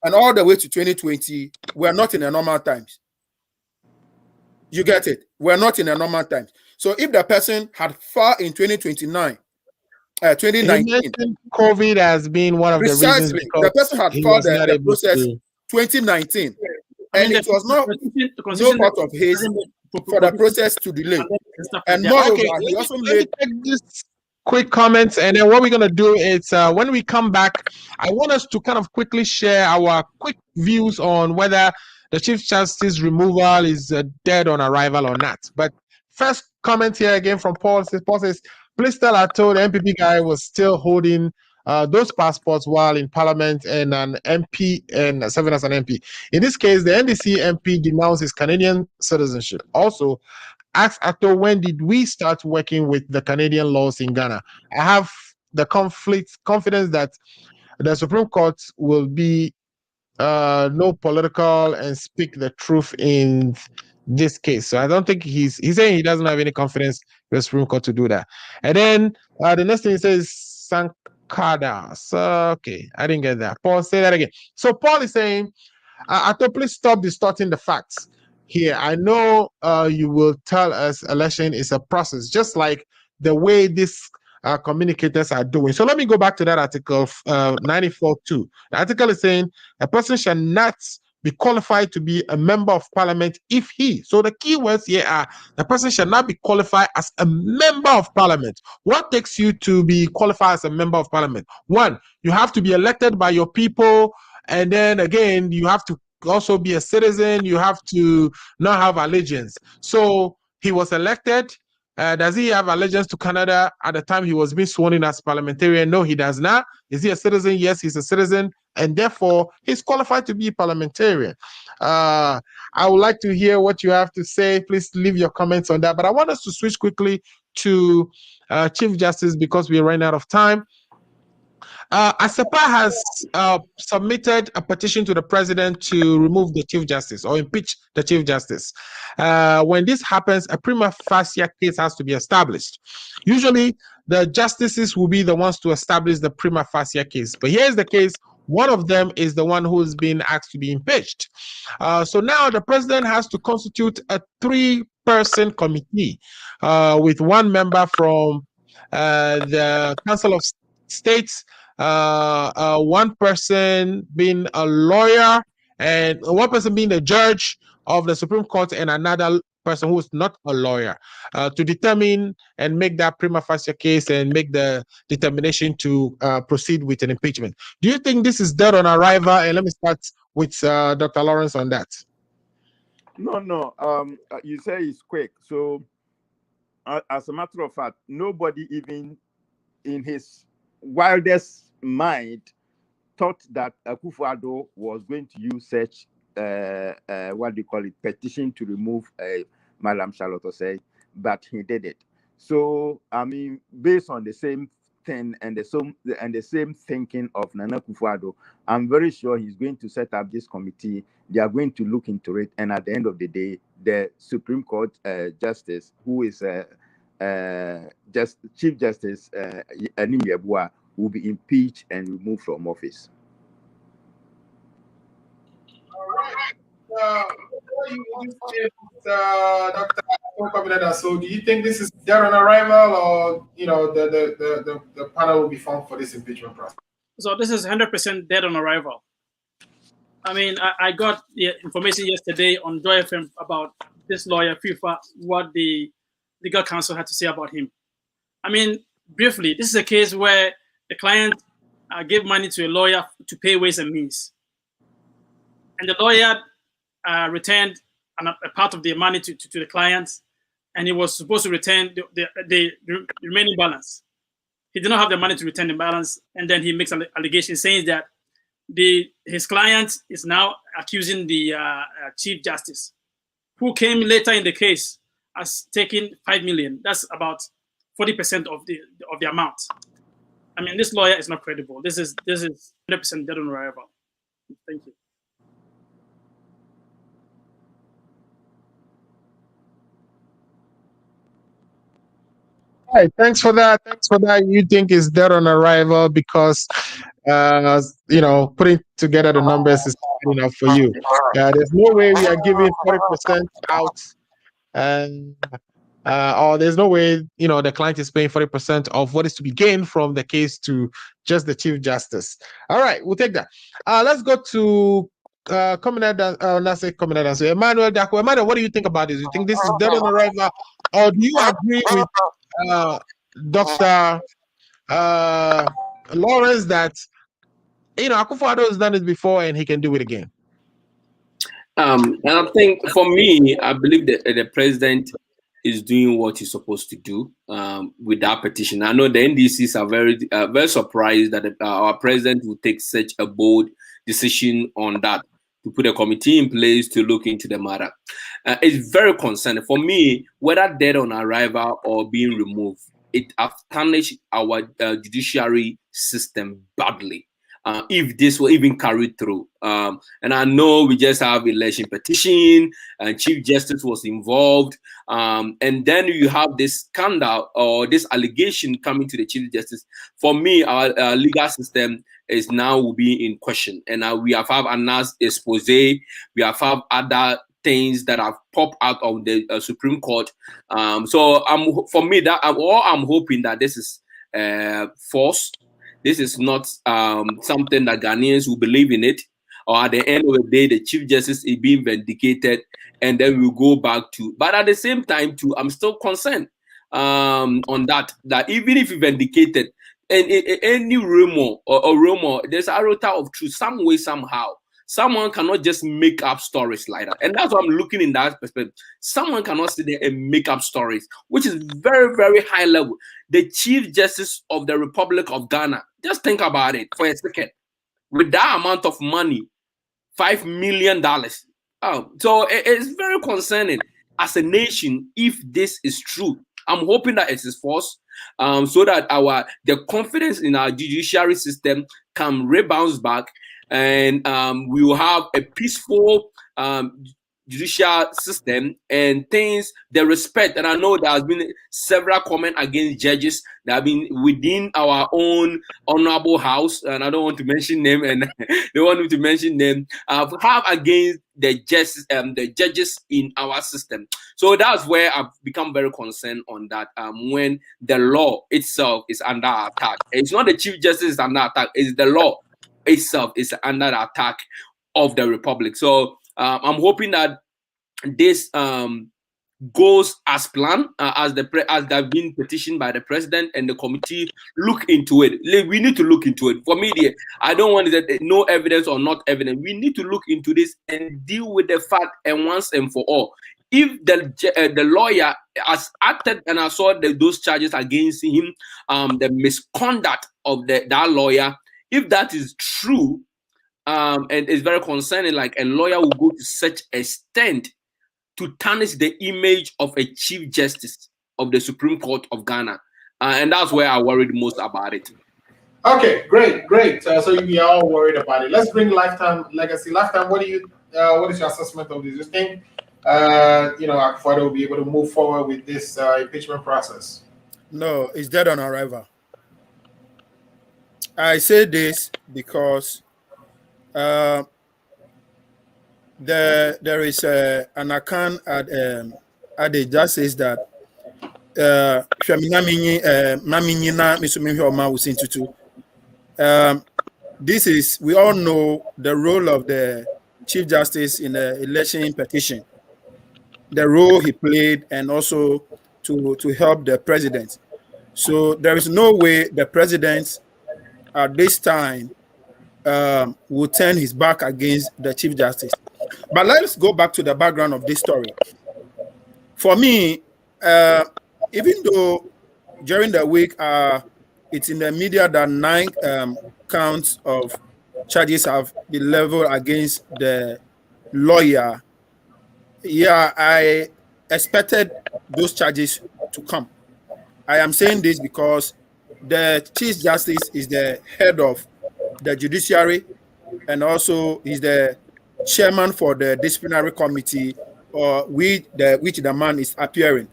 and all the way to 2020, we're not in a normal times. You get it? We're not in a normal times. So if the person had filed in 2019, COVID has been one of the reasons. The person had filed the process 2019, and it was not no part of his for the process to delay. And moreover, he also made this quick comments, and then what we're gonna do is when we come back, I want us to kind of quickly share our quick views on whether the Chief Justice removal is dead on arrival or not. But first comment here again from Paul. Paul says, please tell Ato the MPP guy was still holding those passports while in Parliament and an MP and serving as an MP. In this case, the NDC MP denounced his Canadian citizenship. Also, asked Ato, when did we start working with the Canadian laws in Ghana? I have the confidence that the Supreme Court will be no political and speak the truth in this case. So I don't think he's saying he doesn't have any confidence in the Supreme Court to do that. And then the next thing he says, Sankada. So, okay, I didn't get that. Paul, say that again. So Paul is saying, Ato, please stop distorting the facts here. I know you will tell us election is a process, just like the way these communicators are doing. So let me go back to that article 94.2. The article is saying a person shall not be qualified to be a member of parliament if he. So the key words here are the person shall not be qualified as a member of parliament. What takes you to be qualified as a member of parliament? One, you have to be elected by your people. And then again, you have to also be a citizen. You have to not have allegiance. So he was elected. Does he have allegiance to Canada at the time he was being sworn in as parliamentarian? No, he does not. Is he a citizen? Yes, he's a citizen. And therefore, he's qualified to be a parliamentarian. I would like to hear what you have to say. Please leave your comments on that. But I want us to switch quickly to Chief Justice because we're running out of time. ASEPA has submitted a petition to the president to remove the Chief Justice or impeach the Chief Justice. When this happens, a prima facie case has to be established. Usually, the justices will be the ones to establish the prima facie case. But here's the case. One of them is the one who's been asked to be impeached. So now the president has to constitute a 3-person committee with one member from the Council of States, one person being a lawyer and one person being a judge of the Supreme Court and another person who is not a lawyer to determine and make that prima facie case and make the determination to proceed with an impeachment. Do you think this is dead on arrival? And let me start with Dr. Lawrence on that. No. You say it's quick. So as a matter of fact, nobody even in his wildest mind thought that Akufo-Addo was going to use such what do you call it, petition to remove Madam Charlotte Osei, but he did it. So I mean, based on the same thing and the same thinking of Nana Akufo-Addo, I'm very sure he's going to set up this committee. They are going to look into it, and at the end of the day, the Supreme Court Justice, who is Chief Justice Annim Yeboah, will be impeached and removed from office. All right. Dr. Kwamena, so do you think this is dead on arrival, or the panel will be formed for this impeachment process? So this is 100% dead on arrival. I mean, I got the information yesterday on Joy FM about this lawyer Afrifa, what the legal counsel had to say about him. I mean, briefly, this is a case where the client gave money to a lawyer to pay ways and means. And the lawyer returned a part of the money to the client, and he was supposed to return the remaining balance. He did not have the money to return the balance, and then he makes an allegation saying that his client is now accusing the Chief Justice, who came later in the case as taking 5 million. That's about 40% of the amount. I mean, this lawyer is not credible. This is 100% dead on arrival. Thank you. All right, thanks for that. You think it's dead on arrival because, putting together the numbers is not enough for you. There's no way we are giving 40% out, and or there's no way, the client is paying 40% of what is to be gained from the case to just the Chief Justice. All right, we'll take that. Let's go to Emmanuel Darko. Emmanuel, what do you think about this? You think this is dead on arrival, or do you agree with Dr. Lawrence that Akufo-Addo has done it before and he can do it again? And I think for me, I believe that the president is doing what he's supposed to do with that petition. I know the NDCs are very surprised that our president will take such a bold decision on that, to put a committee in place to look into the matter. It's very concerning. For me, whether dead on arrival or being removed, it has tarnished our judiciary system badly. if this will even carry through. And I know we just have election petition, and Chief Justice was involved, and then you have this scandal or this allegation coming to the Chief Justice. For me, our legal system is now will be in question, and we have announced expose. We have other things that have popped out of the Supreme Court. So for me, that I'm hoping that this is false. This is not something that Ghanaians will believe in it, or at the end of the day, the Chief Justice is being vindicated, and then we'll go back to. But at the same time, too, I'm still concerned on that even if you vindicated, and any rumor or rumor, there's a iota of truth, some way, somehow. Someone cannot just make up stories like that. And that's what I'm looking in that perspective. Someone cannot sit there and make up stories, which is very, very high level. The Chief Justice of the Republic of Ghana, just think about it for a second. With that amount of money, $5 million. So it's very concerning as a nation if this is true. I'm hoping that it is false, so that the confidence in our judiciary system can rebound back, and we will have a peaceful judicial system and things, the respect. And I know there has been several comments against judges that have been within our own honorable house, and I don't want to mention them, and they want me to mention them, have against the judges in our system. So that's where I've become very concerned on that, when the law itself is under attack. It's not the Chief Justice is under attack, it's the law itself is under the attack of the Republic. So I'm hoping that this goes as planned, as they've been petitioned by the president, and the committee look into it. We need to look into it. For me, I don't want that no evidence or not evidence. We need to look into this and deal with the fact, and once and for all. If the lawyer has acted and I saw those charges against him, the misconduct of that lawyer, if that is true, and it's very concerning, like a lawyer will go to such extent to tarnish the image of a Chief Justice of the Supreme Court of Ghana, and that's where I worried most about it. Okay, great. So we are all worried about it. Let's bring Lifetime Legacy. Lifetime, what is your assessment of this? You think Akufo will be able to move forward with this impeachment process? No, it's dead on arrival. I say this because there is an account at the just says that this is, we all know the role of the Chief Justice in the election petition, the role he played, and also to help the president. So there is no way the president at this time will turn his back against the Chief Justice. But let's go back to the background of this story. For me, even though during the week it's in the media that 9 counts of charges have been leveled against the lawyer, yeah, I expected those charges to come. I am saying this because the Chief Justice is the head of the judiciary, and also is the chairman for the disciplinary committee, which the man is appearing.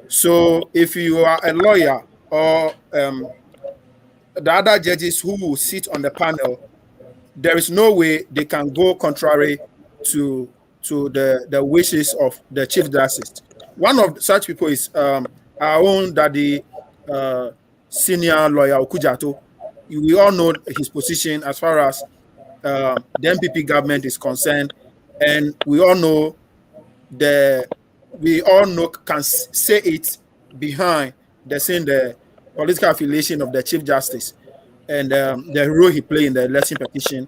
So if you are a lawyer or the other judges who will sit on the panel, there is no way they can go contrary to the wishes of the Chief Justice. One of such people is our own daddy, senior lawyer Okujato. We all know his position as far as the MPP government is concerned, and we all know can say it behind the political affiliation of the Chief Justice and the role he played in the election petition.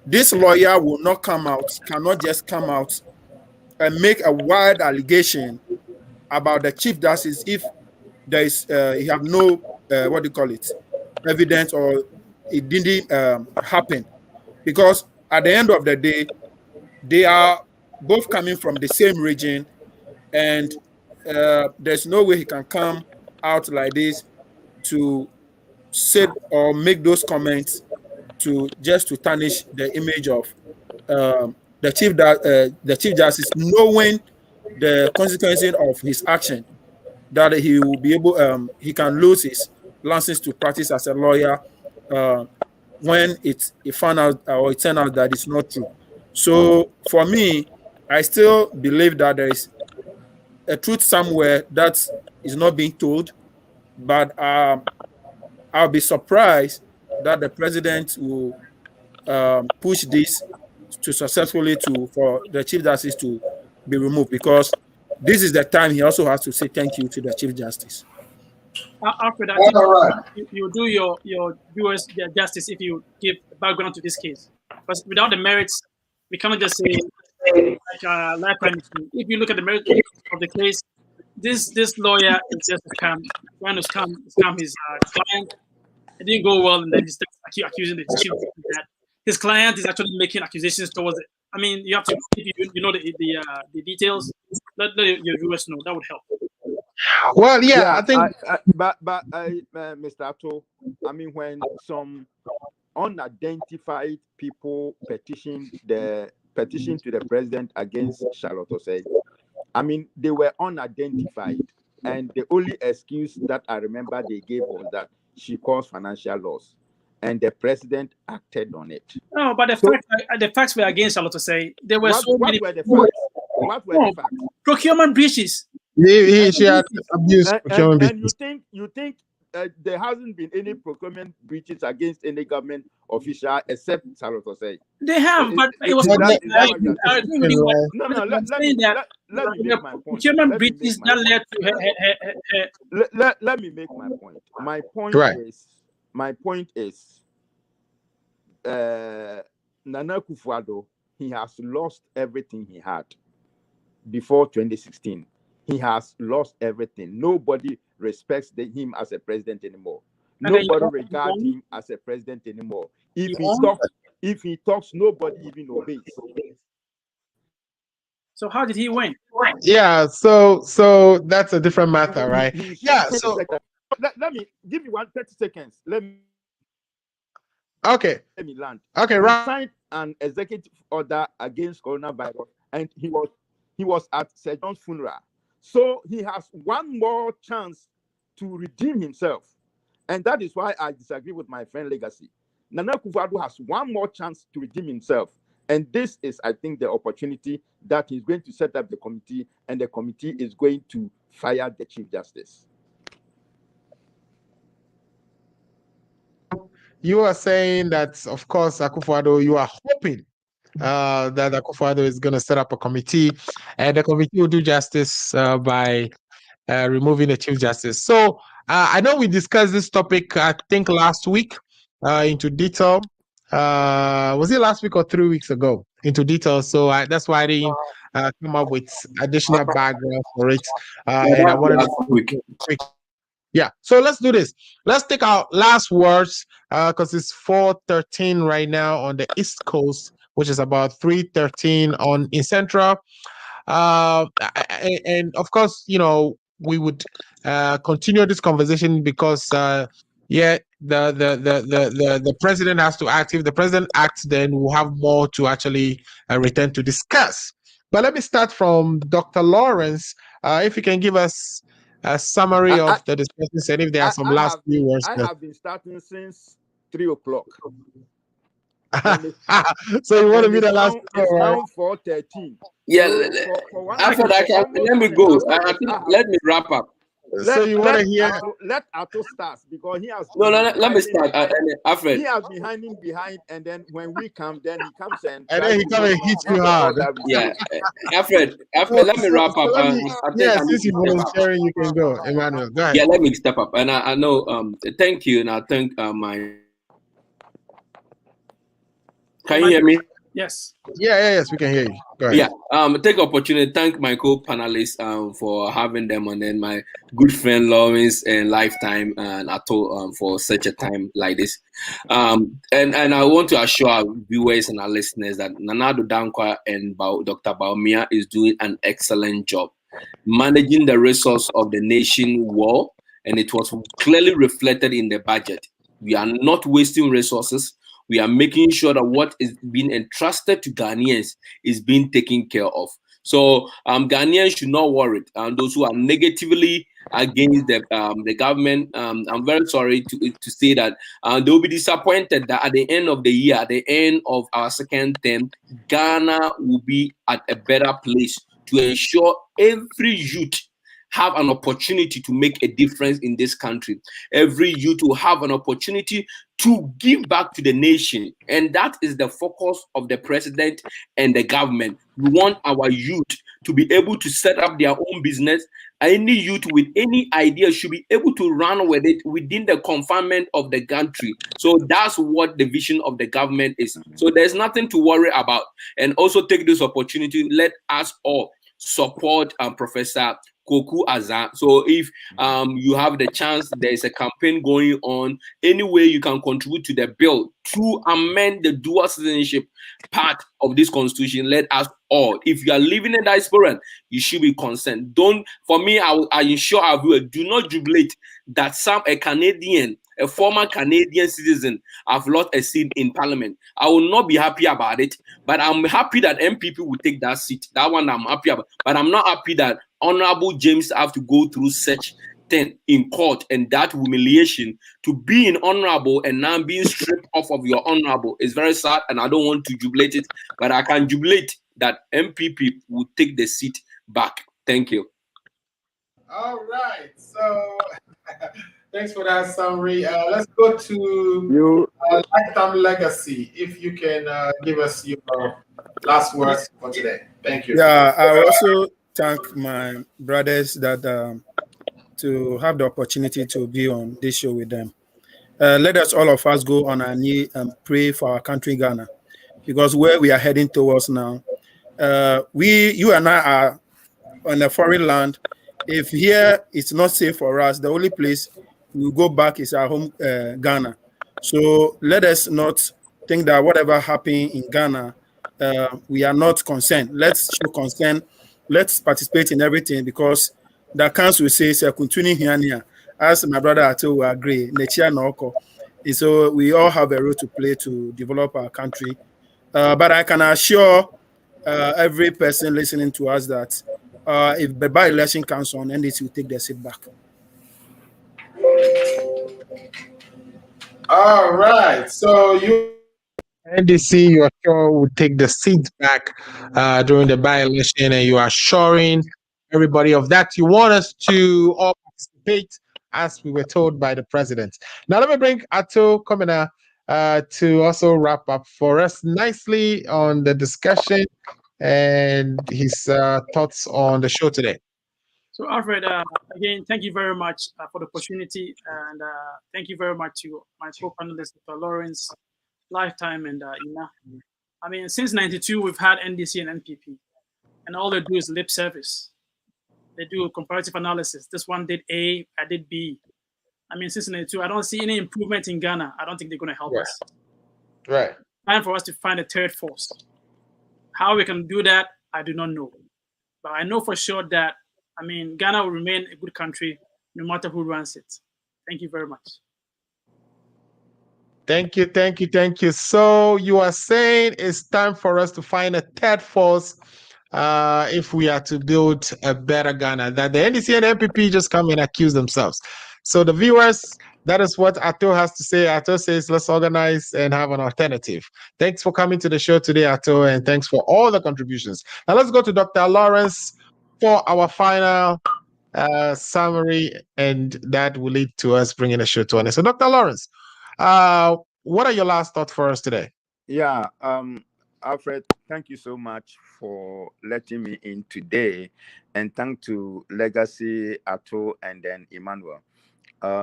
This lawyer will not cannot just come out and make a wild allegation about the Chief Justice if there is he have no evidence, or it didn't happen, because at the end of the day, they are both coming from the same region, and there's no way he can come out like this to say or make those comments to tarnish the image of the Chief Justice, knowing the consequences of his action, that he will be able, he can lose his license to practice as a lawyer when it found out or it turned out that it's not true. So for me, I still believe that there is a truth somewhere that is not being told, but I'll be surprised that the president will push this to successfully for the Chief Justice to be removed, because this is the time he also has to say thank you to the Chief Justice. After that, you do your US justice if you give background to this case, because without the merits, we cannot just say like lifetime. If you look at the merits of the case, this lawyer is just trying to scam his client. It didn't go well, and then he starts accusing the chief that his client is actually making accusations towards it. I mean, you have to, if you know the details, let your viewers know. That would help. Well, yeah, I think. But Mr. Ato, I mean, when some unidentified people petitioned to the president against Charlotte Osei, I mean, they were unidentified, and the only excuse that I remember they gave was that she caused financial loss, and the president acted on it. No, but the facts were against Charlotte Osei. There were What were the facts? What were the facts? Procurement breaches. She had abused procurement breaches. And you think there hasn't been any procurement breaches against any government official except Charlotte Osei? They have, but it was let me make my point. Procurement breaches that led to her. Let me make my point. My point is, Nana Akufo-Addo, he has lost everything he had before 2016. He has lost everything. Nobody respects him as a president anymore. Nobody regards him as a president anymore. If he talks, nobody even obeys. So how did he win? Yeah, so that's a different matter, right? Yeah, so let me give you 30 seconds. Let me land. Okay, right. He signed an executive order against coronavirus, and he was at Sir John's funeral. So he has one more chance to redeem himself. And that is why I disagree with my friend Legacy. Nana Akufo-Addo has one more chance to redeem himself. And this is, I think, the opportunity that he's going to set up the committee, and the committee is going to fire the Chief Justice. You are saying that, of course, Akufo-Addo, you are hoping that Akufo-Addo is going to set up a committee, and the committee will do justice by removing the Chief Justice. So I know we discussed this topic, I think, last week into detail. Was it last week or 3 weeks ago? Into detail. So that's why I didn't come up with additional background for it. And I wanted to quick. Yeah, so let's do this. Let's take our last words because it's 4:13 right now on the East Coast, which is about 3:13 in Central. And of course, we would continue this conversation because the president has to act. If the president acts, then we'll have more to actually return to discuss. But let me start from Dr. Lawrence. If you can give us a summary of the discussions, and if there are some last few words. I have been starting since 3 o'clock. So you want to be the last? It's now 4:13. Yeah, after that, let me go. Let me wrap up. So you want to hear? Let Ato start, because he has. No, let me start. Alfred. He has been hiding behind, and then when we come, then he comes and then he comes and hits you hard. Yeah, Alfred, let me wrap up. Since you're volunteering, you can go, Emmanuel. Go ahead. Yeah, let me step up, and I know. Thank you, and I thank my. Can you hear me? Yes. Yes, we can hear you. Go ahead. Yeah. Take opportunity to thank my co-panelists for having them, and then my good friend Lawrence and Lifetime and Ato for such a time like this. And I want to assure our viewers and our listeners that Nana Addo Dankwa and Dr. Bawumia is doing an excellent job managing the resource of the nation well, and it was clearly reflected in the budget. We are not wasting resources. we are making sure that what is being entrusted to Ghanaians is being taken care of. So Ghanaians should not worry. And those who are negatively against the government, I'm very sorry to say that they will be disappointed that at the end of the year, at the end of our second term, Ghana will be at a better place to ensure every youth have an opportunity to make a difference in this country. Every youth will have an opportunity to give back to the nation. And that is the focus of the president and the government. We want our youth to be able to set up their own business. Any youth with any idea should be able to run with it within the confinement of the country. So that's what the vision of the government is. So there's nothing to worry about. And also take this opportunity, let us all support Professor Koku Azan. So if you have the chance, there is a campaign going on. Any way you can contribute to the bill to amend the dual citizenship part of this constitution, let us all. If you are living in diaspora, you should be concerned. Don't, for me, I ensure our viewers do not jubilate that a Canadian, a former Canadian citizen, have lost a seat in Parliament. I will not be happy about it, but I'm happy that MPP will take that seat. That one I'm happy about. But I'm not happy that Honorable James have to go through such thing in court, and that humiliation to be in honorable and now being stripped off of your honorable is very sad, and I don't want to jubilate it, but I can jubilate that MPP will take the seat back. Thank you. All right. So thanks for that summary. Let's go to Lifetime Legacy. If you can give us your last words for today. Thank you. Yeah, I also thank my brothers that to have the opportunity to be on this show with them. Let us, all of us, go on our knee and pray for our country, Ghana, because where we are heading towards now, you and I are on a foreign land. If here it's not safe for us, the only place we will go back is our home, Ghana. So let us not think that whatever happened in Ghana, we are not concerned. Let's show concern. Let's participate in everything, because the council says continue here, as my brother Ato will agree. So we all have a role to play to develop our country. But I can assure every person listening to us that if the by-election comes on, NDC will take their seat back. All right. So you NDC, you are sure will take the seat back during the by-election, and you are assuring everybody of that. You want us to all participate, as we were told by the president. Now, let me bring Ato Kwamena to also wrap up for us nicely on the discussion and his thoughts on the show today. So, Alfred, again, thank you very much for the opportunity, and thank you very much to my co-panelists, Dr. Lawrence, Lifetime, and Ina. I mean, since '92, we've had NDC and NPP, and all they do is lip service. They do comparative analysis. This one did A, I did B. I mean, since '92, I don't see any improvement in Ghana. I don't think they're going to help us. Right. Time for us to find a third force. How we can do that, I do not know. But I know for sure that, I mean, Ghana will remain a good country no matter who runs it. Thank you very much. Thank you, thank you, thank you. So you are saying it's time for us to find a third force if we are to build a better Ghana, that the NDC and MPP just come and accuse themselves. So the viewers, that is what Ato has to say. Ato says, let's organize and have an alternative. Thanks for coming to the show today, Ato, and thanks for all the contributions. Now let's go to Dr. Lawrence for our final summary, and that will lead to us bringing the show to an end. So Dr. Lawrence, what are your last thoughts for us today? Yeah, Alfred, thank you so much for letting me in today, and thank to Legacy, Ato, and then Emmanuel.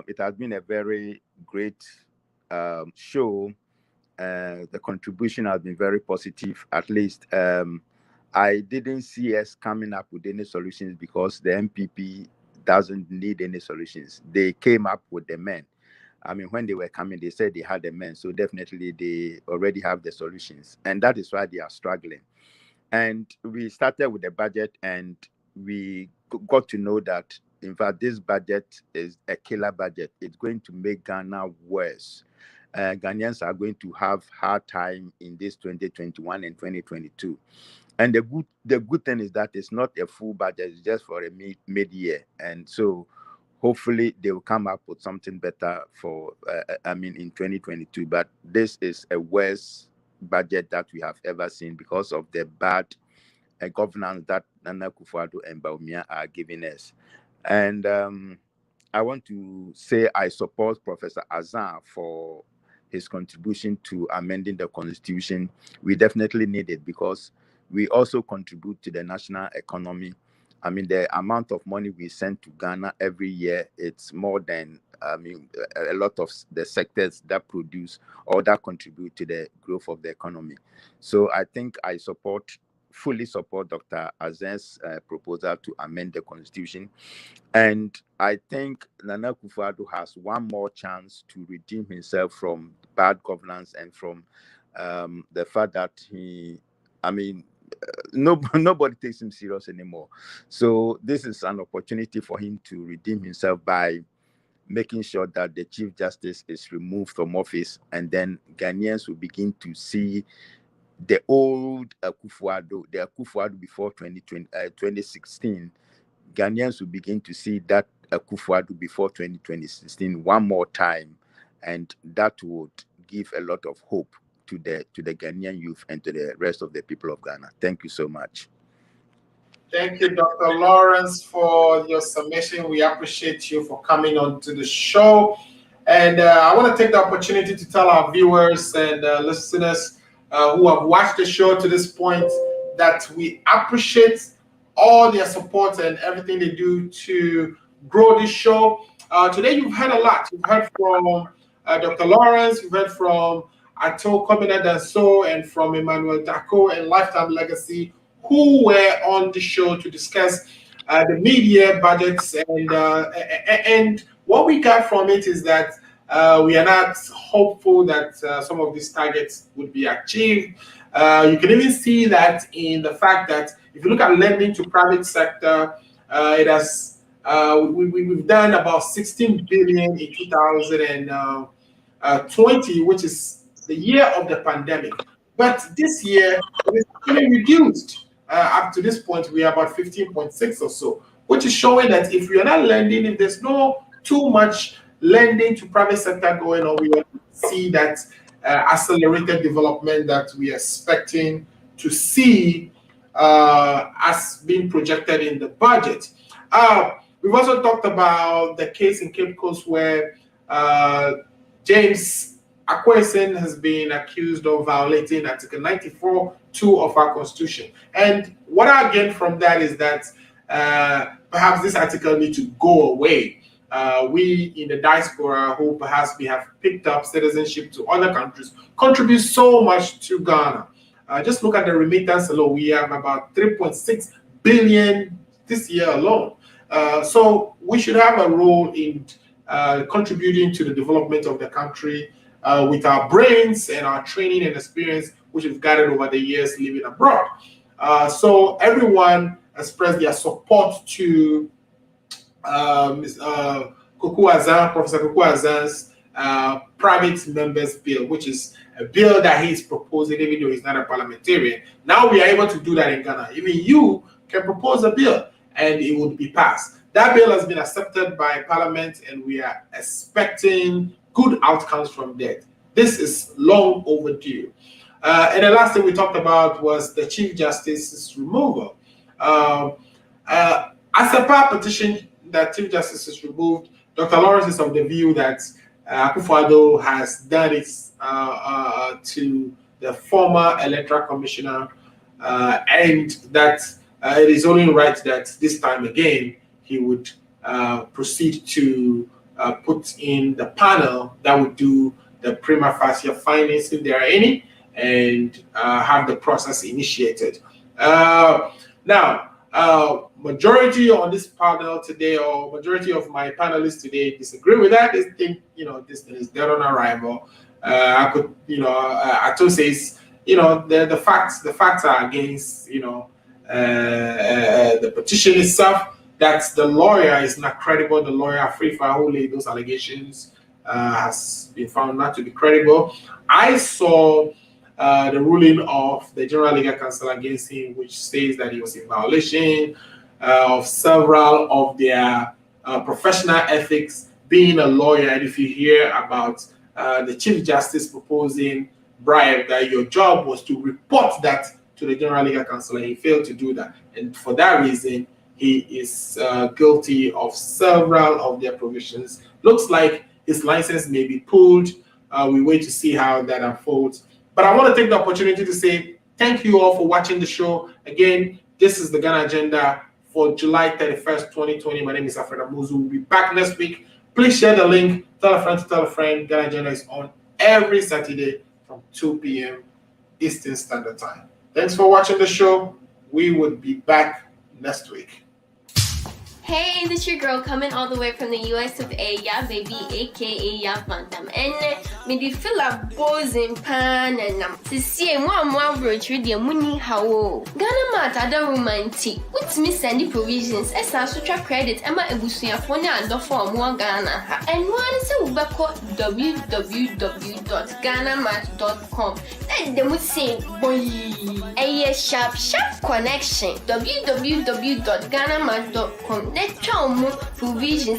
It has been a very great show. The contribution has been very positive. At least I didn't see us coming up with any solutions, because the MPP doesn't need any solutions. They came up with the men. I mean, when they were coming, they said they had the men. So definitely they already have the solutions. And that is why they are struggling. And we started with the budget, and we got to know that, in fact, this budget is a killer budget. It's going to make Ghana worse. Ghanaians are going to have hard time in this 2021 and 2022. And the good thing is that it's not a full budget, it's just for a mid-year. And so hopefully they will come up with something better for, in 2022. But this is a worst budget that we have ever seen because of the bad governance that Nana Akufo-Addo and Bawumia are giving us. And I want to say I support Professor Assin for his contribution to amending the constitution. We definitely need it because we also contribute to the national economy. I mean, the amount of money we send to Ghana every year, it's more than, a lot of the sectors that produce or that contribute to the growth of the economy. So I think I fully support Dr. Assin's proposal to amend the constitution. And I think Nana Akufo-Addo has one more chance to redeem himself from bad governance and from the fact that nobody takes him serious anymore. So this is an opportunity for him to redeem himself by making sure that the Chief Justice is removed from office, and then Ghanaians will begin to see the old Akufo-Addo, the Akufo-Addo before 2016. Ghanaians will begin to see that Akufo-Addo before 2016 one more time, and that would give a lot of hope to the Ghanaian youth and to the rest of the people of Ghana. Thank you so much. Thank you, Dr. Lawrence, for your submission. We appreciate you for coming on to the show. And I want to take the opportunity to tell our viewers and listeners who have watched the show to this point that we appreciate all their support and everything they do to grow this show. Today, you've heard a lot. You've heard from Dr. Lawrence, you've heard from Ato Kwamena and from Emmanuel Darko and Lifetime Legacy, who were on the show to discuss the mid-year budgets. And what we got from it is that we are not hopeful that some of these targets would be achieved. You can even see that in the fact that if you look at lending to private sector, it has we've done about 16 billion in 2020, which is the year of the pandemic. But this year, it's actually reduced. Up to this point, we are about 15.6 or so, which is showing that if we are not lending, if there's no too much lending to private sector going on, we will see that accelerated development that we are expecting to see as being projected in the budget. We've also talked about the case in Cape Coast where James Akwesi has been accused of violating Article 94(2) of our Constitution. And what I gain from that is that perhaps this article needs to go away. We in the diaspora, who perhaps we have picked up citizenship to other countries, contribute so much to Ghana. Just look at the remittance alone. We have about 3.6 billion this year alone. So we should have a role in contributing to the development of the country with our brains and our training and experience, which we've gathered over the years living abroad. So everyone expressed their support to Professor Koku Assin's private members bill, which is a bill that he's proposing, even though he's not a parliamentarian. Now we are able to do that in Ghana. Even you can propose a bill and it would be passed. That bill has been accepted by Parliament, and we are expecting good outcomes from that. This is long overdue. And the last thing we talked about was the Chief Justice's removal. ASEPA petitioned that Chief Justice is removed. Dr. Lawrence is of the view that Akufo-Addo has done it to the former electoral commissioner, and that it is only right that this time again he would proceed to put in the panel that would do the prima facie findings, if there are any, and have the process initiated. Now, majority on this panel today, or majority of my panelists today, disagree with that. They think, this thing is dead on arrival. Ato says, the facts are against, the petition itself, that the lawyer is not credible, the lawyer Afrifa who laid those allegations has been found not to be credible. I saw the ruling of the General Legal Counsel against him, which states that he was in violation of several of their professional ethics, being a lawyer. And if you hear about the Chief Justice proposing bribe, that your job was to report that to the General Legal Counsel, and he failed to do that. And for that reason, he is guilty of several of their provisions. Looks like his license may be pulled. We wait to see how that unfolds. But I want to take the opportunity to say thank you all for watching the show. Again, this is the Ghana Agenda for July 31st, 2020. My name is Alfred Amuzu. We'll be back next week. Please share the link. Tell a friend to tell a friend. Ghana Agenda is on every Saturday from 2 p.m. Eastern Standard Time. Thanks for watching the show. We will be back next week. Hey, this your girl coming all the way from the US of A, yeah baby, aka Ya Bantam. And me di feel a bows in pan and to see one roach with your money how Ghana mat other romantic. What's me sending provisions as a sutra credit Emma Ebusia phone and the form one Ghana. And one is a www.ghanamat.com. And they would say, boy, a sharp connection. www.ghanamat.com. Let's try more provisions.